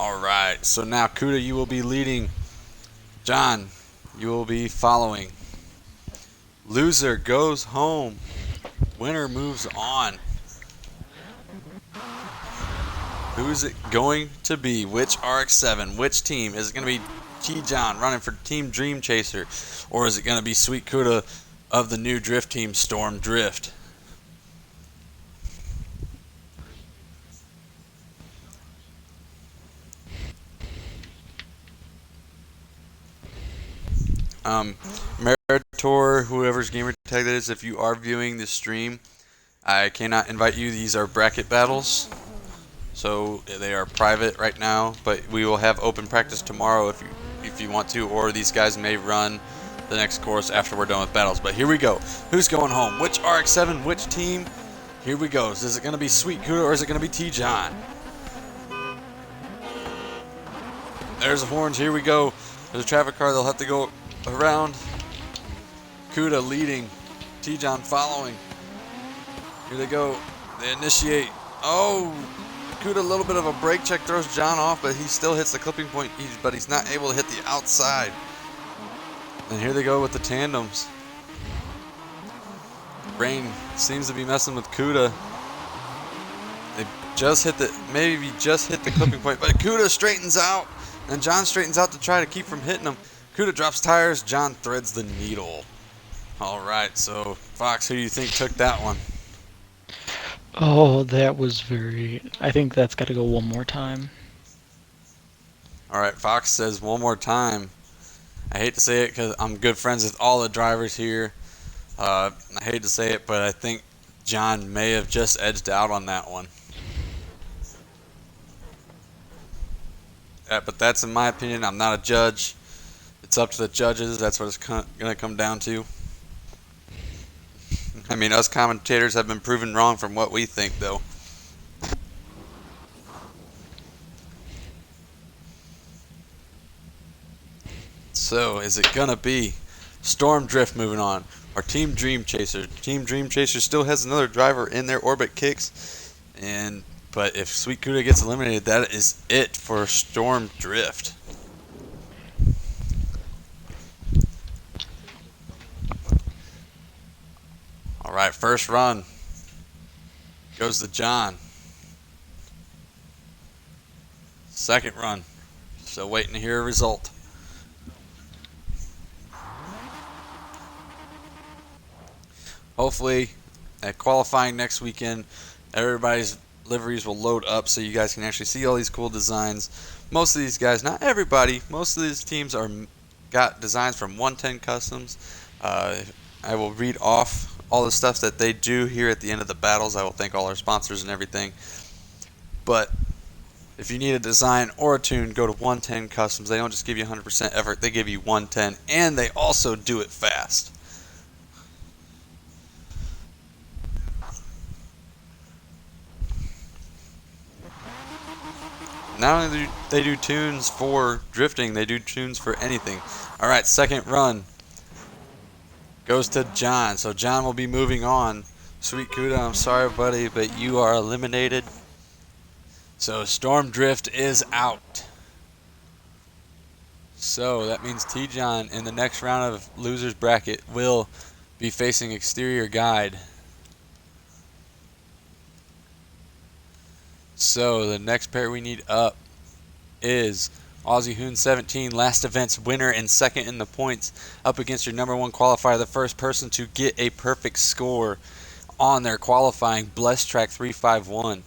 Alright, so now Kuda, you will be leading. John, you will be following. Loser goes home. Winner moves on. Who is it going to be? Which RX-7? Which team? Is it going to be T-John running for Team Dream Chaser? Or is it going to be Sweet Kuda of the new drift team, Storm Drift? Meritor, whoever's gamer tag that is, if you are viewing this stream, I cannot invite you. These are bracket battles, so they are private right now. But we will have open practice tomorrow if you want to, or these guys may run the next course after we're done with battles. But here we go. Who's going home? Which RX-7? Which team? Here we go. Is it going to be Sweet Kuda or is it going to be T-John? There's the horns. Here we go. There's a traffic car. They'll have to go around. Kuda leading, T-John following. Here they go. They initiate. Oh, Kuda, a little bit of a brake check throws John off, but he still hits the clipping point, but he's not able to hit the outside. And here they go with the tandems. Rain seems to be messing with Kuda. They just hit maybe just hit the clipping point, but Kuda straightens out, and John straightens out to try to keep from hitting him. Kuda drops tires, John threads the needle. All right, so Fox, who do you think took that one? Oh, that was very. I think that's got to go one more time. All right, Fox says one more time. I hate to say it because I'm good friends with all the drivers here. I hate to say it, but I think John may have just edged out on that one. Yeah, but that's in my opinion. I'm not a judge. It's up to the judges. That's what it's going to come down to. I mean, us commentators have been proven wrong from what we think, though. So, is it going to be Storm Drift moving on, or Team Dream Chaser? Team Dream Chaser still has another driver in their Orbit Kicks, but if Sweet Kuda gets eliminated, that is it for Storm Drift. All right, first run goes to John. Second run, still waiting to hear a result. Hopefully, at qualifying next weekend, everybody's liveries will load up so you guys can actually see all these cool designs. Most of these guys, not everybody, most of these teams got designs from 110 Customs. I will read off all the stuff that they do here at the end of the battles. I will thank all our sponsors and everything. But if you need a design or a tune, go to 110 Customs. They don't just give you 100% effort, they give you 110, and they also do it fast. Not only do they do tunes for drifting, they do tunes for anything. All right, second run goes to John. So John will be moving on. Sweet Kuda, I'm sorry, buddy, but you are eliminated. So Storm Drift is out. So that means T-John in the next round of losers bracket will be facing Exterior Guide. So the next pair we need up is Aussie Hoon 17, last event's winner and second in the points, up against your number one qualifier, the first person to get a perfect score on their qualifying, Blessed Track 351.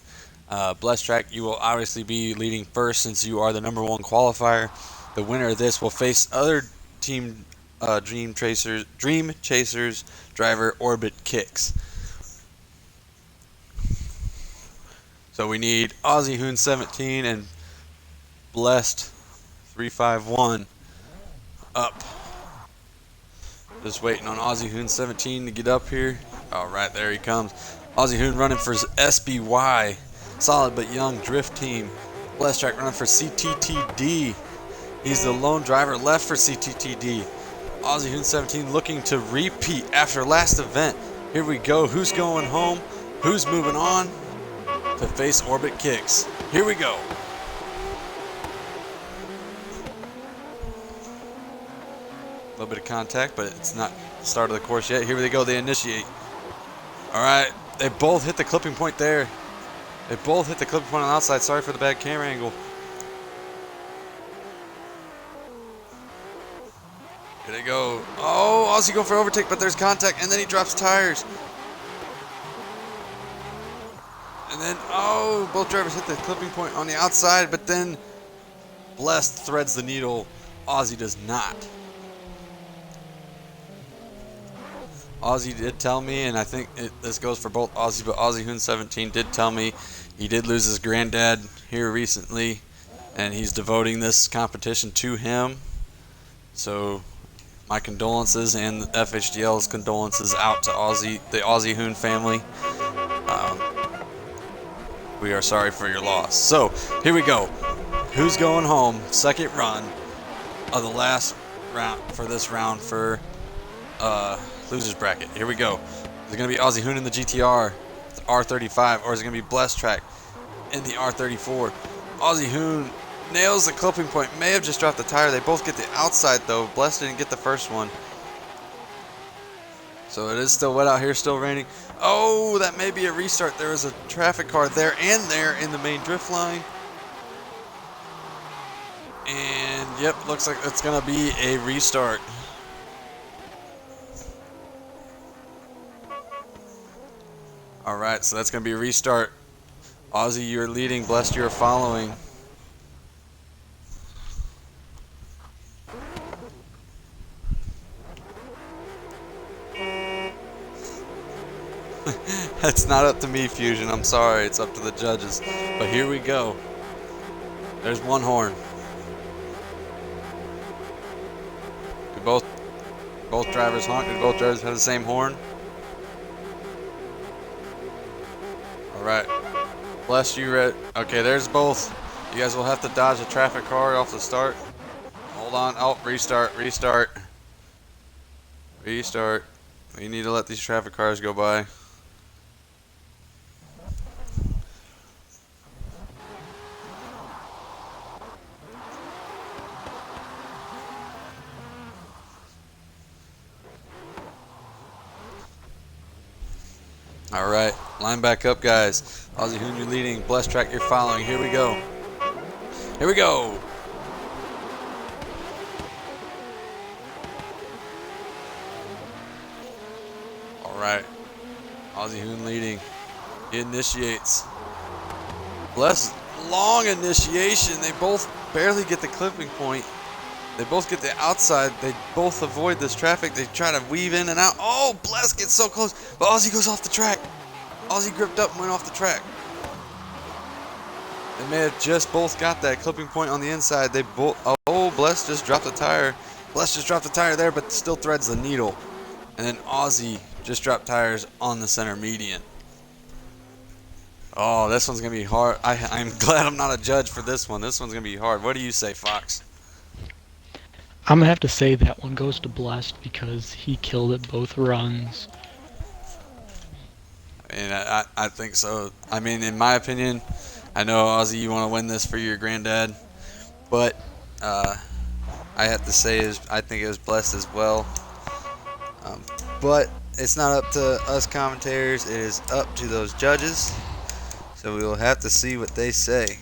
Blessed Track, you will obviously be leading first since you are the number one qualifier. The winner of this will face other team Dream Chasers driver Orbit Kicks. So we need Aussie Hoon 17 and Blessed 351 up. Just waiting on Aussie Hoon 17 to get up here. All right, there he comes. Aussie Hoon running for SBY, solid but young drift team. Blessed Track running for CTTD. He's the lone driver left for CTTD. Aussie Hoon 17 looking to repeat after last event. Here we go. Who's going home? Who's moving on to face Orbit Kicks? Here we go. A little bit of contact, but it's not the start of the course yet. Here they go. They initiate. All right. They both hit the clipping point there. They both hit the clipping point on the outside. Sorry for the bad camera angle. Here they go. Oh, Aussie go for overtake, but there's contact, and then he drops tires. And then, oh, both drivers hit the clipping point on the outside, but then Blessed threads the needle. Aussie does not. Aussie did tell me, and I think this goes for both Aussie, but Aussie Hoon 17 did tell me he did lose his granddad here recently, and he's devoting this competition to him. So my condolences and FHDL's condolences out to the Aussie Hoon family. We are sorry for your loss. So here we go. Who's going home? Second run of the last round for this round for losers bracket. Here we go. There's going to be Aussie Hoon in the GTR, the R35, or is it going to be Blessed Track in the R34? Aussie Hoon nails the clipping point. May have just dropped the tire. They both get the outside, though. Blessed didn't get the first one. So it is still wet out here, still raining. Oh, that may be a restart. There is a traffic car there and there in the main drift line. And, yep, looks like it's going to be a restart. All right, so that's going to be a restart. Aussie, you're leading. Blessed, you're following. That's not up to me, Fusion. I'm sorry. It's up to the judges. But here we go. There's one horn. Do both drivers honk? Do both drivers have the same horn? All right. Bless you, Red. Okay, there's both. You guys will have to dodge a traffic car off the start. Hold on. Oh, restart, restart. Restart. We need to let these traffic cars go by. All right, line back up, guys. Aussie Hoon, you're leading. Blessed Track, you're following. Here we go. Here we go. All right, Aussie Hoon leading. He initiates. Blessed, long initiation. They both barely get the clipping point. They both get the outside. They both avoid this traffic. They try to weave in and out. Oh, Bless gets so close, but Aussie goes off the track. Aussie gripped up and went off the track. They may have just both got that clipping point on the inside. They both. Oh, Bless just dropped the tire. Bless just dropped the tire there, but still threads the needle. And then Aussie just dropped tires on the center median. Oh, this one's gonna be hard. I'm glad I'm not a judge for this one. This one's gonna be hard. What do you say, Fox? I'm gonna have to say that one goes to Blessed because he killed it both runs. And I think so. I mean, in my opinion, I know, Ozzy, you want to win this for your granddad, but I have to say I think it was Blessed as well. But it's not up to us commentators. It is up to those judges. So we will have to see what they say.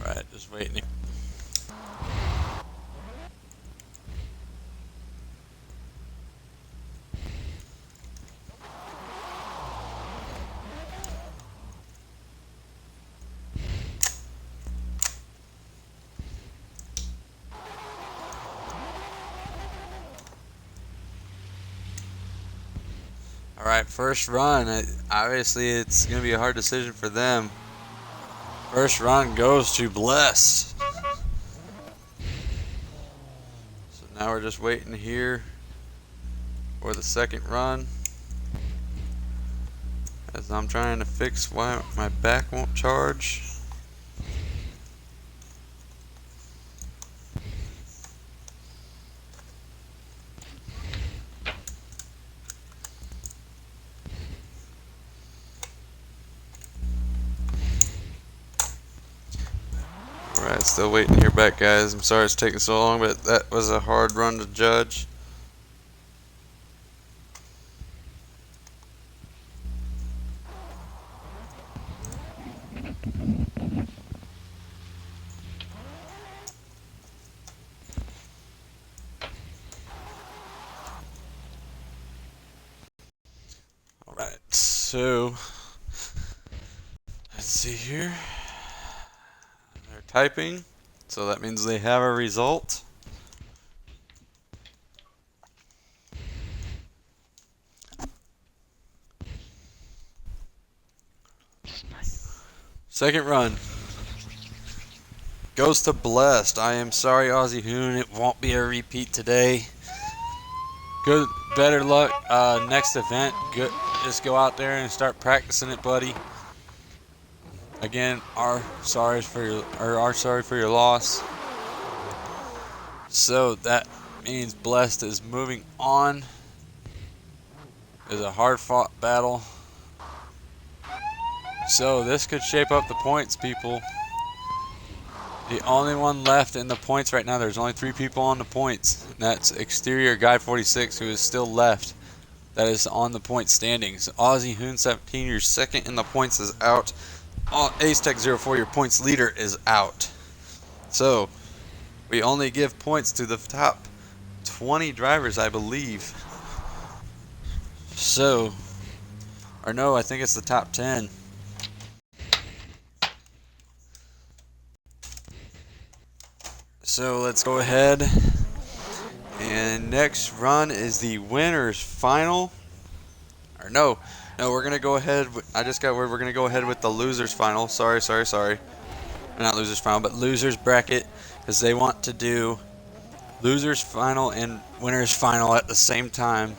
Alright, just waiting. Alright, first run. Obviously, it's going to be a hard decision for them. First run goes to Blessed. So now we're just waiting here for the second run. As I'm trying to fix why my back won't charge. Alright, still waiting to hear back, guys. I'm sorry it's taking so long, but that was a hard run to judge. Alright, so let's see here. They're typing. So that means they have a result. Second run goes to Blessed. I am sorry, Aussie Hoon. It won't be a repeat today. Good, better luck next event. Good, just go out there and start practicing it, buddy. Again, sorry for your loss. So that means Blessed is moving on. It's a hard-fought battle. So this could shape up the points, people. The only one left in the points right now, there's only 3 people on the points. And that's Exterior Guy 46, who is still left. That is on the point standings. Aussie Hoon 17, your second in the points, is out. Ace Tech 04, your points leader, is out. So we only give points to the top 20 drivers, I believe. So, or no, I think it's the top 10. So let's go ahead. And next run is the winners final. Or no, we're gonna go ahead. I just got word we're gonna go ahead with the losers final. Sorry. Not losers final, but losers bracket, because they want to do losers final and winners final at the same time.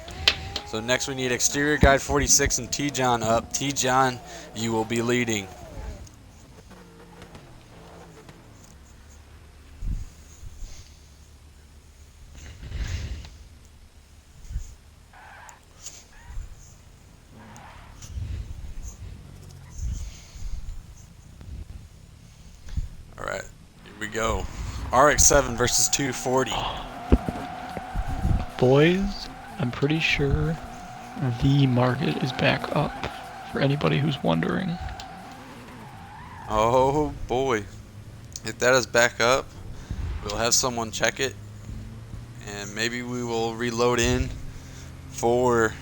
So next we need Exterior Guide 46 and T-John up. T-John, you will be leading. Alright, here we go. RX-7 versus 240. Boys, I'm pretty sure the market is back up for anybody who's wondering. Oh boy. If that is back up, we'll have someone check it. And maybe we will reload in for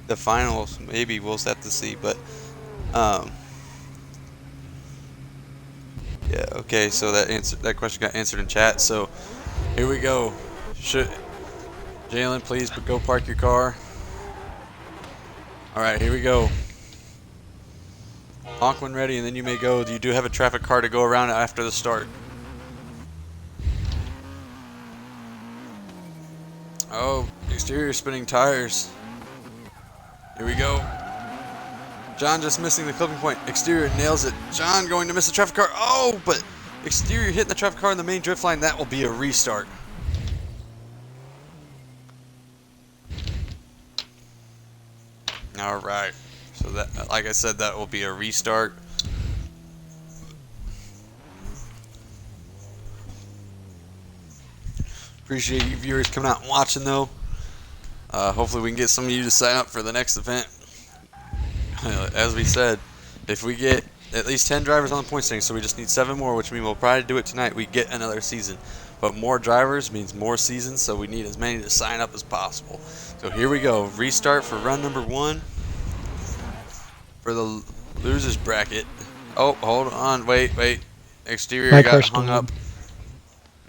the finals. Maybe we'll have to see. But, yeah, okay, so that question got answered in chat. So here we go. Jalen, please go park your car. Alright, here we go. Honk when ready, and then you may go. You do have a traffic car to go around after the start. Oh, exterior spinning tires. Here we go. John just missing the clipping point. Exterior nails it. John going to miss the traffic car. Oh, but exterior hitting the traffic car in the main drift line. That will be a restart. All right. So that, like I said, that will be a restart. Appreciate you viewers coming out and watching, though. Hopefully we can get some of you to sign up for the next event. As we said, if we get at least 10 drivers on the point standing, so we just need 7 more, which means we'll probably do it tonight, we get another season. But more drivers means more seasons, so we need as many to sign up as possible. So here we go. Restart for run number 1 for the losers bracket. Oh, hold on. Wait. Exterior got hung up.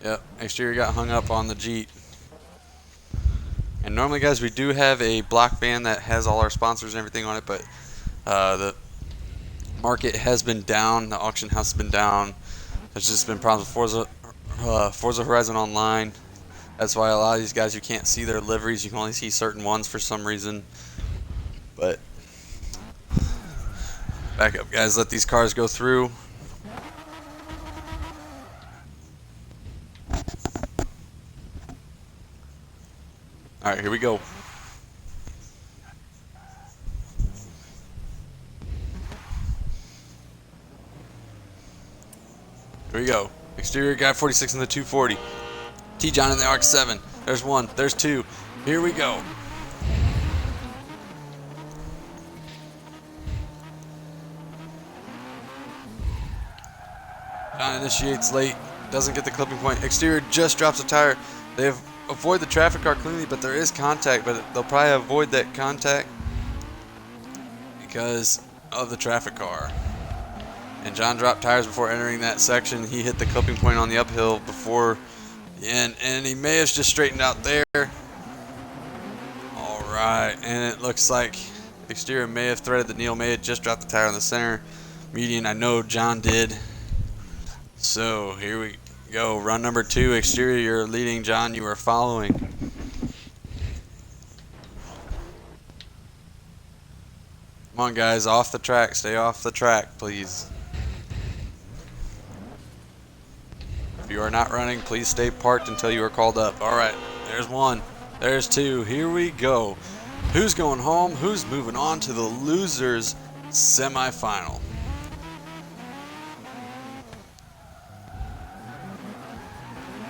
Yep, exterior got hung up on the Jeep. And normally, guys, we do have a block van that has all our sponsors and everything on it, but the market has been down. The auction house has been down. There's just been problems with Forza Horizon Online. That's why a lot of these guys, you can't see their liveries. You can only see certain ones for some reason. But back up, guys. Let these cars go through. All right, here we go. Here we go. Exterior guy 46 in the 240. T-John in the RX-7. There's 1. There's 2. Here we go. John initiates late. Doesn't get the clipping point. Exterior just drops a tire. They avoid the traffic car cleanly, but there is contact. But they'll probably avoid that contact because of the traffic car. And John dropped tires before entering that section. He hit the clipping point on the uphill before the end, and he may have just straightened out there. All right, and it looks like exterior may have threaded the needle, may have just dropped the tire on the center median. I know John did. So here we go. Run number 2, exterior, you're leading. John, you are following. Come on, guys, off the track. Stay off the track, please. If you are not running, please stay parked until you are called up. All right, there's 1. There's 2. Here we go. Who's going home? Who's moving on to the losers semifinal?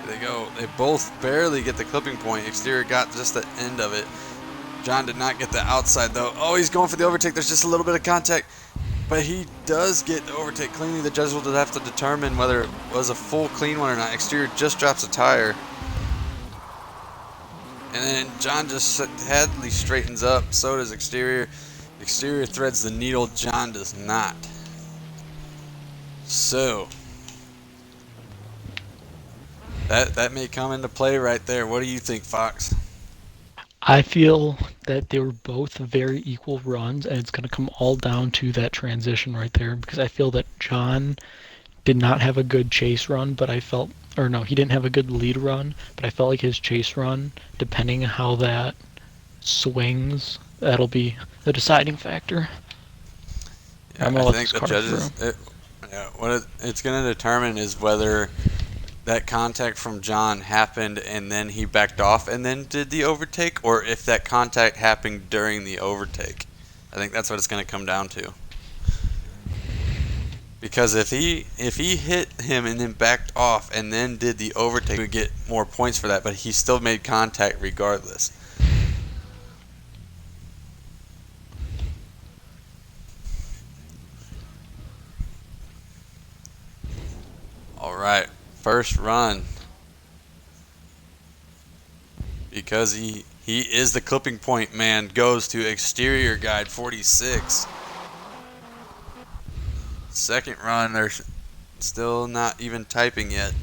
There they go. They both barely get the clipping point. Exterior got just the end of it. John did not get the outside though. Oh, he's going for the overtake. There's just a little bit of contact, but he does get the overtake cleanly. The judges will have to determine whether it was a full clean one or not. Exterior just drops a tire. And then John just sadly straightens up. So does exterior. Exterior threads the needle. John does not. So that may come into play right there. What do you think, Fox? I feel that they were both very equal runs, and it's going to come all down to that transition right there, because I feel that John did not have a good chase run, but I felt, or no, he didn't have a good lead run, but I felt like his chase run, depending on how that swings, that'll be the deciding factor. Yeah, I think the judges, what it's going to determine is whether that contact from John happened and then he backed off and then did the overtake, or if that contact happened during the overtake. I think that's what it's going to come down to. Because if he hit him and then backed off and then did the overtake, he would get more points for that, but he still made contact regardless. All right. First run, because he is the clipping point man, goes to exterior guide 46. Second run, they're still not even typing yet.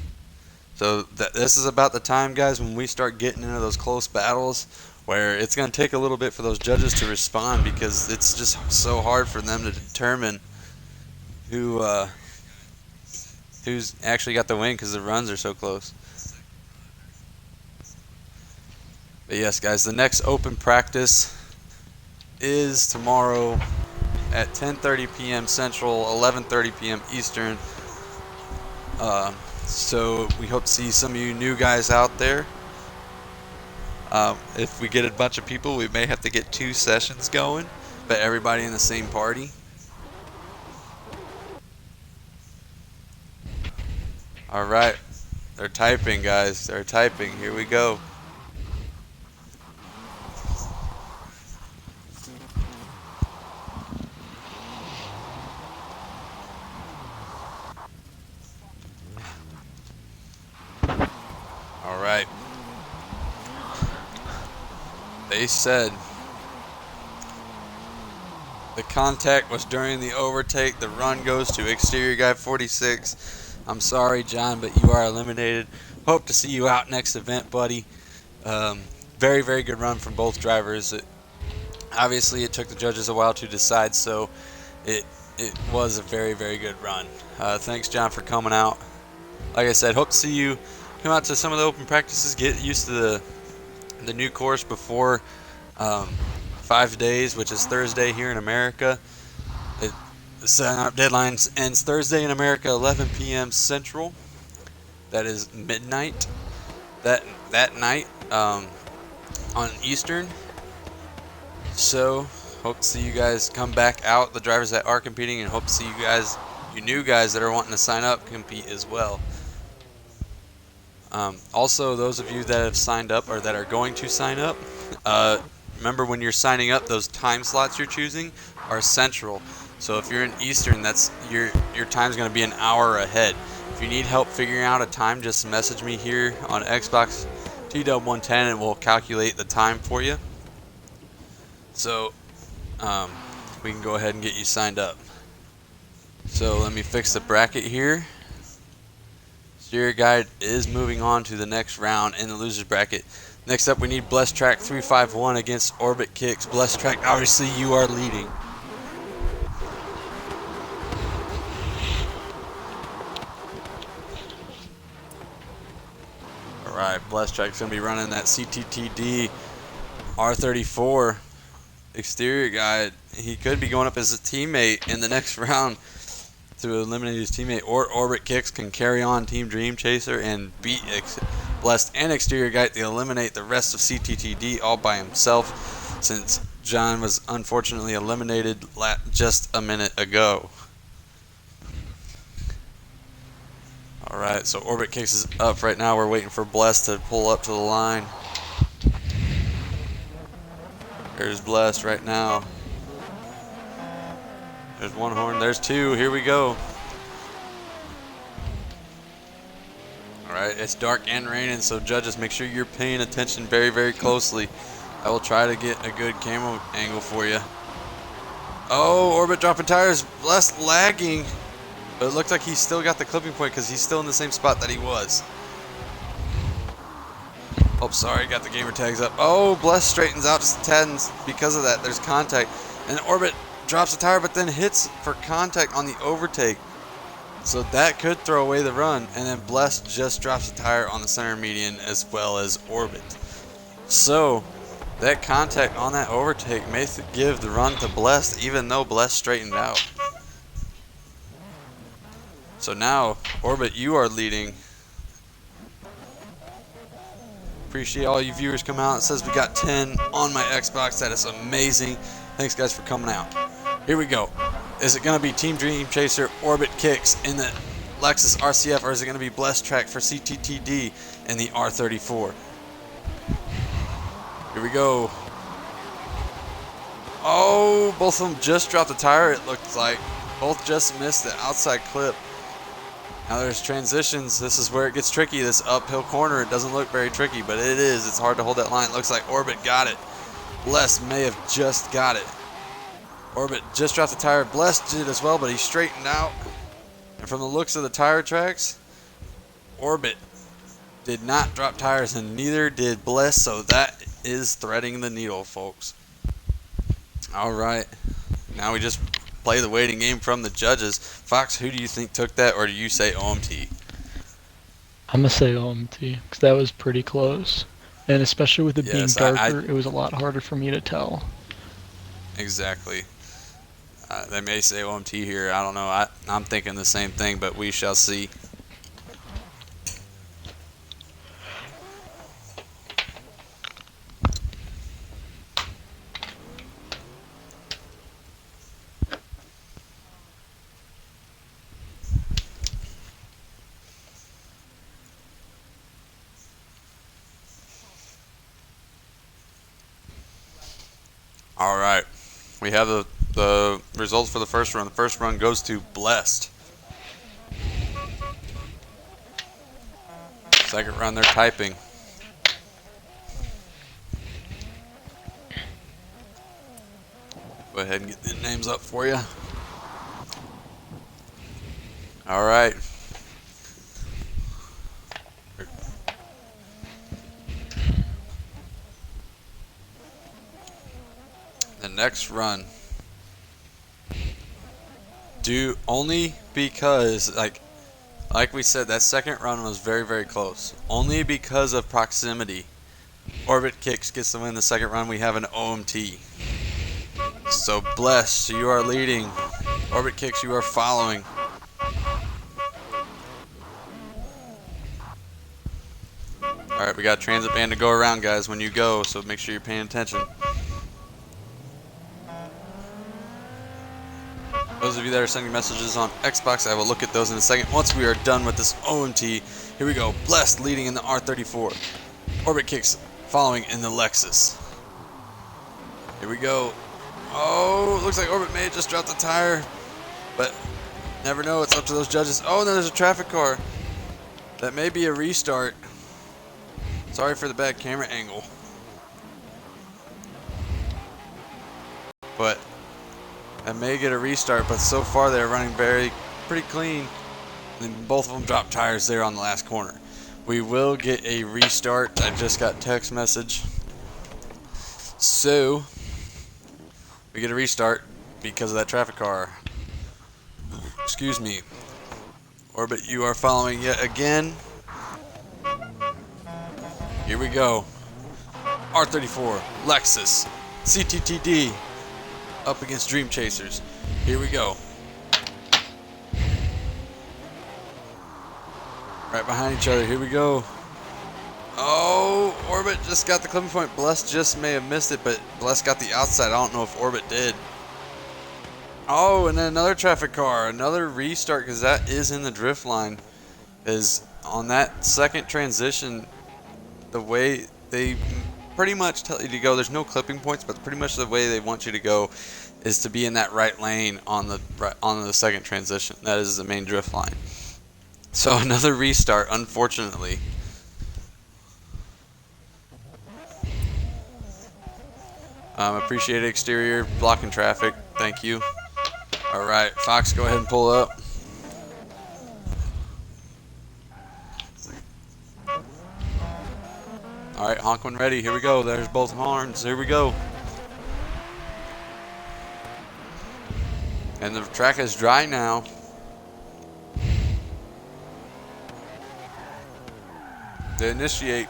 So this is about the time, guys, when we start getting into those close battles where it's going to take a little bit for those judges to respond, because it's just so hard for them to determine who's actually got the win, because the runs are so close. But yes, guys, the next open practice is tomorrow at 10:30 p.m. Central, 11:30 p.m. Eastern. So we hope to see some of you new guys out there. If we get a bunch of people, we may have to get 2 sessions going, but everybody in the same party. All right, they're typing, guys. They're typing. Here we go. All right. They said the contact was during the overtake. The run goes to exterior guy 46. I'm sorry, John, but you are eliminated. Hope to see you out next event, buddy. Very, very good run from both drivers. Obviously, it took the judges a while to decide, so it was a very, very good run. Thanks, John, for coming out. Like I said, hope to see you come out to some of the open practices, get used to the new course before 5 days, which is Thursday here in America. The sign-up deadline ends Thursday in America, 11 p.m. Central. That is midnight that night on Eastern. So hope to see you guys come back out, the drivers that are competing, and hope to see you guys, you new guys that are wanting to sign up, compete as well. Also, those of you that have signed up or that are going to sign up, remember when you're signing up, those time slots you're choosing are Central. So if you're in Eastern, that's your time's going to be an hour ahead. If you need help figuring out a time, just message me here on Xbox TW110 and we'll calculate the time for you. So we can go ahead and get you signed up. So let me fix the bracket here. Steer Guide is moving on to the next round in the losers bracket. Next up, we need Blessed Track 351 against Orbit Kicks. Blessed Track, obviously you are leading. All right, Blessed Track's gonna be running that CTTD R34 exterior guide. He could be going up as a teammate in the next round to eliminate his teammate, or Orbit Kicks can carry on Team Dream Chaser and beat Blessed and Exterior Guide to eliminate the rest of CTTD all by himself, since John was unfortunately eliminated just a minute ago. Alright, so Orbit Kicks is up right now. We're waiting for Blessed to pull up to the line. There's Blessed right now. There's one horn, there's two, here we go. Alright, it's dark and raining, so judges, make sure you're paying attention very, very closely. I will try to get a good camera angle for you. Oh, Orbit dropping tires, Blessed lagging. But it looks like he's still got the clipping point because he's still in the same spot that he was. Oh, sorry, got the gamer tags up. Oh, Blessed straightens out just a tad, and because of that, there's contact. And Orbit drops the tire, but then hits for contact on the overtake. So that could throw away the run. And then Blessed just drops the tire on the center median as well as Orbit. So that contact on that overtake may give the run to Blessed, even though Blessed straightened out. So now, Orbit, you are leading. Appreciate all you viewers come out. It says we got 10 on my Xbox. That is amazing. Thanks, guys, for coming out. Here we go. Is it going to be Team Dream Chaser, Orbit Kicks in the Lexus RCF, or is it going to be Blessed Track for CTTD in the R34? Here we go. Oh, both of them just dropped the tire, it looks like. Both just missed the outside clip. Now there's transitions. This is where it gets tricky. This uphill corner, it doesn't look very tricky, but it is. It's hard to hold that line. It looks like Orbit got it. Blessed may have just got it. Orbit just dropped the tire. Blessed did as well, but he straightened out. And from the looks of the tire tracks, Orbit did not drop tires, and neither did Blessed, so that is threading the needle, folks. All right. Now we just play the waiting game from the judges. Fox, who do you think took that, or do you say OMT? I'm going to say OMT, because that was pretty close. And especially with it being darker, it was a lot harder for me to tell. Exactly. They may say OMT here. I don't know. I'm thinking the same thing, but we shall see. All right. We have the results for the first run. The first run goes to Blessed. Second run, they're typing. Go ahead and get the names up for you. All right. The next run. Only because, like we said, that second run was very, very close. Only because of proximity. Orbit Kicks gets to win the second run. We have an OMT. So Blessed, you are leading. Orbit Kicks, you are following. Alright, we got transit band to go around, guys, when you go, so make sure you're paying attention. Those of you that are sending messages on Xbox, I will look at those in a second. Once we are done with this OMT, here we go. Blessed leading in the R34. Orbit Kicks following in the Lexus. Here we go. Oh, looks like Orbit may have just dropped the tire, but never know. It's up to those judges. Oh, and then there's a traffic car. That may be a restart. Sorry for the bad camera angle. But That may get a restart, but so far they're running pretty clean. And both of them dropped tires there on the last corner. We will get a restart. I just got text message. So we get a restart because of that traffic car. Excuse me. Orbit, you are following yet again. Here we go. R34, Lexus, CTTD, up against Dream Chasers. Here we go. Right behind each other. Here we go. Oh, Orbit just got the clipping point. Bless just may have missed it, but Bless got the outside. I don't know if Orbit did. Oh, and then another traffic car. Another restart, because that is in the drift line. Is on that second transition, the way they pretty much tell you to go, there's no clipping points, but pretty much the way they want you to go is to be in that right lane on the second transition. That is the main drift line. So another restart, unfortunately. Appreciate exterior blocking traffic. Thank you. All right, Fox, go ahead and pull up. All right, honk when ready. Here we go. There's both horns. Here we go. And the track is dry now. They initiate.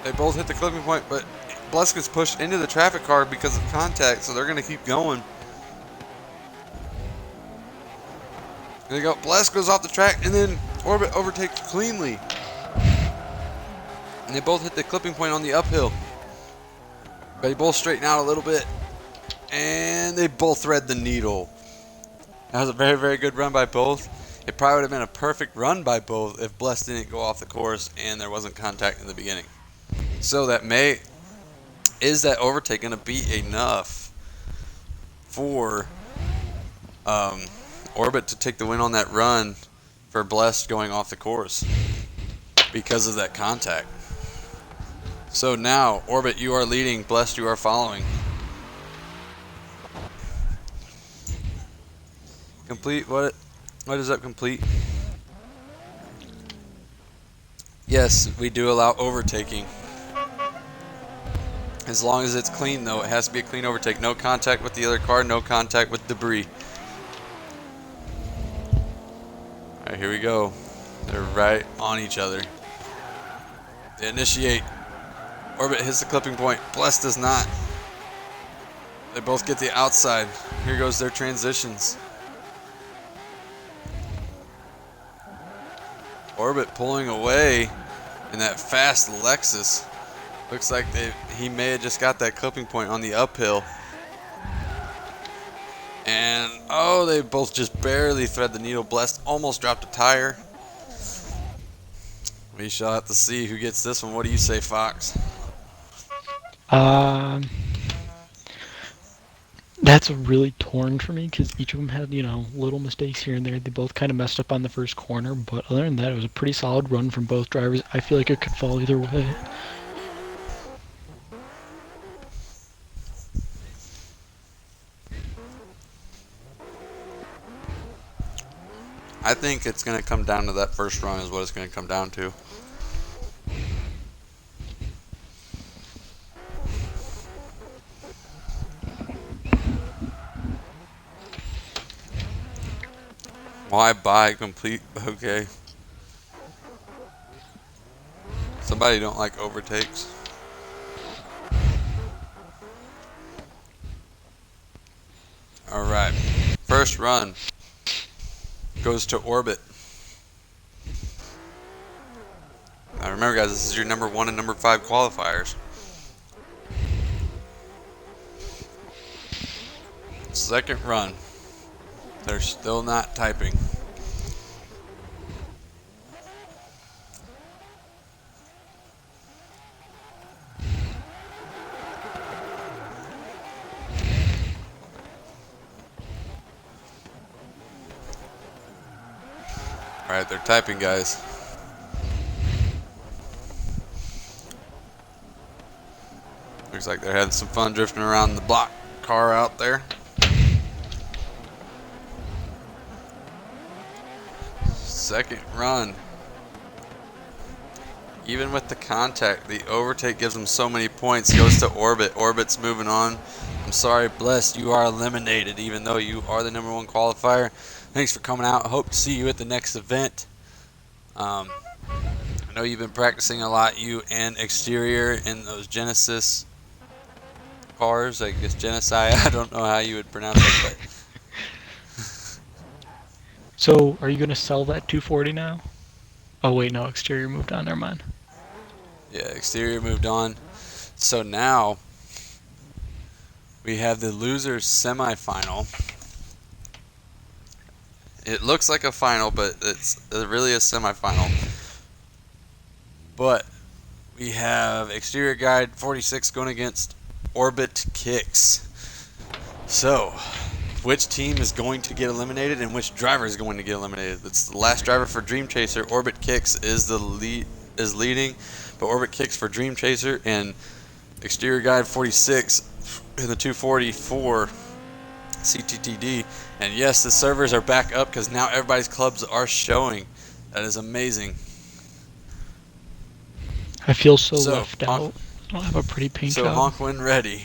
They both hit the clipping point, but Bless gets pushed into the traffic car because of contact, so they're going to keep going. There you go. Bless goes off the track, and then Orbit overtakes cleanly. And they both hit the clipping point on the uphill. But they both straighten out a little bit. And they both thread the needle. That was a very, very good run by both. It probably would have been a perfect run by both if Bless didn't go off the course and there wasn't contact in the beginning. So is that overtake going to be enough for Orbit to take the win on that run for Blessed going off the course because of that contact? So now, Orbit, you are leading. Blessed, you are following. Complete. What is up, complete? Yes, we do allow overtaking. As long as it's clean, though. It has to be a clean overtake. No contact with the other car, no contact with debris. Alright, here we go. They're right on each other. They initiate. Orbit hits the clipping point. Bless does not. They both get the outside. Here goes their transitions. Orbit pulling away in that fast Lexus. Looks like he may have just got that clipping point on the uphill. And, oh, they both just barely thread the needle. Blessed almost dropped a tire. We shall have to see who gets this one. What do you say, Fox? That's really torn for me because each of them had, little mistakes here and there. They both kind of messed up on the first corner, but other than that, it was a pretty solid run from both drivers. I feel like it could fall either way. I think it's going to come down to that first run is what it's going to come down to. Why buy complete? Okay. Somebody don't like overtakes. Alright. First run goes to Orbit. Now remember, guys, this is your number 1 and number 5 qualifiers. Second run. They're still not typing. Alright, they're typing, guys. Looks like they're having some fun drifting around the block. car out there. Second run. Even with the contact, the overtake gives him so many points. Goes to Orbit. Orbit's moving on. I'm sorry, Blessed, you are eliminated, even though you are the #1 qualifier. Thanks for coming out. Hope to see you at the next event. I know you've been practicing a lot, you and Exterior, in those Genesis cars. I guess Genocide. I don't know how you would pronounce it, but So, are you gonna sell that 240 now? Oh wait, no, Exterior moved on. Never mind. yeah, Exterior moved on. So now we have the losers semifinal. It looks like a final, but it's really a semifinal. But we have Exterior Guide 46 going against Orbit Kicks. So, which team is going to get eliminated and which driver is going to get eliminated? It's the last driver for Dream Chaser. Orbit Kicks is leading, but Orbit Kicks for Dream Chaser and Exterior Guide 46 in the 244 CTTD. And yes, the servers are back up because now everybody's clubs are showing. That is amazing. I feel so, So, left out. I don't have a pretty paint So job. honk when ready.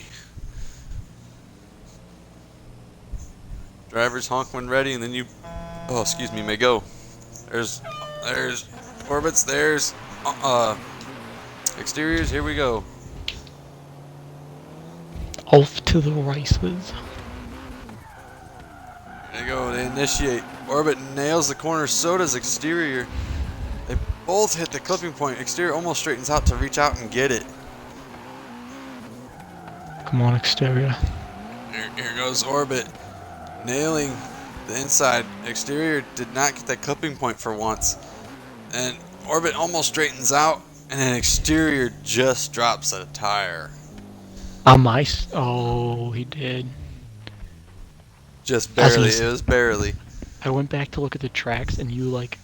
Drivers honk when ready, and then you, oh excuse me, may go. There's Orbits, there's Exteriors, here we go. Off to the races. There you go, they initiate. Orbit nails the corner, so does Exterior. They both hit the clipping point. Exterior almost straightens out to reach out and get it. Come on, Exterior. Here goes Orbit, nailing the inside. Exterior did not get that clipping point for once. And Orbit almost straightens out, and then Exterior just drops a tire. On my... Oh, he did. Just barely, it was barely. I went back to look at the tracks, and you, like,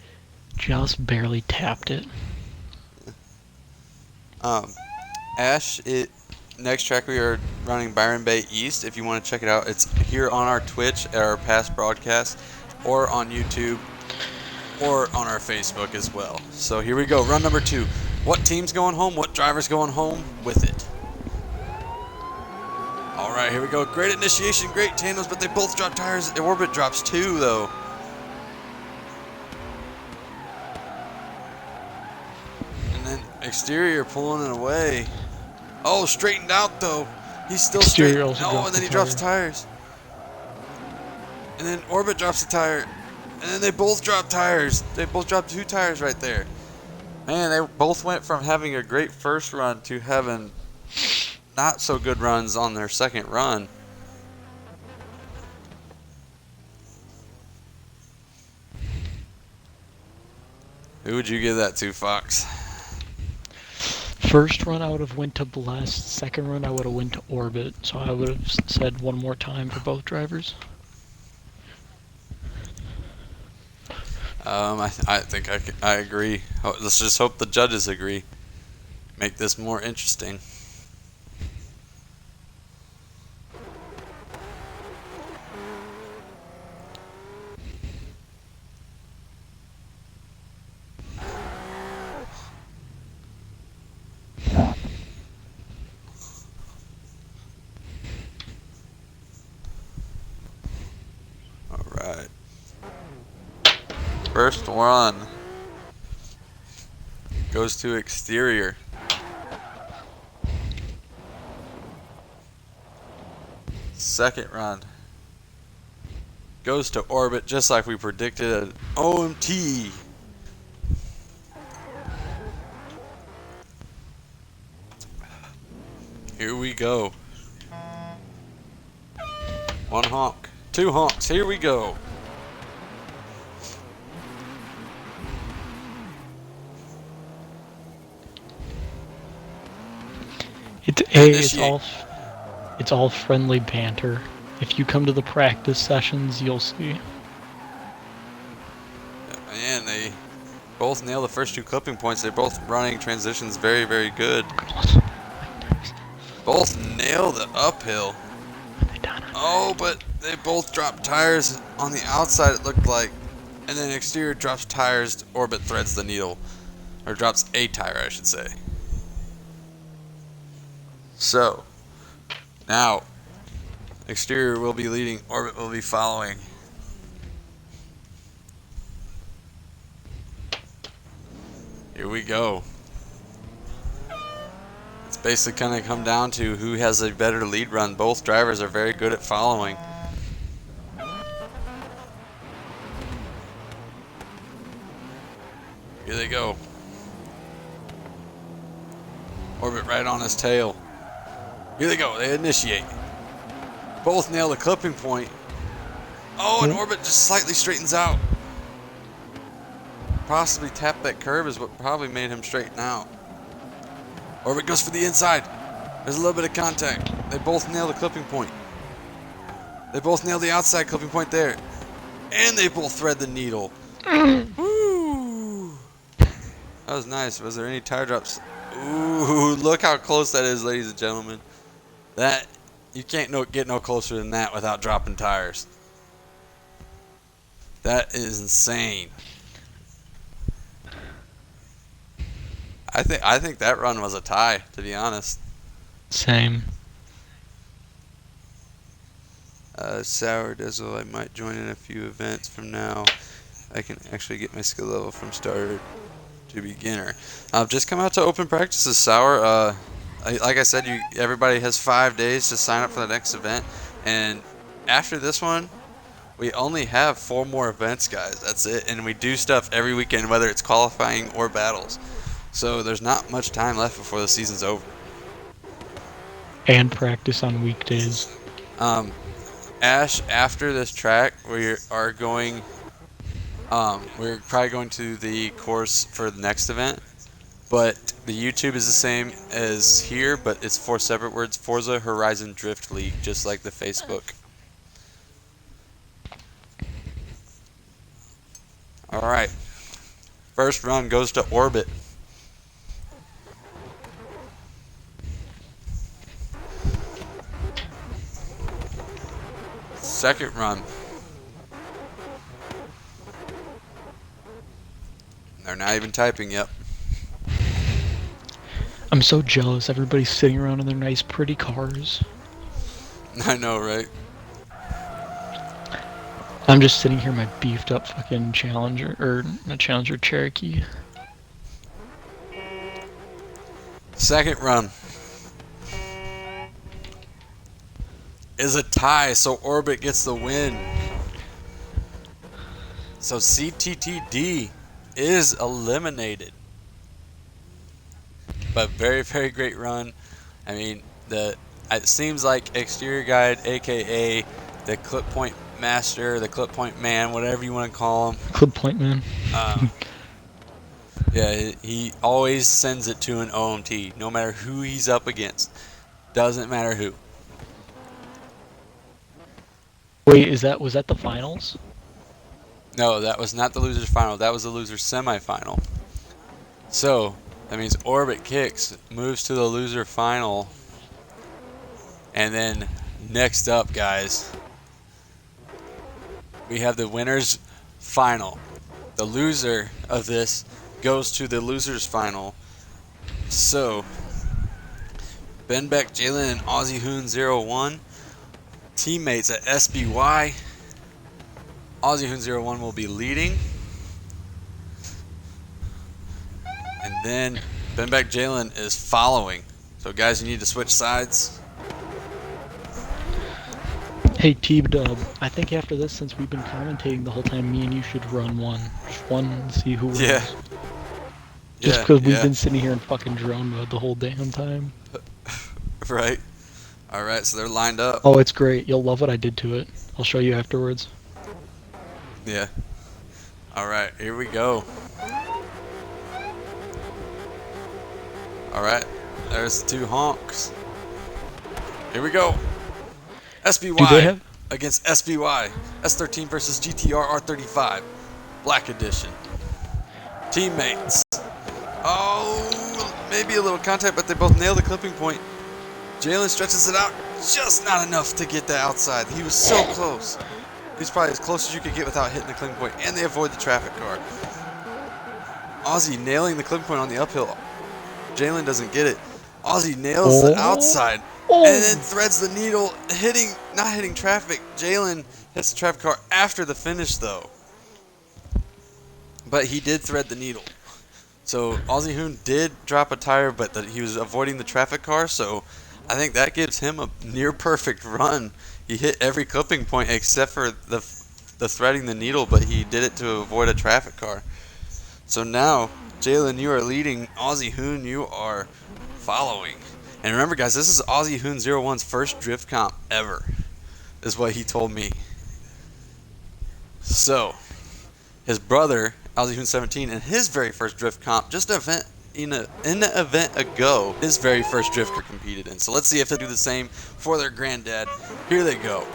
just barely tapped it. Ash, next track we are running Byron Bay East. If you want to check it out, it's here on our Twitch at our past broadcast, or on YouTube, or on our Facebook as well. So here we go, run number 2. What team's going home? What driver's going home with it? All right, here we go. Great initiation, great tandems, but they both drop tires. The Orbit drops 2 though. And then Exterior pulling it away. Oh, straightened out though. He's still straight. Exterior also Oh, dropped and then the he drops tire. tires. And then Orbit drops the tire. And then they both drop tires. They both dropped 2 tires right there. Man, they both went from having a great first run to having not so good runs on their second run. Who would you give that to, Fox? First run, I would have went to Blessed. Second run, I would have went to Orbit. So I would have said one more time for both drivers. I think I agree. Let's just hope the judges agree. Make this more interesting. All right. First run goes to Exterior. Second run goes to Orbit, just like we predicted, an OMT. Here we go. 1 honk, 2 honks, here we go. It's all friendly banter. If you come to the practice sessions, you'll see. Man, they both nail the first 2 clipping points. They're both running transitions very, very good. Both nail the uphill. They Oh, but they both dropped tires on the outside, it looked like. And then exterior drops tires, Orbit threads the needle. Or drops a tire, I should say. So, now, exterior will be leading, Orbit will be following. Here we go. It's basically going to come down to who has a better lead run. Both drivers are very good at following. Here they go. Orbit right on his tail. Here they go. They initiate. Both nail the clipping point. Oh, and Orbit just slightly straightens out. Possibly tapped that curb is what probably made him straighten out. Orbit goes for the inside. There's a little bit of contact. They both nail the clipping point. They both nail the outside clipping point there. And they both thread the needle. Woo! That was nice. Was there any tire drops? Ooh, look how close that is, ladies and gentlemen. That, you can't get no closer than that without dropping tires. That is insane. I think that run was a tie, to be honest. Same. Sour Dizzle, I might join in a few events from now. I can actually get my skill level from starter to beginner. Just come out to open practices, Sour. Like I said, everybody has 5 days to sign up for the next event. And after this one, we only have 4 more events, guys. That's it. And we do stuff every weekend, whether it's qualifying or battles. So there's not much time left before the season's over. And practice on weekdays. Ash, after this track, we are going. We're probably going to the course for the next event, but the YouTube is the same as here, but it's 4 separate words: Forza Horizon Drift League, just like the Facebook. All right, first run goes to Orbit. Second run. They're not even typing yet. I'm so jealous. Everybody's sitting around in their nice, pretty cars. I know, right? I'm just sitting here in my beefed up fucking Challenger, or not Challenger, Cherokee. Second run is a tie, so Orbit gets the win. So CTTD is eliminated. But very, very great run. I mean, it seems like Exterior Guide, aka the Clip Point Master, the Clip Point Man, whatever you want to call him. Clip Point Man. Yeah, he always sends it to an OMT, no matter who he's up against. Doesn't matter who. Wait, was that the finals? No, that was not the loser's final. That was the loser's semifinal. So, that means Orbit Kicks moves to the loser final. And then, next up, guys, we have the winner's final. The loser of this goes to the loser's final. So, Ben Beck, Jalen, and Aussie Hoon 01, teammates at SBY. Aussie Hoon 01 will be leading. And then Ben Beck Jalen is following. So guys, you need to switch sides. Hey, T-Dub, I think after this, since we've been commentating the whole time, me and you should run one. Just one and see who wins. Yeah. Just because we've been sitting here in fucking drone mode the whole damn time. Right. Alright, so they're lined up. Oh, it's great. You'll love what I did to it. I'll show you afterwards. Yeah. Alright, here we go. Alright, there's the 2 honks. Here we go. SBY against SBY. S13 versus GTR R35. Black Edition. Teammates. Oh, maybe a little contact, but they both nail the clipping point. Jalen stretches it out. just not enough to get the outside. He was so close. He was probably as close as you could get without hitting the clipping point, and they avoid the traffic car. Ozzy nailing the clipping point on the uphill. Jalen doesn't get it. Ozzy nails the outside and then threads the needle, not hitting traffic. Jalen hits the traffic car after the finish, though. But he did thread the needle. So Ozzy Hoon did drop a tire, but he was avoiding the traffic car, so I think that gives him a near perfect run. He hit every clipping point except for the threading the needle, but he did it to avoid a traffic car. So now, Jalen, you are leading. Ozzy Hoon, you are following. And remember, guys, this is Ozzy Hoon 01's first drift comp ever, is what he told me. So, his brother, Ozzy Hoon 17, in his very first drift comp, just an event in the event ago, his very first drifter competed in. So let's see if they do the same for their granddad. Here they go.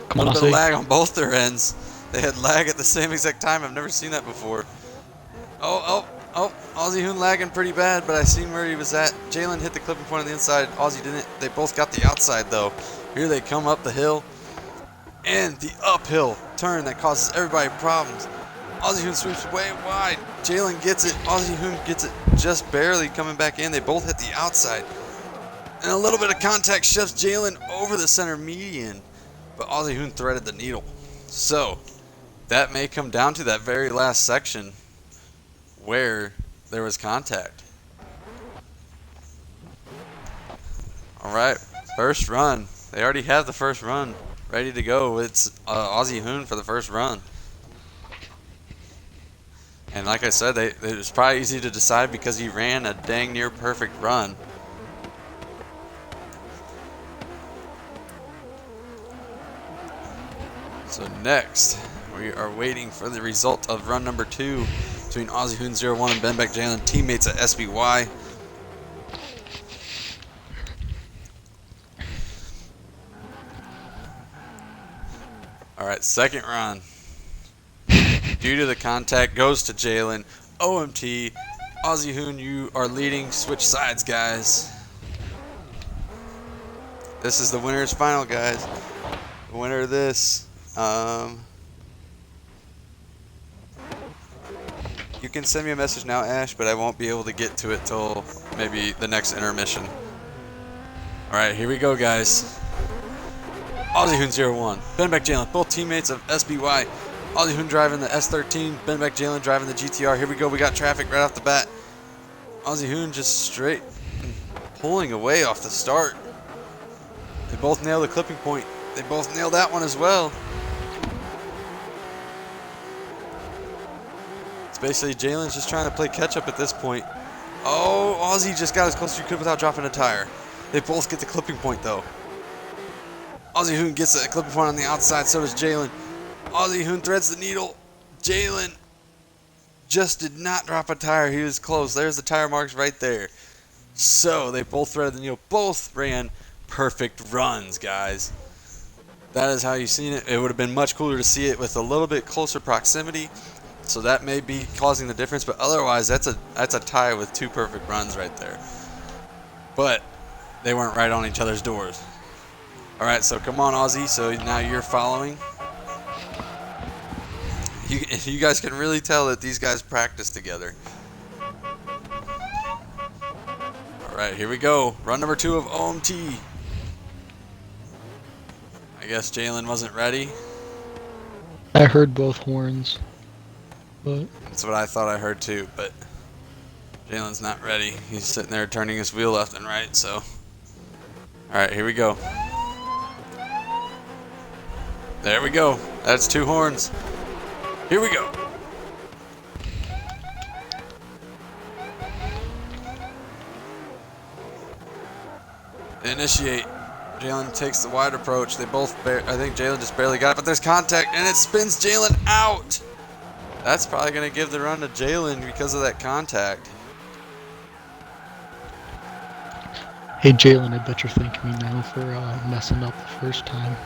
Come A on, little bit of Ozzy. lag on both their ends. They had lag at the same exact time. I've never seen that before. Oh, Ozzy Hoon lagging pretty bad, but I seen where he was at. Jalen hit the clipping point on the inside. Ozzy didn't. They both got the outside, though. Here they come up the hill. And the uphill turn that causes everybody problems. Ozzy Hoon sweeps way wide. Jalen gets it. Ozzy Hoon gets it just barely coming back in. They both hit the outside. And a little bit of contact shifts Jalen over the center median. But Ozzy Hoon threaded the needle. So, that may come down to that very last section where there was contact. Alright, first run. They already have the first run ready to go. It's Ozzy Hoon for the first run. And like I said, it was probably easy to decide because he ran a dang near perfect run. So next, we are waiting for the result of run number 2 between Ozzy Hoon 01 and Benbeck Jalen, teammates at SBY. Alright, second run. Due to the contact, goes to Jalen. OMT. Ozzy Hoon, you are leading. Switch sides, guys. This is the winner's final, guys. The winner of this. You can send me a message now, Ash, but I won't be able to get to it till maybe the next intermission. Alright, here we go, guys. Ozzy Hoon 01, Benbeck Jalen, both teammates of SBY. Ozzy Hoon driving the S13, Benbeck Jalen driving the GTR. Here we go, we got traffic right off the bat. Ozzy Hoon just straight pulling away off the start. They both nailed the clipping point. They both nailed that one as well. It's basically Jalen's just trying to play catch up at this point. Oh, Ozzy just got as close as you could without dropping a tire. They both get the clipping point though. Ozzy Hoon gets the clipping point on the outside, so does Jalen. Ozzy Hoon threads the needle. Jalen just did not drop a tire. He was close. There's the tire marks right there. So they both threaded the needle. Both ran perfect runs, guys. That is how you've seen it. It would have been much cooler to see it with a little bit closer proximity. So that may be causing the difference, but otherwise that's a tie with two perfect runs right there. But they weren't right on each other's doors. All right, so come on, Ozzy. So now you're following. You guys can really tell that these guys practice together. All right, here we go. Run number 2 of OMT. I guess Jalen wasn't ready. I heard both horns, but That's what I thought I heard too, but Jalen's not ready. He's sitting there turning his wheel left and right, so. All right, here we go. There we go. That's 2 horns. Here we go. Initiate. Jalen takes the wide approach. They both, I think Jalen just barely got it, but there's contact, and it spins Jalen out. That's probably going to give the run to Jalen because of that contact. hey Jalen, I bet you're thanking me now for messing up the first time.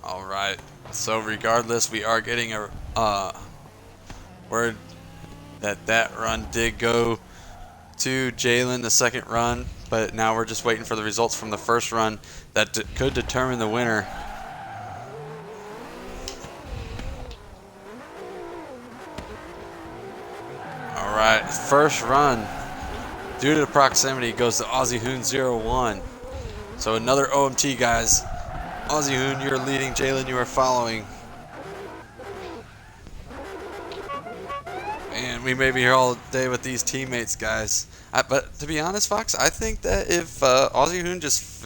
All right. So regardless, we are getting a word that run did go to Jalen, the second run, but now we're just waiting for the results from the first run that could determine the winner. All right, first run, due to the proximity, goes to Aussie Hoon 01. So another OMT, guys. Aussie Hoon, you're leading. Jalen, you are following. And we may be here all day with these teammates, guys. But to be honest, Fox, I think that if Aussie Hoon just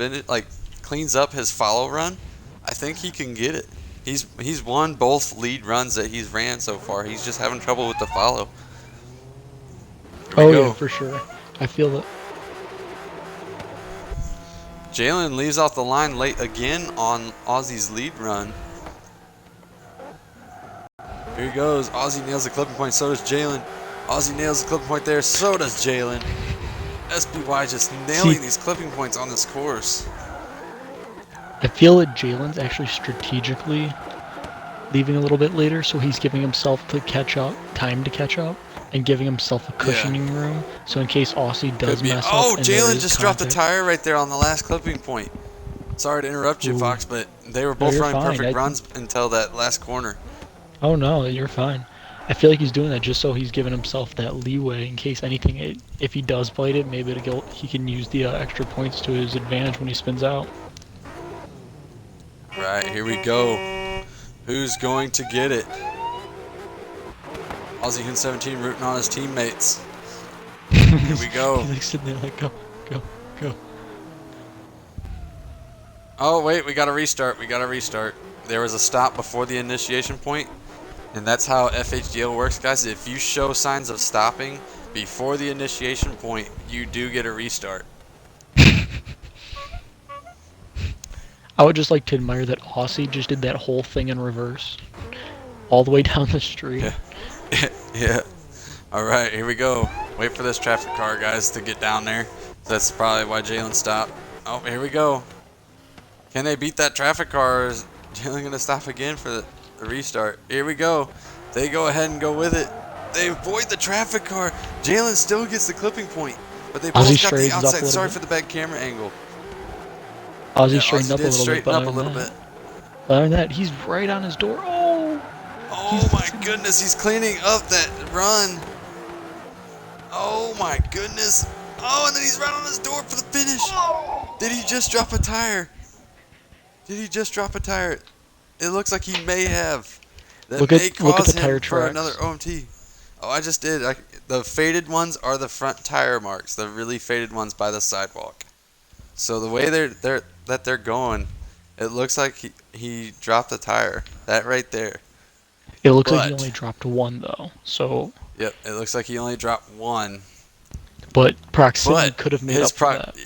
cleans up his follow run, I think he can get it. He's won both lead runs that he's ran so far. He's just having trouble with the follow. Oh yeah, for sure. I feel it. Jalen leaves off the line late again on Aussie's lead run. Here he goes. Aussie nails the clipping point. So does Jalen. Aussie nails the clipping point there. So does Jalen. SBY just nailing these clipping points on this course. I feel that Jalen's actually strategically leaving a little bit later, so he's giving himself time to catch up, and giving himself a cushioning room. So in case Aussie does mess up. Oh, Jalen just dropped the tire right there on the last clipping point. Sorry to interrupt you, Fox, but they were both running perfect runs until that last corner. Oh no, you're fine. I feel like he's doing that just so he's giving himself that leeway in case anything. If he does bite it, maybe he can use the extra points to his advantage when he spins out. Right, here we go. Who's going to get it? Aussie Hoon 17 rooting on his teammates. Here we go. He's like sitting there like, go, go, go. Oh, wait, we got to restart. There was a stop before the initiation point, and that's how FHDL works, guys. If you show signs of stopping before the initiation point, you do get a restart. I would just like to admire that Aussie just did that whole thing in reverse. All the way down the street. Yeah. Yeah. All right, here we go. Wait for this traffic car, guys, to get down there. That's probably why Jalen stopped. Oh, here we go. Can they beat that traffic car, or is Jalen going to stop again for the restart? Here we go. They go ahead and go with it. They avoid the traffic car. Jalen still gets the clipping point, but they both got the outside. Sorry for the bad camera angle. Aussie straightened up a little bit. Straighten up a little bit. Other than that, he's right on his door. Oh my goodness, he's cleaning up that run. Oh my goodness. Oh, and then he's right on his door for the finish. Did he just drop a tire? It looks like he may have. That may cause him for another OMT. Oh, I just did. The faded ones are the front tire marks. The really faded ones by the sidewalk. So the way they're going, it looks like he dropped a tire. That right there. It looks like he only dropped one though. So. Yep, it looks like he only dropped one. But proximity could have made up for that.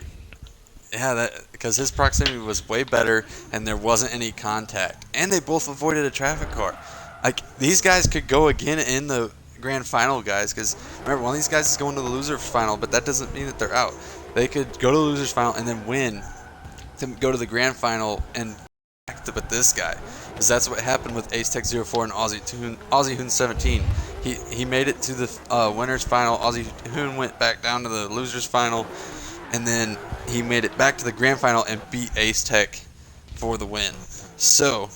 Yeah, because his proximity was way better, and there wasn't any contact, and they both avoided a traffic car. Like, these guys could go again in the grand final, guys. Because remember, one of these guys is going to the losers final, but that doesn't mean that they're out. They could go to the losers final and then win to go to the grand final and back up with this guy. Because that's what happened with Ace Tech 04 and Aussie Hoon 17. He made it to the winners final. Aussie Hoon went back down to the losers final, and then he made it back to the grand final and beat Ace Tech for the win. So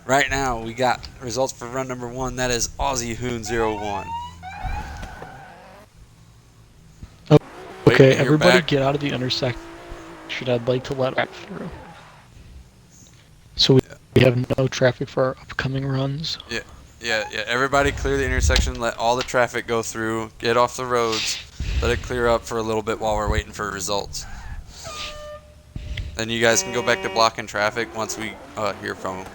right now we got results for run number 1. That is Aussie Hoon 01. Okay, everybody get out of the intersection. I'd like to let back through. So we have no traffic for our upcoming runs. Yeah. Everybody clear the intersection. Let all the traffic go through. Get off the roads. Let it clear up for a little bit while we're waiting for results. Then you guys can go back to blocking traffic once we hear from them.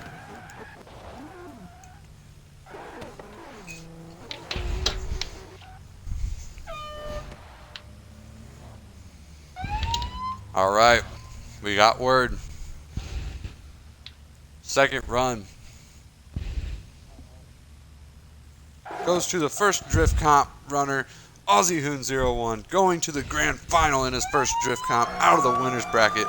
All right, we got word. Second run goes to the first drift comp runner, Aussie Hoon 01, going to the grand final in his first drift comp out of the winners bracket.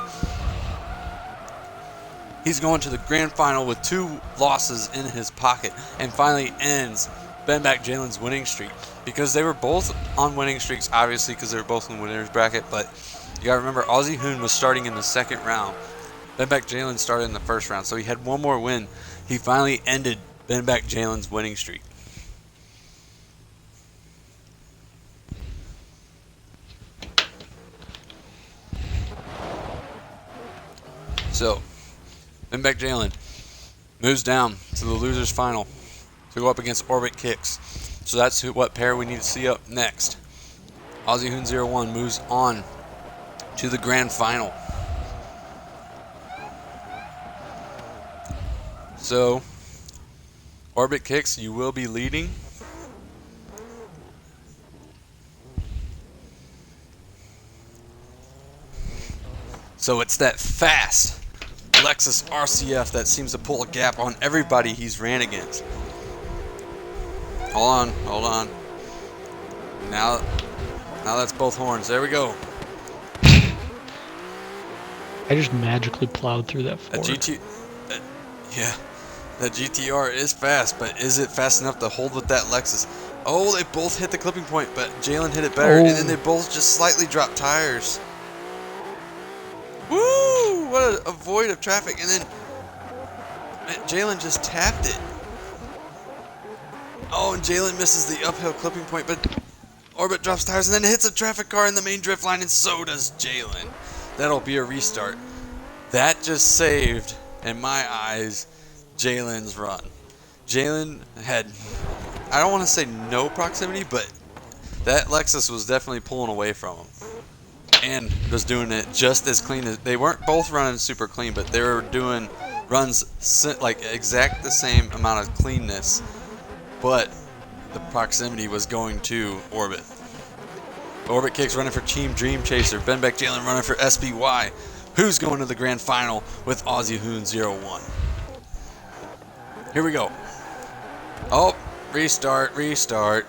He's going to the grand final with 2 losses in his pocket and finally ends bend back Jalen's winning streak, because they were both on winning streaks, obviously, because they were both in the winners bracket. But you gotta remember, Aussie Hoon was starting in the second round. Bend back Jalen started in the first round, so he had one more win. He finally ended bend back Jalen's winning streak. So, bend back Jalen moves down to the losers final to go up against Orbit Kicks. So that's what pair we need to see up next. Aussie Hoon 01 moves on to the grand final. So, Orbit Kicks, you will be leading. So it's that fast Lexus RCF that seems to pull a gap on everybody he's ran against. Hold on. Now that's both horns. There we go. I just magically plowed through that A fork. Yeah, the GTR is fast, but is it fast enough to hold with that Lexus? Oh, they both hit the clipping point, but Jalen hit it better, and then they both just slightly dropped tires. Woo! What a void of traffic, and then Jalen just tapped it. Oh, and Jalen misses the uphill clipping point, but Orbit drops tires and then hits a traffic car in the main drift line, and so does Jalen. That'll be a restart. That just saved, in my eyes, Jalen's run. Jalen had, I don't want to say no proximity, but that Lexus was definitely pulling away from him. And was doing it just as clean as, they weren't both running super clean, but they were doing runs like exact the same amount of cleanness, but the proximity was going to Orbit. Orbit Kicks running for Team Dream Chaser. Ben Beck Jalen running for SBY. Who's going to the grand final with Aussie Hoon 01? Here we go. Oh, restart.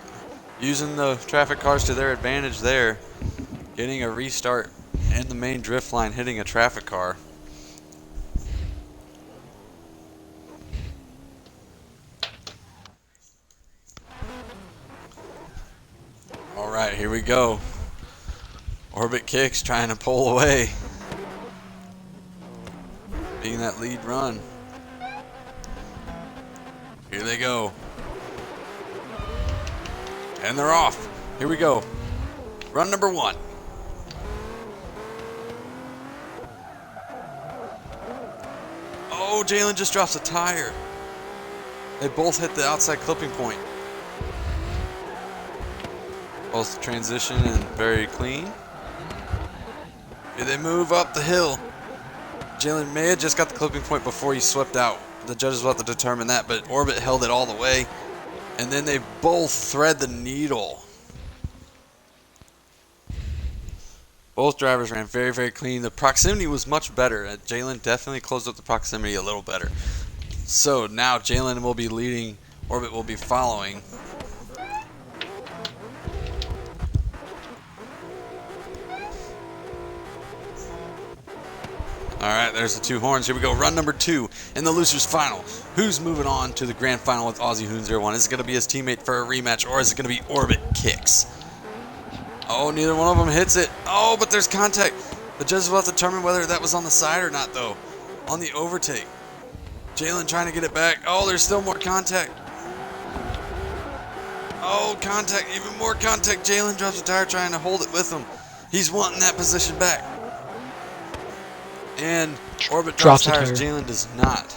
Using the traffic cars to their advantage there. Getting a restart in the main drift line, hitting a traffic car. All right, here we go. Orbit Kicks trying to pull away. Being that lead run. Here they go. And they're off. Here we go. Run number 1. Oh, Jalen just drops a tire. They both hit the outside clipping point. Both transition and very clean. Here they move up the hill. Jalen may have just got the clipping point before he swept out. The judges will have to determine that, but Orbit held it all the way. And then they both thread the needle. Both drivers ran very, very clean. The proximity was much better. Jalen definitely closed up the proximity a little better. So now Jalen will be leading. Orbit will be following. All right, there's the 2 horns. Here we go. Run number 2 in the losers final. Who's moving on to the grand final with Aussie Hoon 01? Is it going to be his teammate for a rematch, or is it going to be Orbit Kicks? Oh, neither one of them hits it. Oh, but there's contact. The judges will have to determine whether that was on the side or not, though. On the overtake. Jalen trying to get it back. Oh, there's still more contact. Oh, contact. Even more contact. Jalen drops a tire trying to hold it with him. He's wanting that position back. And Orbit drops tires. Jalen does not.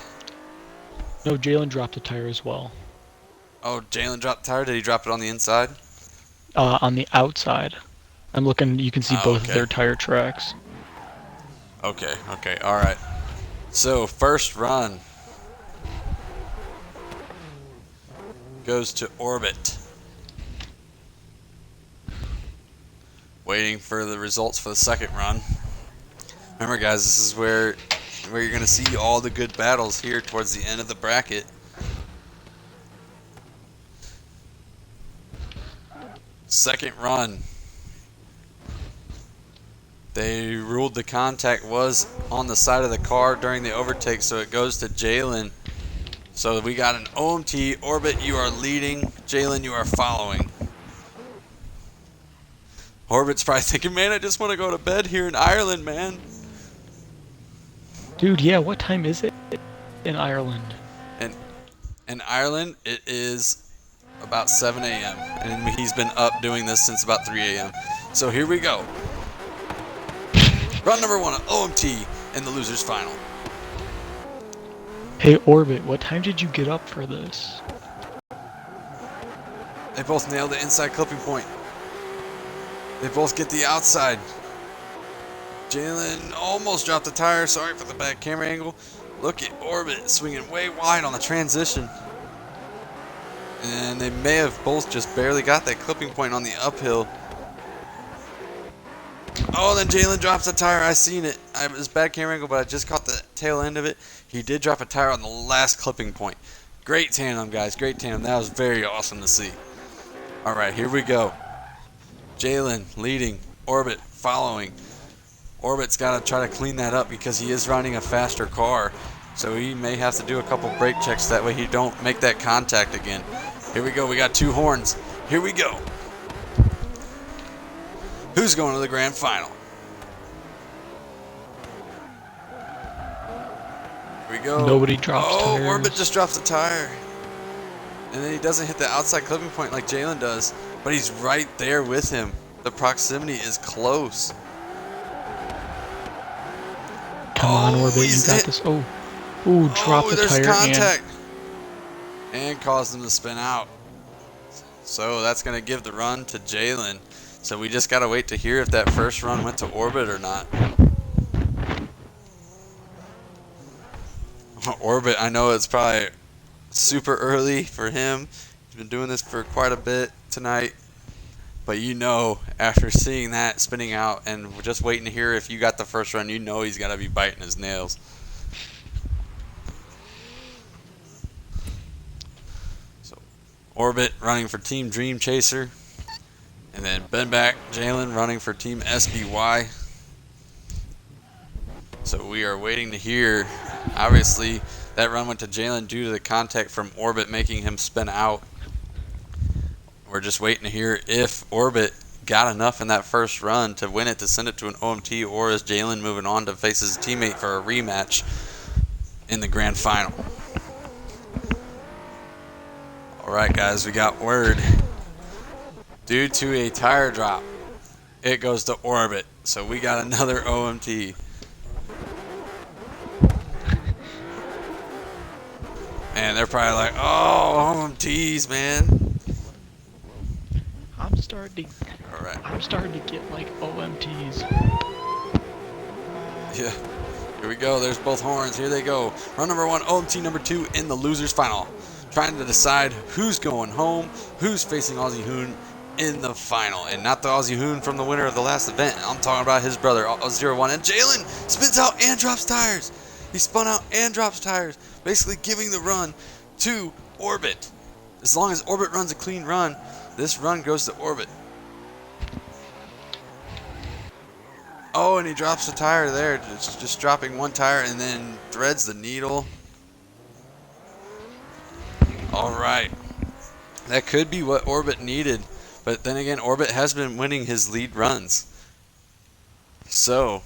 No, Jalen dropped a tire as well. Oh, Jalen dropped the tire. Did he drop it on the inside? On the outside. I'm looking, you can see both of their tire tracks. Okay, all right. So, first run goes to Orbit. Waiting for the results for the second run. Remember, guys, this is where you're going to see all the good battles here towards the end of the bracket. Second run. They ruled the contact was on the side of the car during the overtake, so it goes to Jalen. So we got an OMT. Orbit, you are leading. Jalen, you are following. Orbit's probably thinking, man, I just want to go to bed here in Ireland, man. Dude, yeah, what time is it in Ireland? And in Ireland, it is about 7 a.m. And he's been up doing this since about 3 a.m. So here we go. Run number 1 OMT in the losers final. Hey, Orbit, what time did you get up for this? They both nailed the inside clipping point. They both get the outside. Jalen almost dropped the tire. Sorry for the bad camera angle. Look at Orbit swinging way wide on the transition. And they may have both just barely got that clipping point on the uphill. Oh, then Jalen drops the tire. I seen it. It was bad camera angle, but I just caught the tail end of it. He did drop a tire on the last clipping point. Great tandem, guys. Great tandem. That was very awesome to see. All right, here we go. Jalen leading. Orbit following. Orbit's got to try to clean that up because he is running a faster car. So he may have to do a couple brake checks. That way he don't make that contact again. Here we go. We got 2 horns. Here we go. Who's going to the grand final? Here we go. Nobody drops Oh, tires. Orbit just drops the tire. And then he doesn't hit the outside clipping point like Jalen does. But he's right there with him. The proximity is close. Come on, Orbit, you he's got hit. this. Oh, drop the There's tire contact. And caused him to spin out. So that's going to give the run to Jalen. So we just got to wait to hear if that first run went to Orbit or not. Orbit, I know it's probably super early for him. He's been doing this for quite a bit tonight. But you know, after seeing that spinning out and just waiting to hear if you got the first run, you know he's got to be biting his nails. So Orbit running for Team Dream Chaser. And then Ben back, Jalen running for Team SBY. So we are waiting to hear. Obviously, that run went to Jalen due to the contact from Orbit making him spin out. We're just waiting to hear if Orbit got enough in that first run to win it, to send it to an OMT, or is Jalen moving on to face his teammate for a rematch in the grand final. All right, guys, we got word. Due to a tire drop, it goes to Orbit. So we got another OMT. And they're probably like, oh, OMTs, man. I'm starting All right. to get like OMTs. Yeah. Here we go. There's both horns. Here they go. Run number 1, OMT number 2 in the losers final. Trying to decide who's going home, who's facing Aussie Hoon in the final. And not the Aussie Hoon from the winner of the last event. I'm talking about his brother, 0-1. And Jalen spins out and drops tires. He spun out and drops tires, basically giving the run to Orbit. As long as Orbit runs a clean run, this run goes to Orbit. Oh, and he drops the tire there, just dropping one tire and then threads the needle. All right. That could be what Orbit needed. But then again, Orbit has been winning his lead runs. So,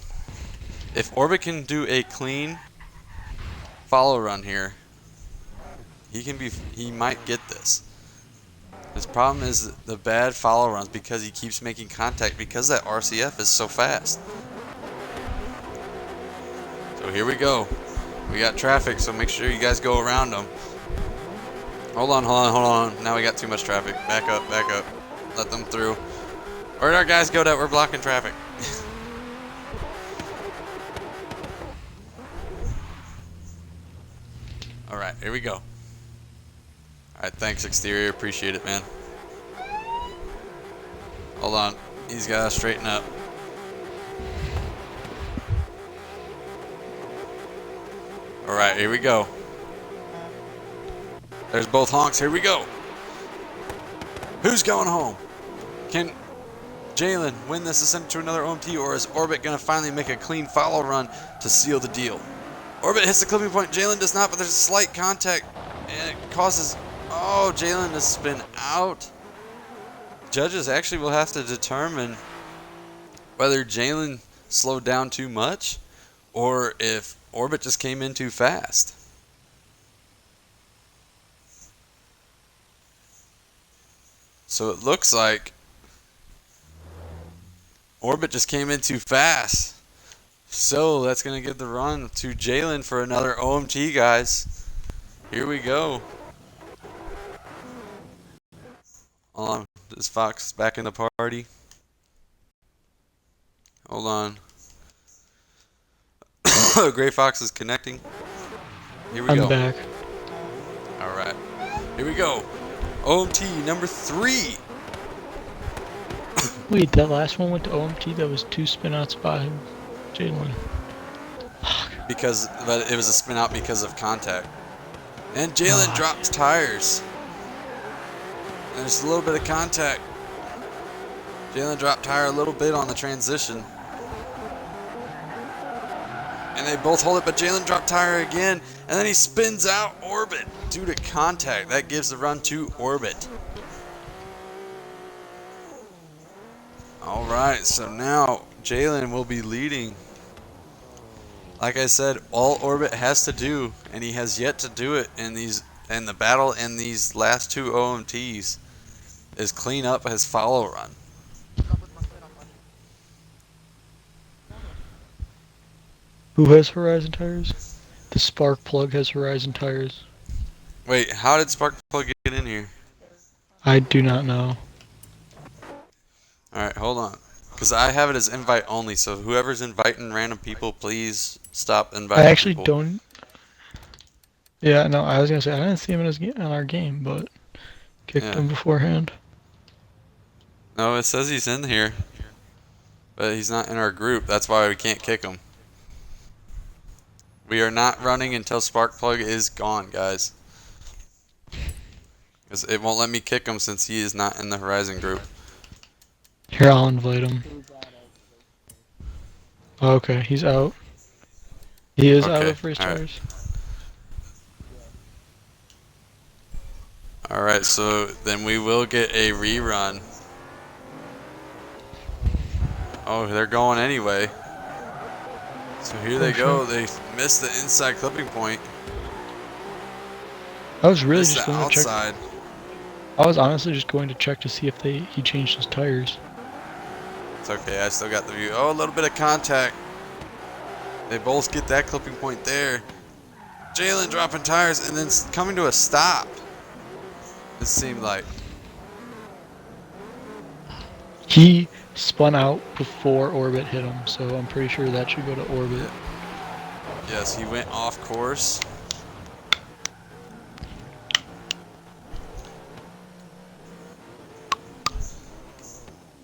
if Orbit can do a clean follow run here, he might get this. His problem is the bad follow runs because he keeps making contact because that RCF is so fast. So here we go. We got traffic, so make sure you guys go around them. Hold on. Now we got too much traffic. Back up. Let them through. Where'd our guys go that we're blocking traffic? All right, here we go. All right, thanks, Exterior. Appreciate it, man. Hold on. He's got to straighten up. All right, here we go. There's both honks. Here we go. Who's going home? Can Jalen win this and send it to another OMT, or is Orbit going to finally make a clean follow run to seal the deal? Orbit hits the clipping point. Jalen does not, but there's a slight contact. And it causes, oh, Jalen to spin out. Judges actually will have to determine whether Jalen slowed down too much or if Orbit just came in too fast. So it looks like Orbit just came in too fast. So that's going to give the run to Jalen for another OMT, guys. Here we go. Hold on. Is Fox back in the party? Hold on. Gray Fox is connecting. Here we I'm go. back. All right. Here we go. OMT number 3. Wait, that last one went to OMT. That was 2 spinouts by Jalen. But it was a spin out because of contact. And Jalen drops tires. There's a little bit of contact. Jalen dropped tire a little bit on the transition. And they both hold it, but Jalen dropped tire again. And then he spins out Orbit due to contact. That gives the run to Orbit. All right, so now Jalen will be leading. Like I said, all Orbit has to do, and he has yet to do it in the battle in these last 2 OMTs, is clean up his follow run. Who has Horizon tires? The spark plug has Horizon tires. Wait, how did Sparkplug get in here? I do not know. All right, hold on. Because I have it as invite only, so whoever's inviting random people, please stop inviting I actually people. don't. Yeah, no, I was gonna say I didn't see him in our game, but kicked him beforehand. No, it says he's in here, but he's not in our group. That's why we can't kick him. We are not running until Sparkplug is gone, guys. Because it won't let me kick him since he is not in the Horizon group. Here, I'll invite him. Okay, he's out. He is out Okay, of race all right. tires. Alright, so then we will get a rerun. Oh, they're going anyway. So here they go. They missed the inside clipping point. I was really Missed just the going to check. outside. I was honestly just going to check to see if he changed his tires. It's okay, I still got the view. Oh, a little bit of contact. They both get that clipping point there. Jalen dropping tires and then coming to a stop. It seemed like. He spun out before Orbit hit him, so I'm pretty sure that should go to Orbit. Yes, he went off course.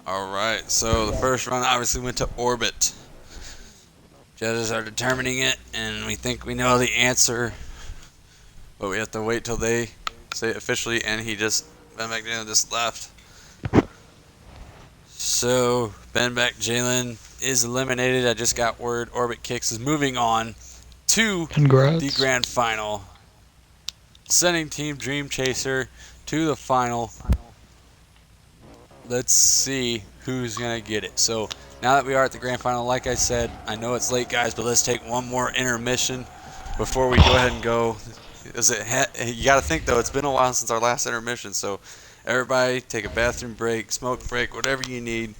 Alright, so the first run obviously went to Orbit. Judges are determining it, and we think we know the answer. But we have to wait till they say it officially, and Ben McDaniel just left. So, Ben Jalen is eliminated. I just got word Orbit Kicks is moving on to Congrats. the grand final. Sending Team Dream Chaser to the final. Let's see who's going to get it. So, now that we are at the grand final, like I said, I know it's late, guys, but let's take one more intermission before we go ahead and go. You got to think, though, it's been a while since our last intermission, so everybody take a bathroom break, smoke break, whatever you need.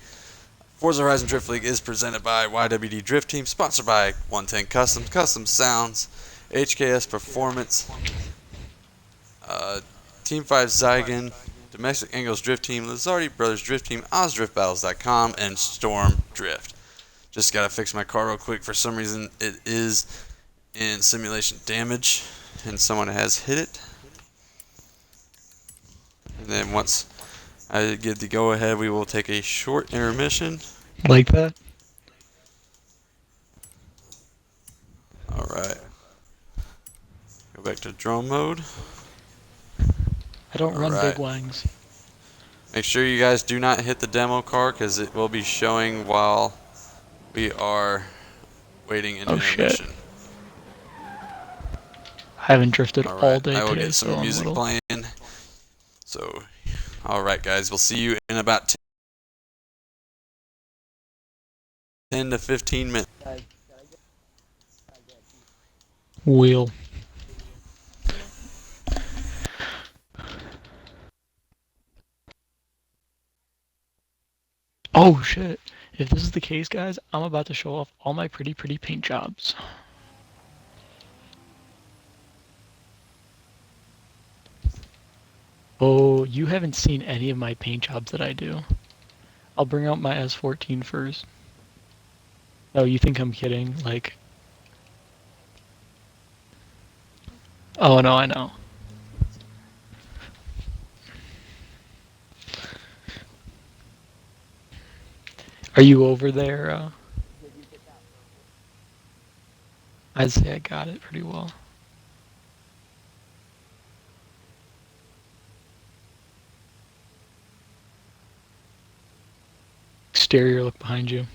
Forza Horizon Drift League is presented by YWD Drift Team, sponsored by 110 Customs, Custom Sounds, HKS Performance, Team 5 Zygon, Domestic Angles Drift Team, Lizardi Brothers Drift Team, OzDriftBattles.com, and Storm Drift. Just got to fix my car real quick. For some reason, it is in simulation damage, and someone has hit it. And then once I give the go-ahead, we will take a short intermission. Like that? All right. Go back to drone mode. I don't run Alright. big wangs. Make sure you guys do not hit the demo car because it will be showing while we are waiting in intermission. I haven't drifted All all right, day I will today, get so some I'm a music little. playing. So, all right, guys, we'll see you in about 10 to 15 minutes. Wheel. Oh shit. If this is the case, guys, I'm about to show off all my pretty paint jobs. Oh, you haven't seen any of my paint jobs that I do. I'll bring out my S14 first. Oh, you think I'm kidding? Like, oh no, I know. Are you over there? I'd say I got it pretty well. Exterior, look behind you.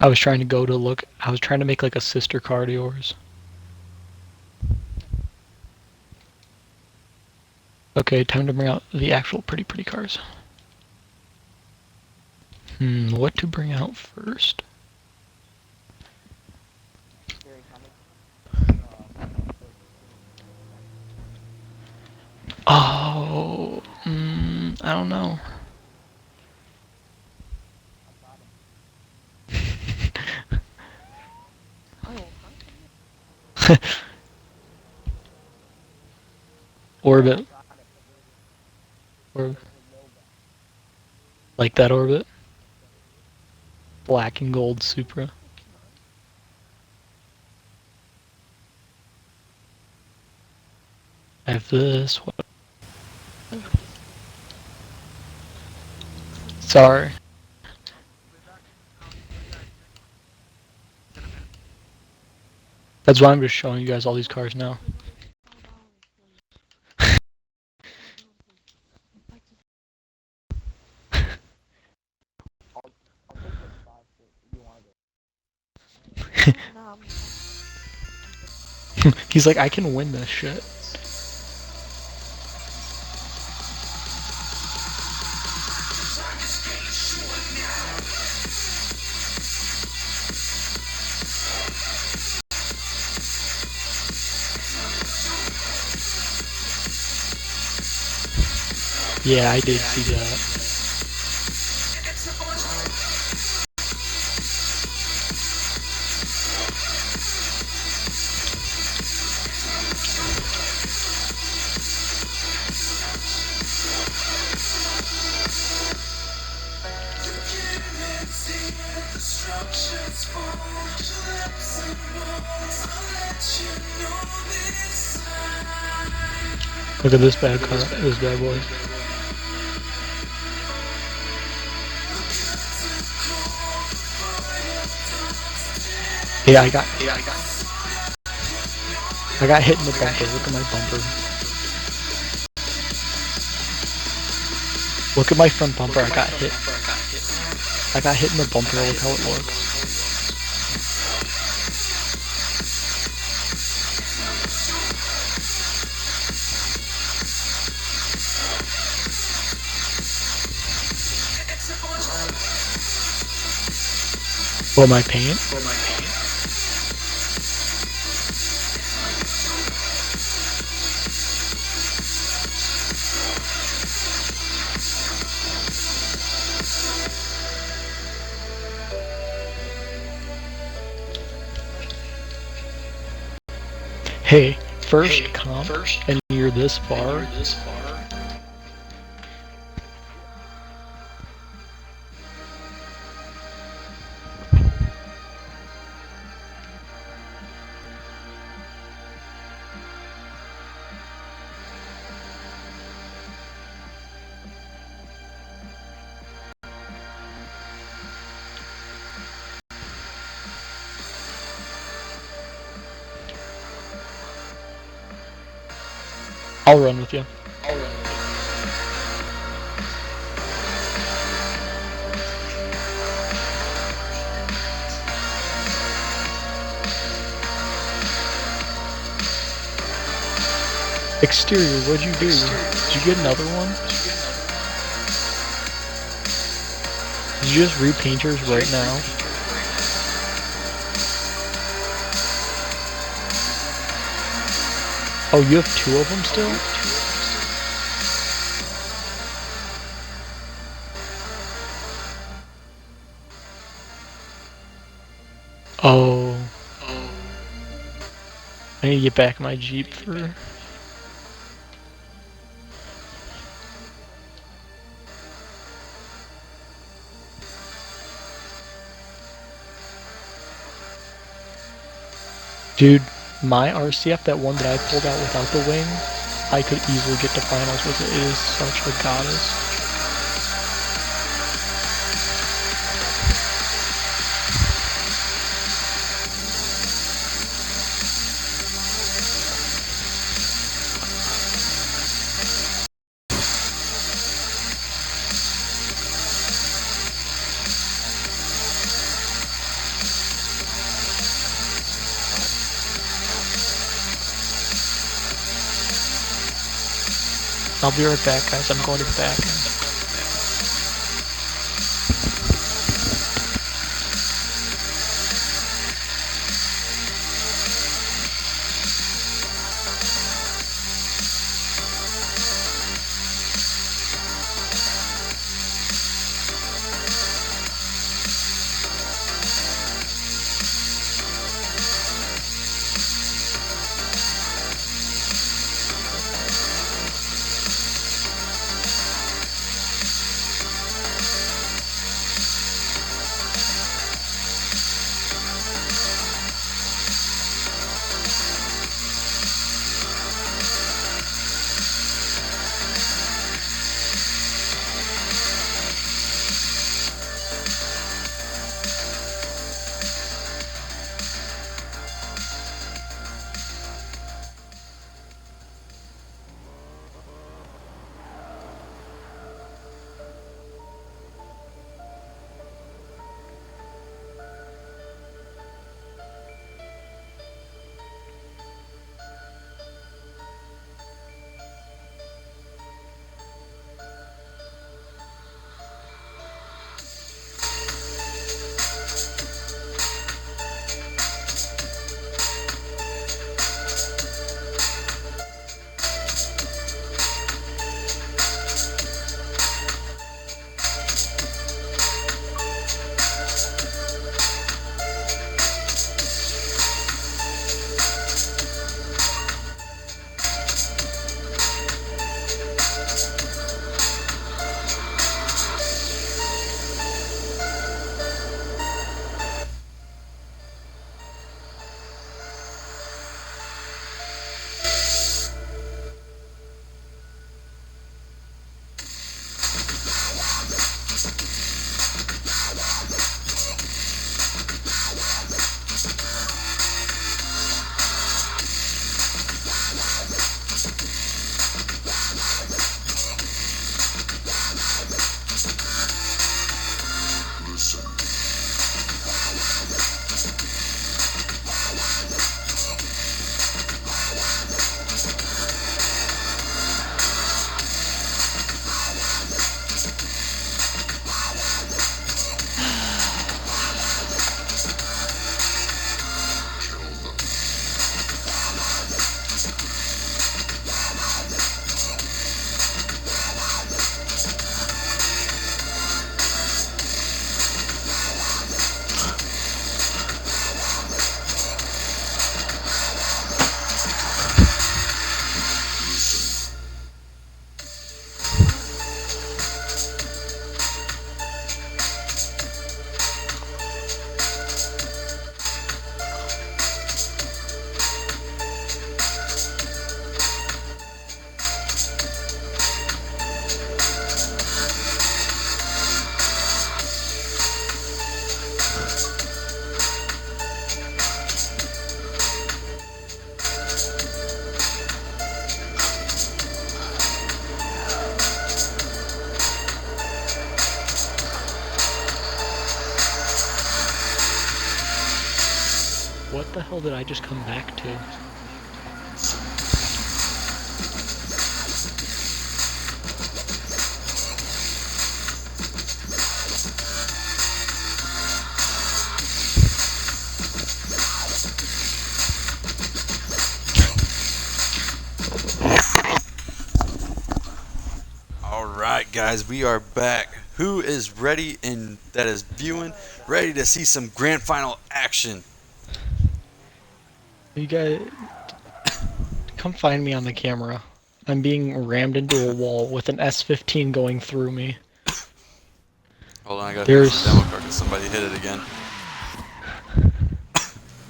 I was trying to go to look. I was trying to make like a sister car to yours. Okay, time to bring out the actual pretty cars. What to bring out first? Oh, I don't know. Orbit. Or like that orbit. Black and gold Supra. I have this. What? Sorry. That's why I'm just showing you guys all these cars now. He's like, I can win this shit. Yeah, I did see that. Look at this bad car. This bad boy. Yeah, I got hit in the bumper. Look at my bumper. Look at my front bumper. I got hit. I got hit in the bumper. Look how it looks. Well, my paint. Hey, first comp, and you're this far. I'll run with you. Exterior, what'd you do? Did you get another one? Did you just repaint yours right now? Oh, you have two of them still? Oh. I need to get back my Jeep for... Dude, my RCF, that one that I pulled out without the wing, I could easily get to finals with it. It is such a goddess. I'll be right back, guys. I'm going to the back end. What the hell did I just come back to? All right, guys, we are back. Who is ready and that is viewing, ready to see some grand final action? You guys, come find me on the camera. I'm being rammed into a wall with an S15 going through me. Hold on, I gotta fix the There's, demo card because somebody hit it again.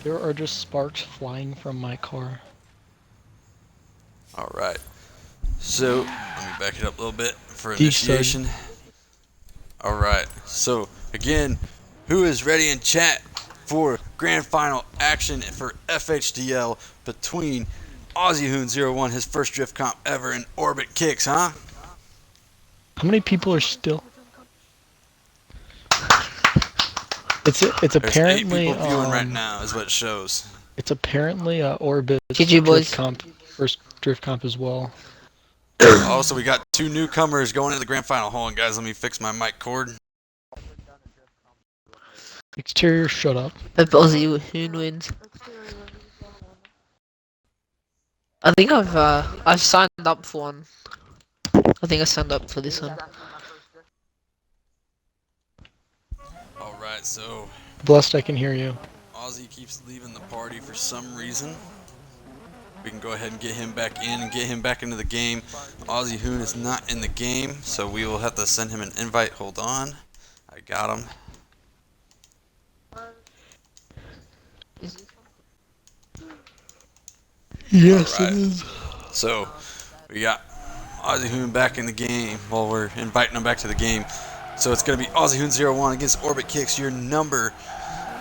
there are just sparks flying from my car. All right. So let me back it up a little bit for Deep stud. initiation. All right. So again, who is ready in chat for grand final action for FHDL between Aussie Hoon 01, his first drift comp ever, and Orbit Kicks, huh? How many people are still? It's There's 8 apparently people viewing right now, is what it shows. it's apparently Orbit's GG, boys. first drift comp as well. Oh, so we got 2 newcomers going into the grand final. Hold on, guys. Let me fix my mic cord. Exterior, shut up. If Aussie Hoon wins. I think I've signed up for one. I think I signed up for this one. All right, so Blessed, I can hear you. Aussie keeps leaving the party for some reason. We can go ahead and get him back in and get him back into the game. Aussie Hoon is not in the game, so we will have to send him an invite. Hold on. I got him. Yes, Alright. it is. So, we got Aussie Hoon back in the game. Well, we're inviting him back to the game. So it's going to be Aussie Hoon 01 against Orbit Kicks. Your number,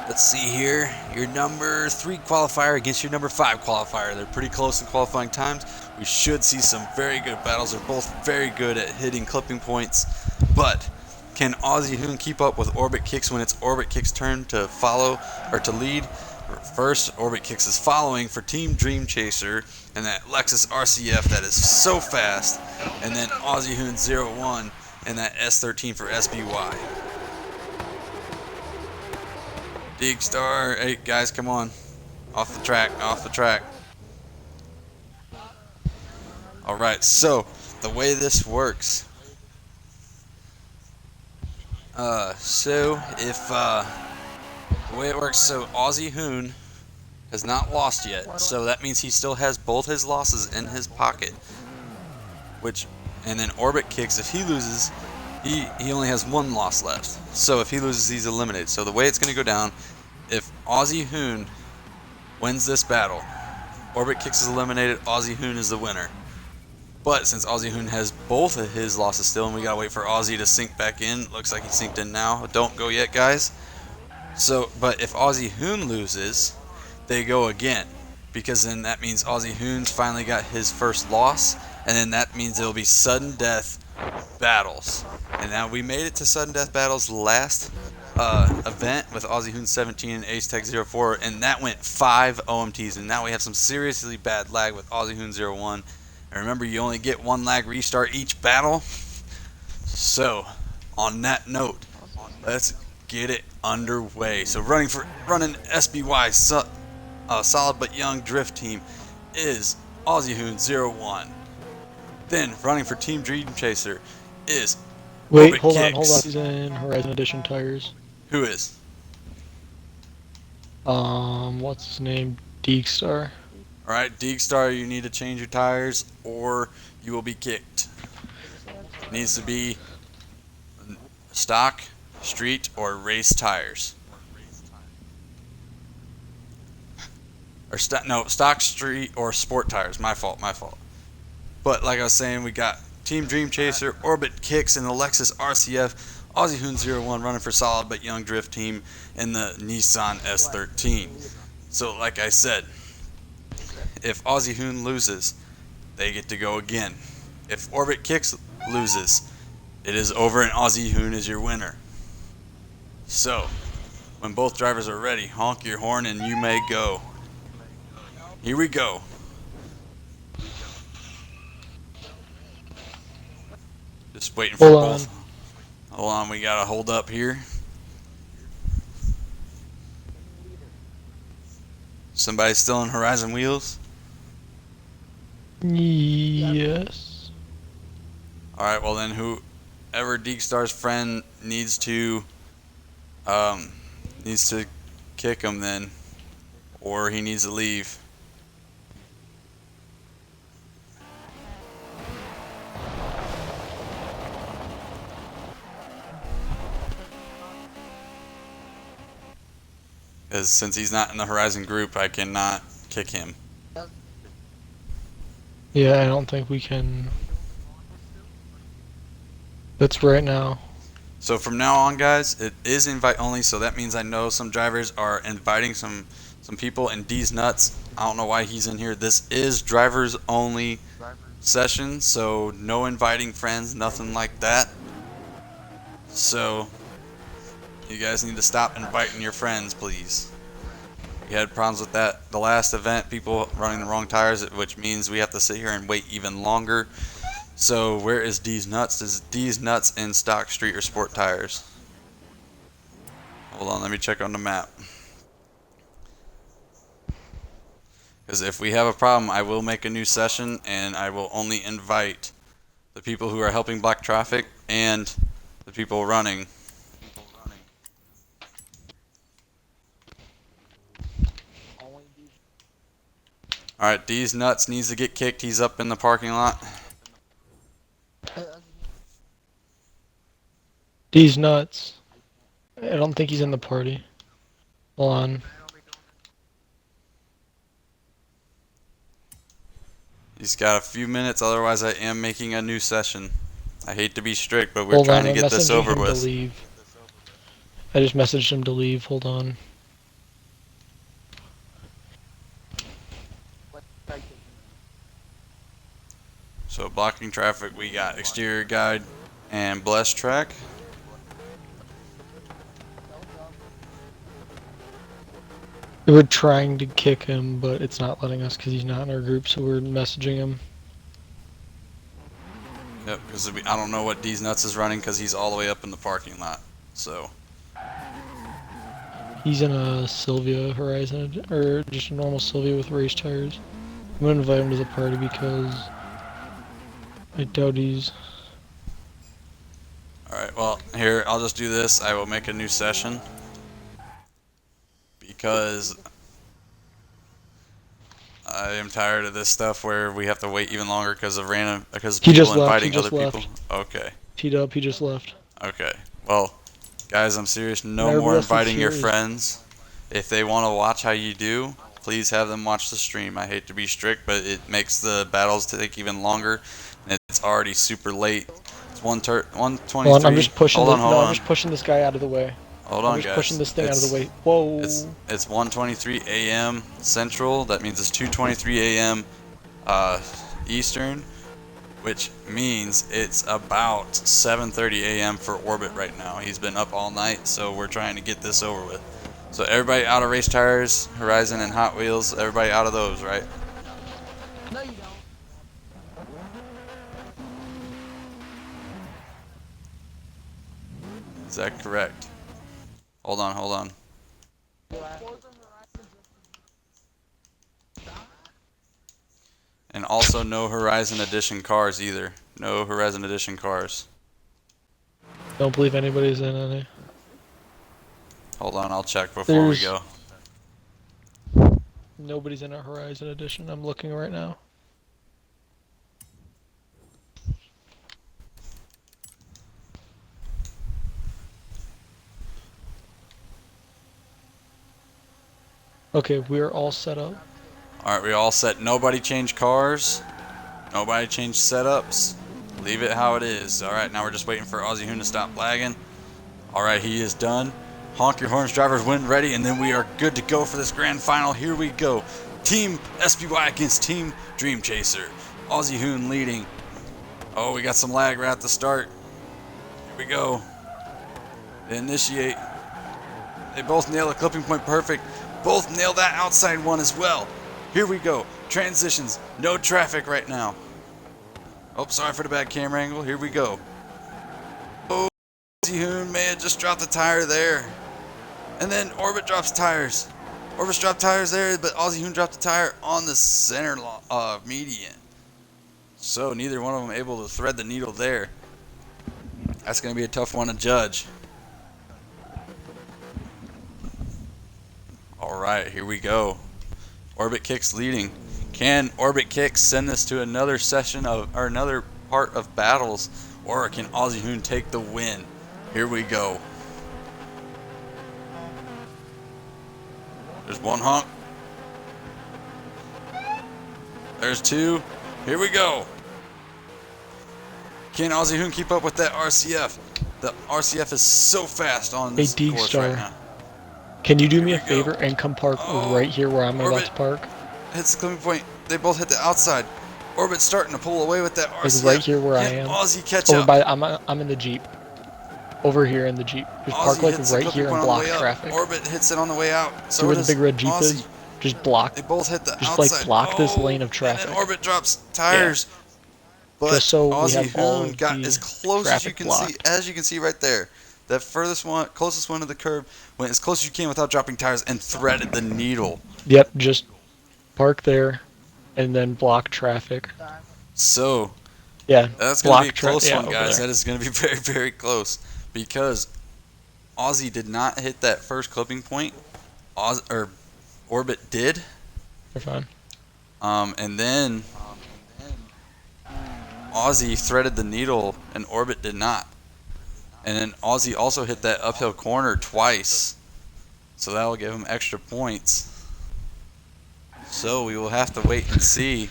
let's see here, your number 3 qualifier against your number 5 qualifier. They're pretty close in qualifying times. We should see some very good battles. They're both very good at hitting clipping points. But can Aussie Hoon keep up with Orbit Kicks when it's Orbit Kicks' turn to follow or to lead? First, Orbit Kicks is following for Team Dream Chaser and that Lexus RCF that is so fast. And then Aussie Hoon 01 and that S13 for SBY. Dig Star, hey guys, come on. Off the track, off the track. Alright, so the way this works. The way it works, so Aussie Hoon has not lost yet, so that means he still has both his losses in his pocket. And then Orbit Kicks, if he loses, he only has 1 loss left. So if he loses, he's eliminated. So the way it's going to go down, if Aussie Hoon wins this battle, Orbit Kicks is eliminated, Aussie Hoon is the winner. But since Aussie Hoon has both of his losses still, and we gotta wait for Aussie to sink back in, looks like he synced in now. Don't go yet, guys. So, but if Aussie Hoon loses, they go again, because then that means Aussie Hoon's finally got his first loss, and then that means it'll be sudden death battles. And now we made it to sudden death battles last event with Aussie Hoon 17 and Ace Tech 04, and that went 5 OMTs, and now we have some seriously bad lag with Aussie Hoon 01. And remember, you only get 1 lag restart each battle. So, on that note, let's get it underway. So running SBY Solid But Young Drift Team is Aussie Hoon 01. Then running for Team Dream Chaser is Wait, Orbit hold Kicks. on. He's in Horizon Edition tires. Who is? What's his name? Deegstar. Alright, Deegstar, you need to change your tires or you will be kicked. It needs to be stock, street, or race tires. Or stock, street, or sport tires. My fault. But like I was saying, we got Team Dream Chaser, Orbit Kicks, and the Lexus RCF. Aussie Hoon 01 running for Solid But Young Drift Team in the Nissan S13. So like I said, if Aussie Hoon loses, they get to go again. If Orbit Kicks loses, it is over and Aussie Hoon is your winner. So, when both drivers are ready, honk your horn and you may go. Here we go. Just waiting for Hold both. Hold on, we gotta hold up here. Somebody still in Horizon Wheels? Yes. All right, well then, whoever Deekstar's friend needs to kick him then, or he needs to leave. Because since he's not in the Horizon group, I cannot kick him. Yeah, I don't think we can. That's right now. So from now on, guys, it is invite only. So that means I know some drivers are inviting some people. And D's nuts. I don't know why he's in here. This is drivers only session, so no inviting friends, nothing like that. So you guys need to stop inviting your friends, please. We had problems with that the last event, people running the wrong tires, which means we have to sit here and wait even longer. So where is D's Nuts? Is D's Nuts in stock, street, or sport tires? Hold on, let me check on the map. Because if we have a problem, I will make a new session and I will only invite the people who are helping block traffic and the people running. Alright, D's Nuts needs to get kicked. He's up in the parking lot. D's nuts. I don't think he's in the party. Hold on. He's got a few minutes, otherwise I am making a new session. I hate to be strict, but we're Hold trying on, to I'm get this messaging over him to with. leave. I just messaged him to leave. Hold on. So blocking traffic, we got exterior guide and blessed track. We're trying to kick him, but it's not letting us because he's not in our group, so we're messaging him. Yep, because I don't know what D's Nuts is running because he's all the way up in the parking lot. So He's in a Sylvia Horizon, or just a normal Sylvia with race tires. I'm gonna invite him to the party because I doubt he's... alright, well, here, I'll just do this. I will make a new session. Because I am tired of this stuff where we have to wait even longer because of He just people left, he inviting just other people. left. Okay. Teed up, he just left. Okay. Well, guys, I'm serious. No Everybody more else that's inviting your here is- friends. If they want to watch how you do, please have them watch the stream. I hate to be strict, but it makes the battles take even longer. And it's already super late. It's 1:23. Hold on, I'm just pushing. Hold on, hold on. I'm just pushing this guy out of the way. Hold I'm on, just guys. pushing this thing out of the It's- way. Whoa. It's 1:23 a.m. Central. That means it's 2:23 a.m. Eastern, which means it's about 7:30 a.m. for Orbit right now. He's been up all night, so we're trying to get this over with. So everybody out of race tires, Horizon, and Hot Wheels. Everybody out of those, right? No, you don't. Is that correct? Hold on, hold on. And also no Horizon Edition cars either. No Horizon Edition cars. Don't believe anybody's in any. Hold on, I'll check before we There's- go. Nobody's in a Horizon Edition. I'm looking right now. Okay, we're all set up. Alright, we all set. Nobody change cars. Nobody change setups. Leave it how it is. Alright, now we're just waiting for Aussie Hoon to stop lagging. Alright, he is done. Honk your horns, drivers, when ready, and then we are good to go for this grand final. Here we go. Team SPY against Team Dream Chaser. Aussie Hoon leading. Oh, we got some lag right at the start. Here we go. They initiate. They both nail the clipping point perfect. Both nail that outside one as well. Here we go. Transitions. No traffic right now. Oh, sorry for the bad camera angle. Here we go. Oh, Aussie Hoon may have just dropped the tire there. And then Orbit drops tires. Orbit's dropped tires there, but Aussie Hoon dropped the tire on the center median. So neither one of them able to thread the needle there. That's going to be a tough one to judge. All right, here we go. Orbit Kicks leading. Can Orbit Kicks send this to another session of, or another part of battles, or can Aussie Hoon take the win? Here we go. There's one honk. There's two. Here we go. Can Aussie Hoon keep up with that RCF? The RCF is so fast on Hey, this course D-Star, right now. can you do me Here a we go. favor and come park Oh, right here where I'm about Orbit to park? hits the clipping point. They both hit the outside. Orbit's starting to pull away with that RCF. Like right here where I Can am. Aussie catch Over up? by, I'm in the Jeep. Over here in the Jeep. Just park Aussie like hits the right clipping here and point on the block way up. traffic. Orbit hits it on the way out. See So where the does big red Jeep Aussie. is? Just block. They both hit the Just outside. like block this lane of And traffic. then Orbit drops tires. But Just so we Aussie have all Hoon of got the as close as you traffic can see. blocked. As you can see right there. That furthest one, closest one to the curb, went as close as you can without dropping tires and threaded the needle. Yep, just park there and then block traffic. So Yeah, that's going to be a block close yeah, one, over guys. there. That is going to be very, very close because Aussie did not hit that first clipping point. Orbit did, You're fine. and then Aussie threaded the needle and Orbit did not. And then Aussie also hit that uphill corner twice, so that will give him extra points. So we will have to wait and see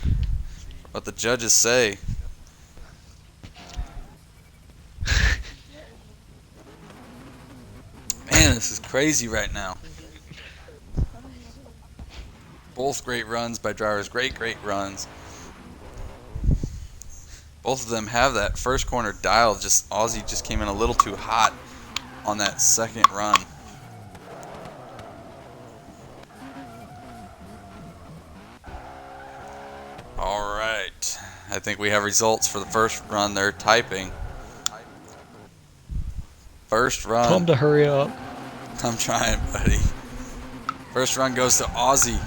what the judges say. Man, this is crazy right now. Both great runs by drivers. Great runs. Both of them have that first corner dialed. Just Aussie just came in a little too hot on that second run. All right. I think we have results for the first run. They're typing. First run. Tell him to hurry up. I'm trying, buddy. First run goes to Aussie.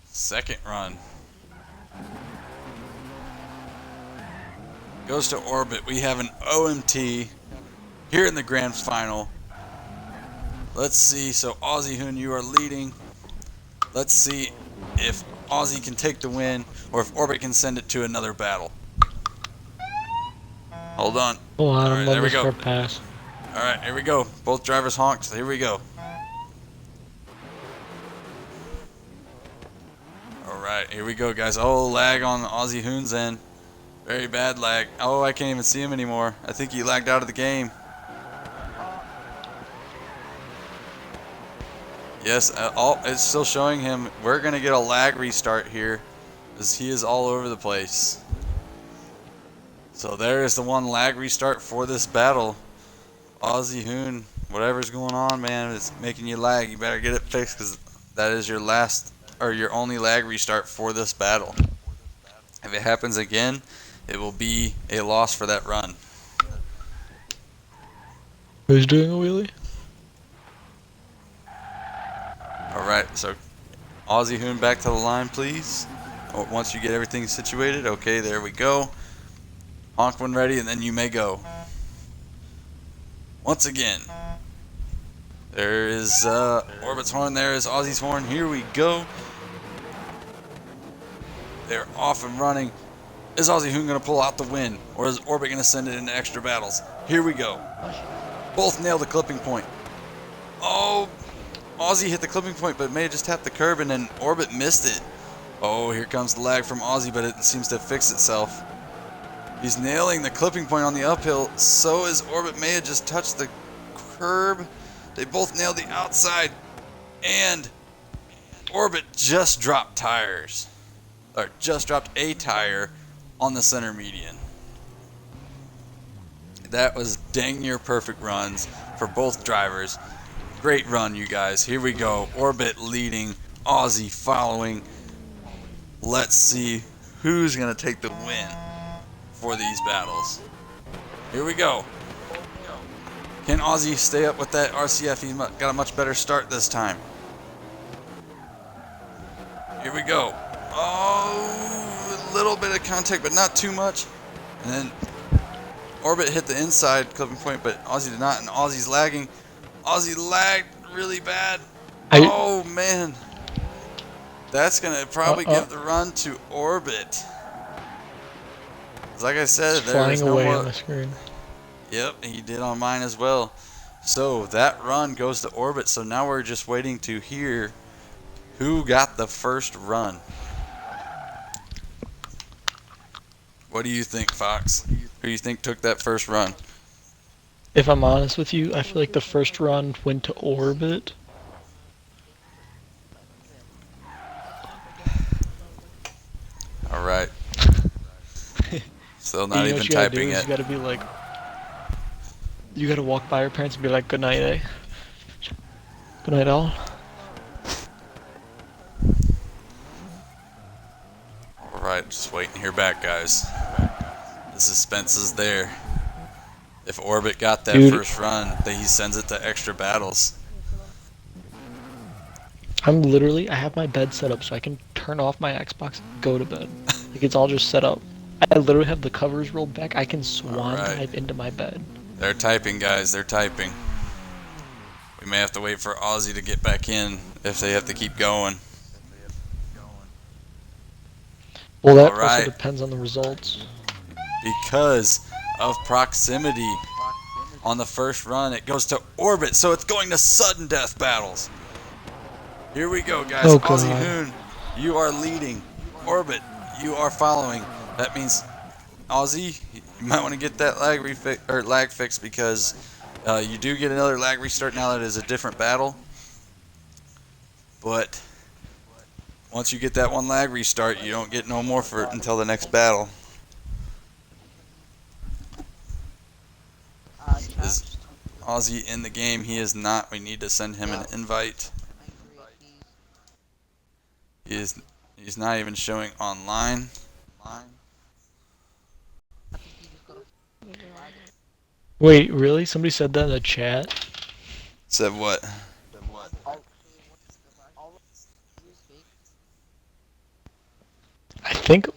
Second run goes to Orbit. We have an OMT here in the grand final. Let's see. So Aussie Hoon, you are leading. Let's see if Aussie can take the win or if Orbit can send it to another battle. Hold on. Hold on, All I'm right, letting there we this go. car pass. All right, here we go. Both drivers honked. Here we go. All right, here we go, guys. Oh, lag on Aussie Hoon's end. Very bad lag. Oh, I can't even see him anymore. I think he lagged out of the game. Yes, it's still showing him. We're going to get a lag restart here as he is all over the place. So there is the one lag restart for this battle. Aussie Hoon, whatever's going on, man, it's making you lag. You better get it fixed because that is your last or your only lag restart for this battle. If it happens again, it will be a loss for that run. Who's doing a wheelie? Alright, so Aussie Hoon back to the line, please. Once you get everything situated. Okay, there we go. Honk when ready, and then you may go. Once again, there is Orbit's horn, there is Aussie's horn. Here we go. They're off and running. Is Aussie Hoon going to pull out the win, or is Orbit going to send it into extra battles? Here we go. Both nailed the clipping point. Oh, Aussie hit the clipping point, but may have just tapped the curb, and then Orbit missed it. Oh, here comes the lag from Aussie, but it seems to fix itself. He's nailing the clipping point on the uphill. So is Orbit. May have just touched the curb. They both nailed the outside, and Orbit just dropped tires, or just dropped a tire on the center median. That was dang near perfect runs for both drivers. Great run, you guys. Here we go. Orbit leading, Aussie following. Let's see who's going to take the win for these battles. Here we go. Can Aussie stay up with that RCF? He's got a much better start this time. Here we go. Oh, a little bit of contact, but not too much. And then Orbit hit the inside clipping point, but Aussie did not, and Aussie's lagging. Aussie lagged really bad. Oh, man. That's going to probably give the run to Orbit. Like I said, there is flying no away more. on the screen. Yep, he did on mine as well. So that run goes to Orbit. So now we're just waiting to hear who got the first run. What do you think, Fox? Who do you think took that first run? If I'm honest with you, I feel like the first run went to Orbit. All right. Still You not know even what you gotta do typing is it. you gotta be like, you gotta walk by your parents and be like, "Good night, eh? Good night, all." All right, just waiting to hear back, guys. The suspense is there. If Orbit got that Dude. first run, then he sends it to extra battles. I have my bed set up so I can turn off my Xbox and go to bed. Like, it's all just set up. I literally have the covers rolled back. I can swan Alright. dive into my bed. They're typing, guys. They're typing. We may have to wait for Aussie to get back in if they have to keep going. Well, that Alright. also depends on the results. Because of proximity on the first run, it goes to Orbit, so it's going to sudden death battles. Here we go, guys. Oh, Aussie God. Hoon, you are leading. Orbit, you are following. That means Aussie, you might want to get that lag fixed because you do get another lag restart now that it is a different battle. But once you get that one lag restart, you don't get no more for it until the next battle. Is Aussie in the game? He is not. We need to send him an invite. He's not even showing online. Wait, really? Somebody said that in the chat? Said what? I think...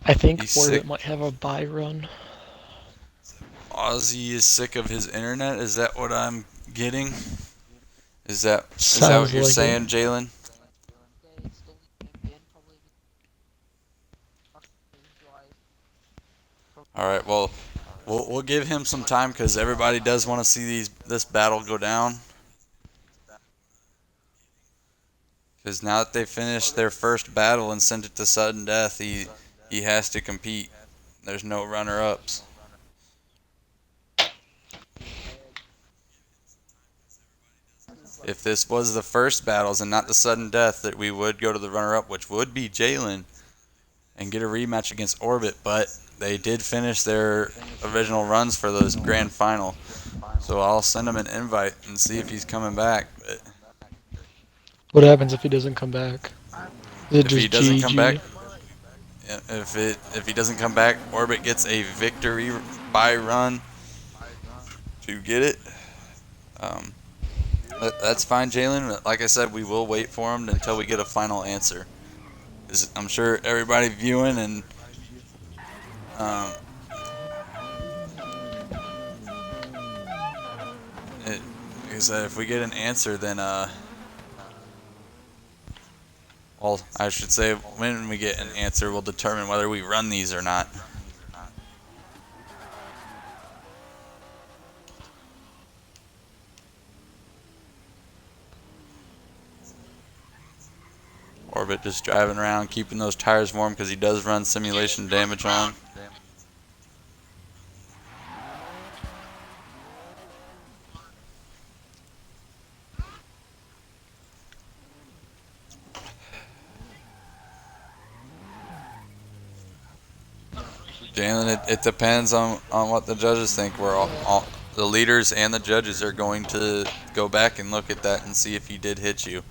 I think He's Orbit sick. might have a Byron. Aussie is sick of his internet. Is that what I'm getting? Is that what Sounds you're like saying, it. Jalen? All right. Well, we'll give him some time because everybody does want to see this battle go down. Because now that they finished their first battle and sent it to sudden death, he has to compete. There's no runner-ups. If this was the first battles and not the sudden death, that we would go to the runner-up, which would be Jalen, and get a rematch against Orbit. But they did finish their original runs for those grand final. So I'll send him an invite and see if he's coming back. But What happens if he doesn't come back? Is it if just he doesn't come back, GG? if he doesn't come back, Orbit gets a victory by run to get it. That's fine, Jalen. Like I said, we will wait for him until we get a final answer. I'm sure everybody viewing and like I said, if we get an answer, then well, I should say when we get an answer, we'll determine whether we run these or not. Orbit just driving around, keeping those tires warm because he does run simulation damage on. Jalen, it depends on what the judges think. We're all the leaders and the judges are going to go back and look at that and see if he did hit you.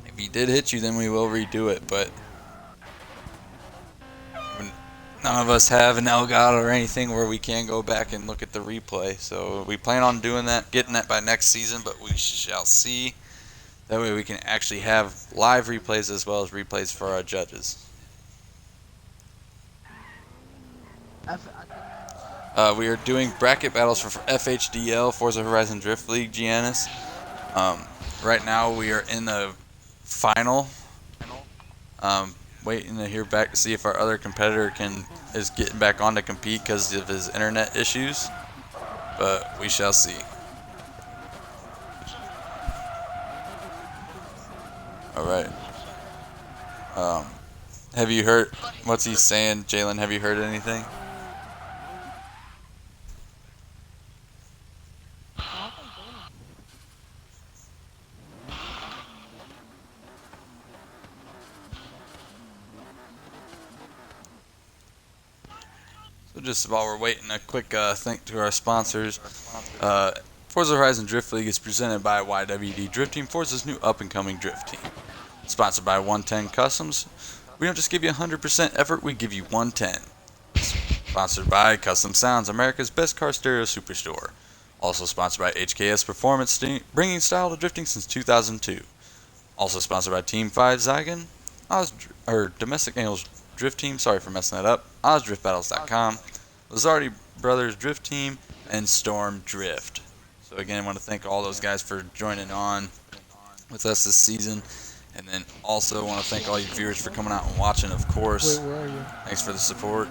If he did hit you, then we will redo it. But none of us have an Elgato or anything where we can go back and look at the replay. So we plan on doing that, getting that by next season, but we shall see. That way we can actually have live replays as well as replays for our judges. We are doing bracket battles for FHDL, Forza Horizon Drift League, Giannis. Right now we are in the final. Waiting to hear back to see if our other competitor is getting back on to compete because of his internet issues. But we shall see. Alright. Have you heard what's he saying, Jalen? Have you heard anything? So just while we're waiting, a quick thank to our sponsors. Forza Horizon Drift League is presented by YWD Drift Team, Forza's new up-and-coming drift team. Sponsored by 110 Customs. We don't just give you 100% effort, we give you 110. Sponsored by Custom Sounds, America's best car stereo superstore. Also sponsored by HKS Performance, bringing style to drifting since 2002. Also sponsored by Team 5 Zygon, Domestic Angels Drift Team, sorry for messing that up, OzDriftBattles.com, Lazardi Brothers Drift Team, and Storm Drift. So again, I want to thank all those guys for joining on with us this season. And then also want to thank all you viewers for coming out and watching, of course. Wait, where are you? Thanks for the support.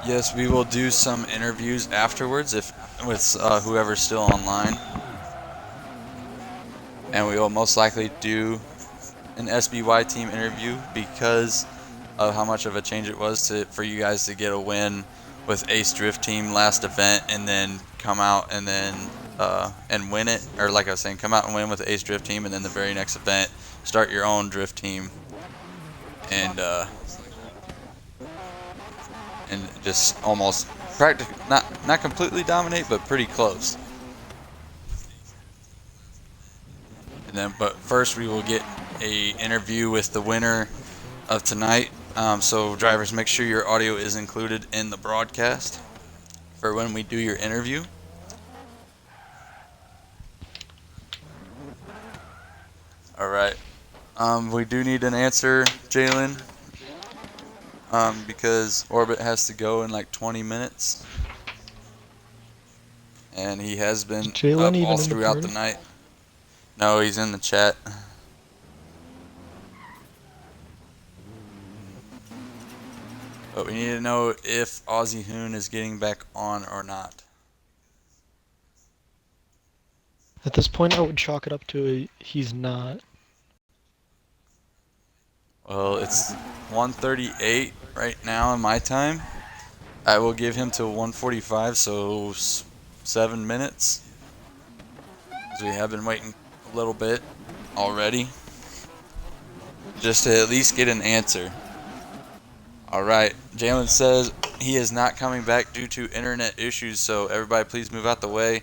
Yes, we will do some interviews afterwards with whoever's still online. And we will most likely do an SBY team interview because of how much of a change it was for you guys to get a win with Ace Drift Team last event and then come out and then and win it, or like I was saying, come out and win with the Ace Drift Team, and then the very next event start your own drift team and just almost practically not completely dominate, but pretty close. And then, but first we will get a interview with the winner of tonight. So drivers, make sure your audio is included in the broadcast for when we do your interview. All right. We do need an answer, Jalen, because Orbit has to go in like 20 minutes, and he has been Jalen up even all in the throughout the party? night. No, he's in the chat. But we need to know if Aussie Hoon is getting back on or not. At this point, I would chalk it up to he's not. Well, it's 1:38 right now in my time. I will give him till 1:45, so 7 minutes. Because we have been waiting a little bit already. Just to at least get an answer. Alright, Jalen says he is not coming back due to internet issues, so everybody please move out the way.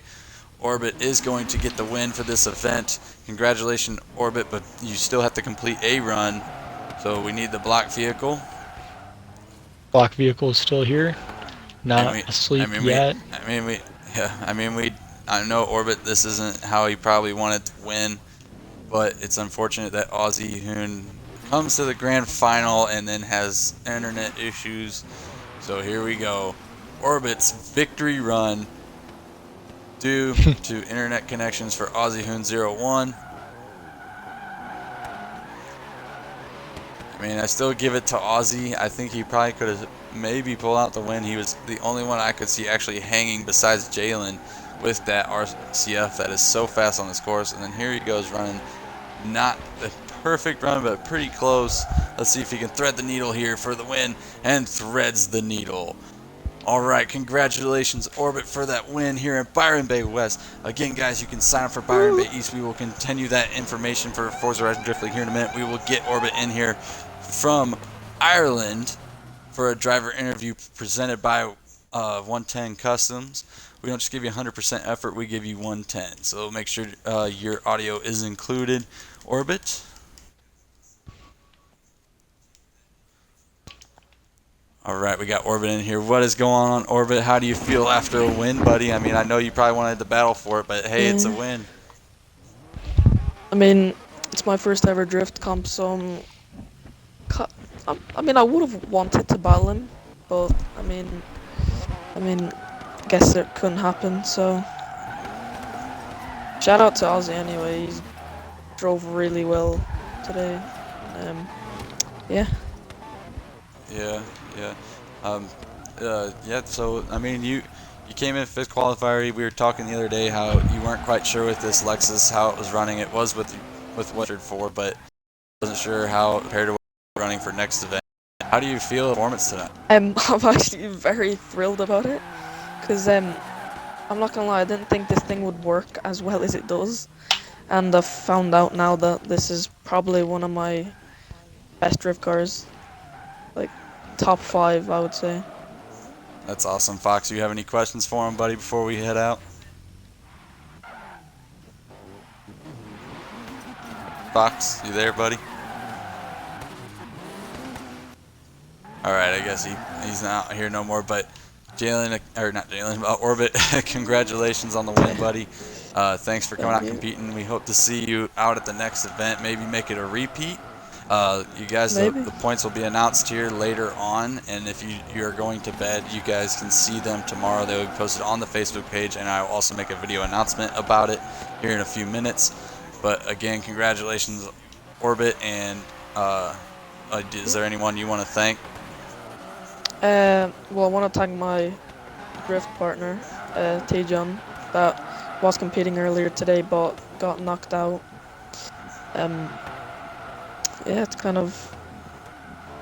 Orbit is going to get the win for this event. Congratulations, Orbit, but you still have to complete a run. So we need the block vehicle. Block vehicle is still here. Not asleep yet. I know Orbit, this isn't how he probably wanted to win, but it's unfortunate that Aussie Hoon comes to the grand final and then has internet issues. So here we go. Orbit's victory run due to internet connections for Aussie Hoon 01. I mean, I still give it to Aussie. I think he probably could have maybe pulled out the win. He was the only one I could see actually hanging besides Jalen with that RCF that is so fast on this course. And then here he goes running not the perfect run, but pretty close. Let's see if he can thread the needle here for the win, and threads the needle. All right, congratulations, Orbit, for that win here in Byron Bay West. Again, guys, you can sign up for Byron Bay East. We will continue that information for Forza Horizon Drift League here in a minute. We will get Orbit in here from Ireland for a driver interview presented by 110 Customs. We don't just give you 100% effort, we give you 110. So make sure your audio is included. Orbit. All right, we got Orbit in here. What is going on, Orbit? How do you feel after a win, buddy? I mean, I know you probably wanted to battle for it, but hey, it's a win. I mean, it's my first ever drift comp, so I mean, I would have wanted to battle him, but I mean, I guess it couldn't happen. So, shout out to Ozzy anyway. He drove really well today. Yeah. Yeah, yeah. Yeah, so, I mean, you came in 5th qualifier. We were talking the other day how you weren't quite sure with this Lexus how it was running. It was with what you're for, but wasn't sure how compared to what you're running for next event. How do you feel performance tonight? I'm actually very thrilled about it, because I'm not gonna lie, I didn't think this thing would work as well as it does, and I've found out now that this is probably one of my best drift cars, like top 5, I would say. That's awesome. Fox, you have any questions for him, buddy, before we head out? Fox, you there, buddy? All right, I guess he's not here no more, but Jalen, or not Jalen, Orbit, congratulations on the win, buddy. Thanks for coming out competing. We hope to see you out at the next event, maybe make it a repeat. You guys, the points will be announced here later on, and if you're going to bed, you guys can see them tomorrow. They will be posted on the Facebook page, and I will also make a video announcement about it here in a few minutes. But again, congratulations, Orbit, and is there anyone you want to thank? Well, I want to thank my drift partner, Tejan, that was competing earlier today but got knocked out. Yeah, it's kind of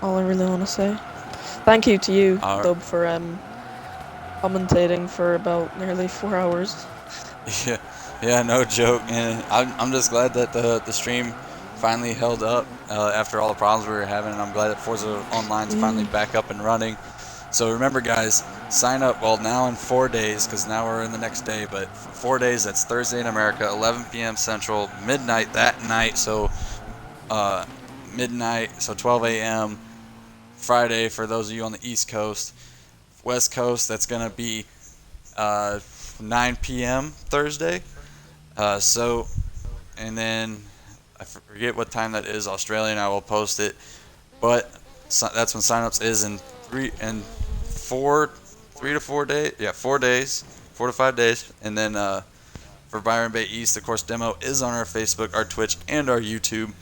all I really want to say. Thank you to you, Dub, for commentating for about nearly 4 hours. Yeah, no joke. And I'm just glad that the stream finally held up after all the problems we were having, and I'm glad that Forza Online's finally back up and running. So remember, guys, sign up. Well, now in 4 days, because now we're in the next day, but 4 days, that's Thursday in America, 11 p.m. Central, midnight that night. So midnight, so 12 a.m. Friday for those of you on the East Coast. West Coast, that's going to be 9 p.m. Thursday. And then I forget what time that is, Australian, I will post it. But that's when signups is in 3 to 4 days. Yeah, 4 days, 4 to 5 days. And then for Byron Bay East, the course demo is on our Facebook, our Twitch, and our YouTube.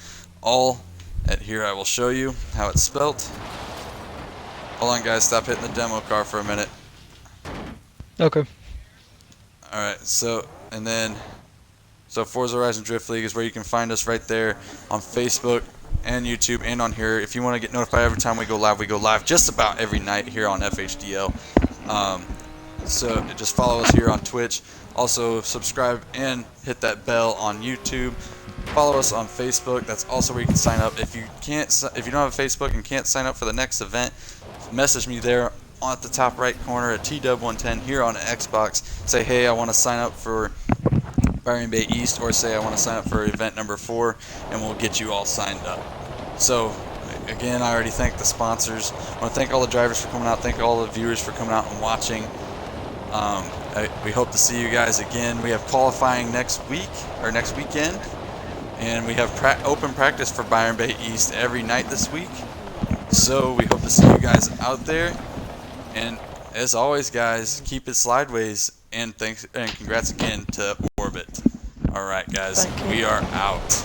All at here. I will show you how it's spelt. Hold on, guys. Stop hitting the demo car for a minute. Okay. Alright, so Forza Horizon Drift League is where you can find us right there on Facebook and YouTube and on here. If you want to get notified every time we go live just about every night here on FHDL. So just follow us here on Twitch. Also subscribe and hit that bell on YouTube. Follow us on Facebook. That's also where you can sign up. If you don't have a Facebook and can't sign up for the next event, message me there at the top right corner at TW110 here on Xbox. Say, hey, I want to sign up for Byron Bay East, or say I want to sign up for event number 4, and we'll get you all signed up. So again, I already thanked the sponsors. I want to thank all the drivers for coming out. Thank all the viewers for coming out and watching. We hope to see you guys again. We have qualifying next weekend, and we have open practice for Byron Bay East every night this week. So we hope to see you guys out there. And as always, guys, keep it sideways. And thanks and congrats again to Orbit. All right, guys, we are out.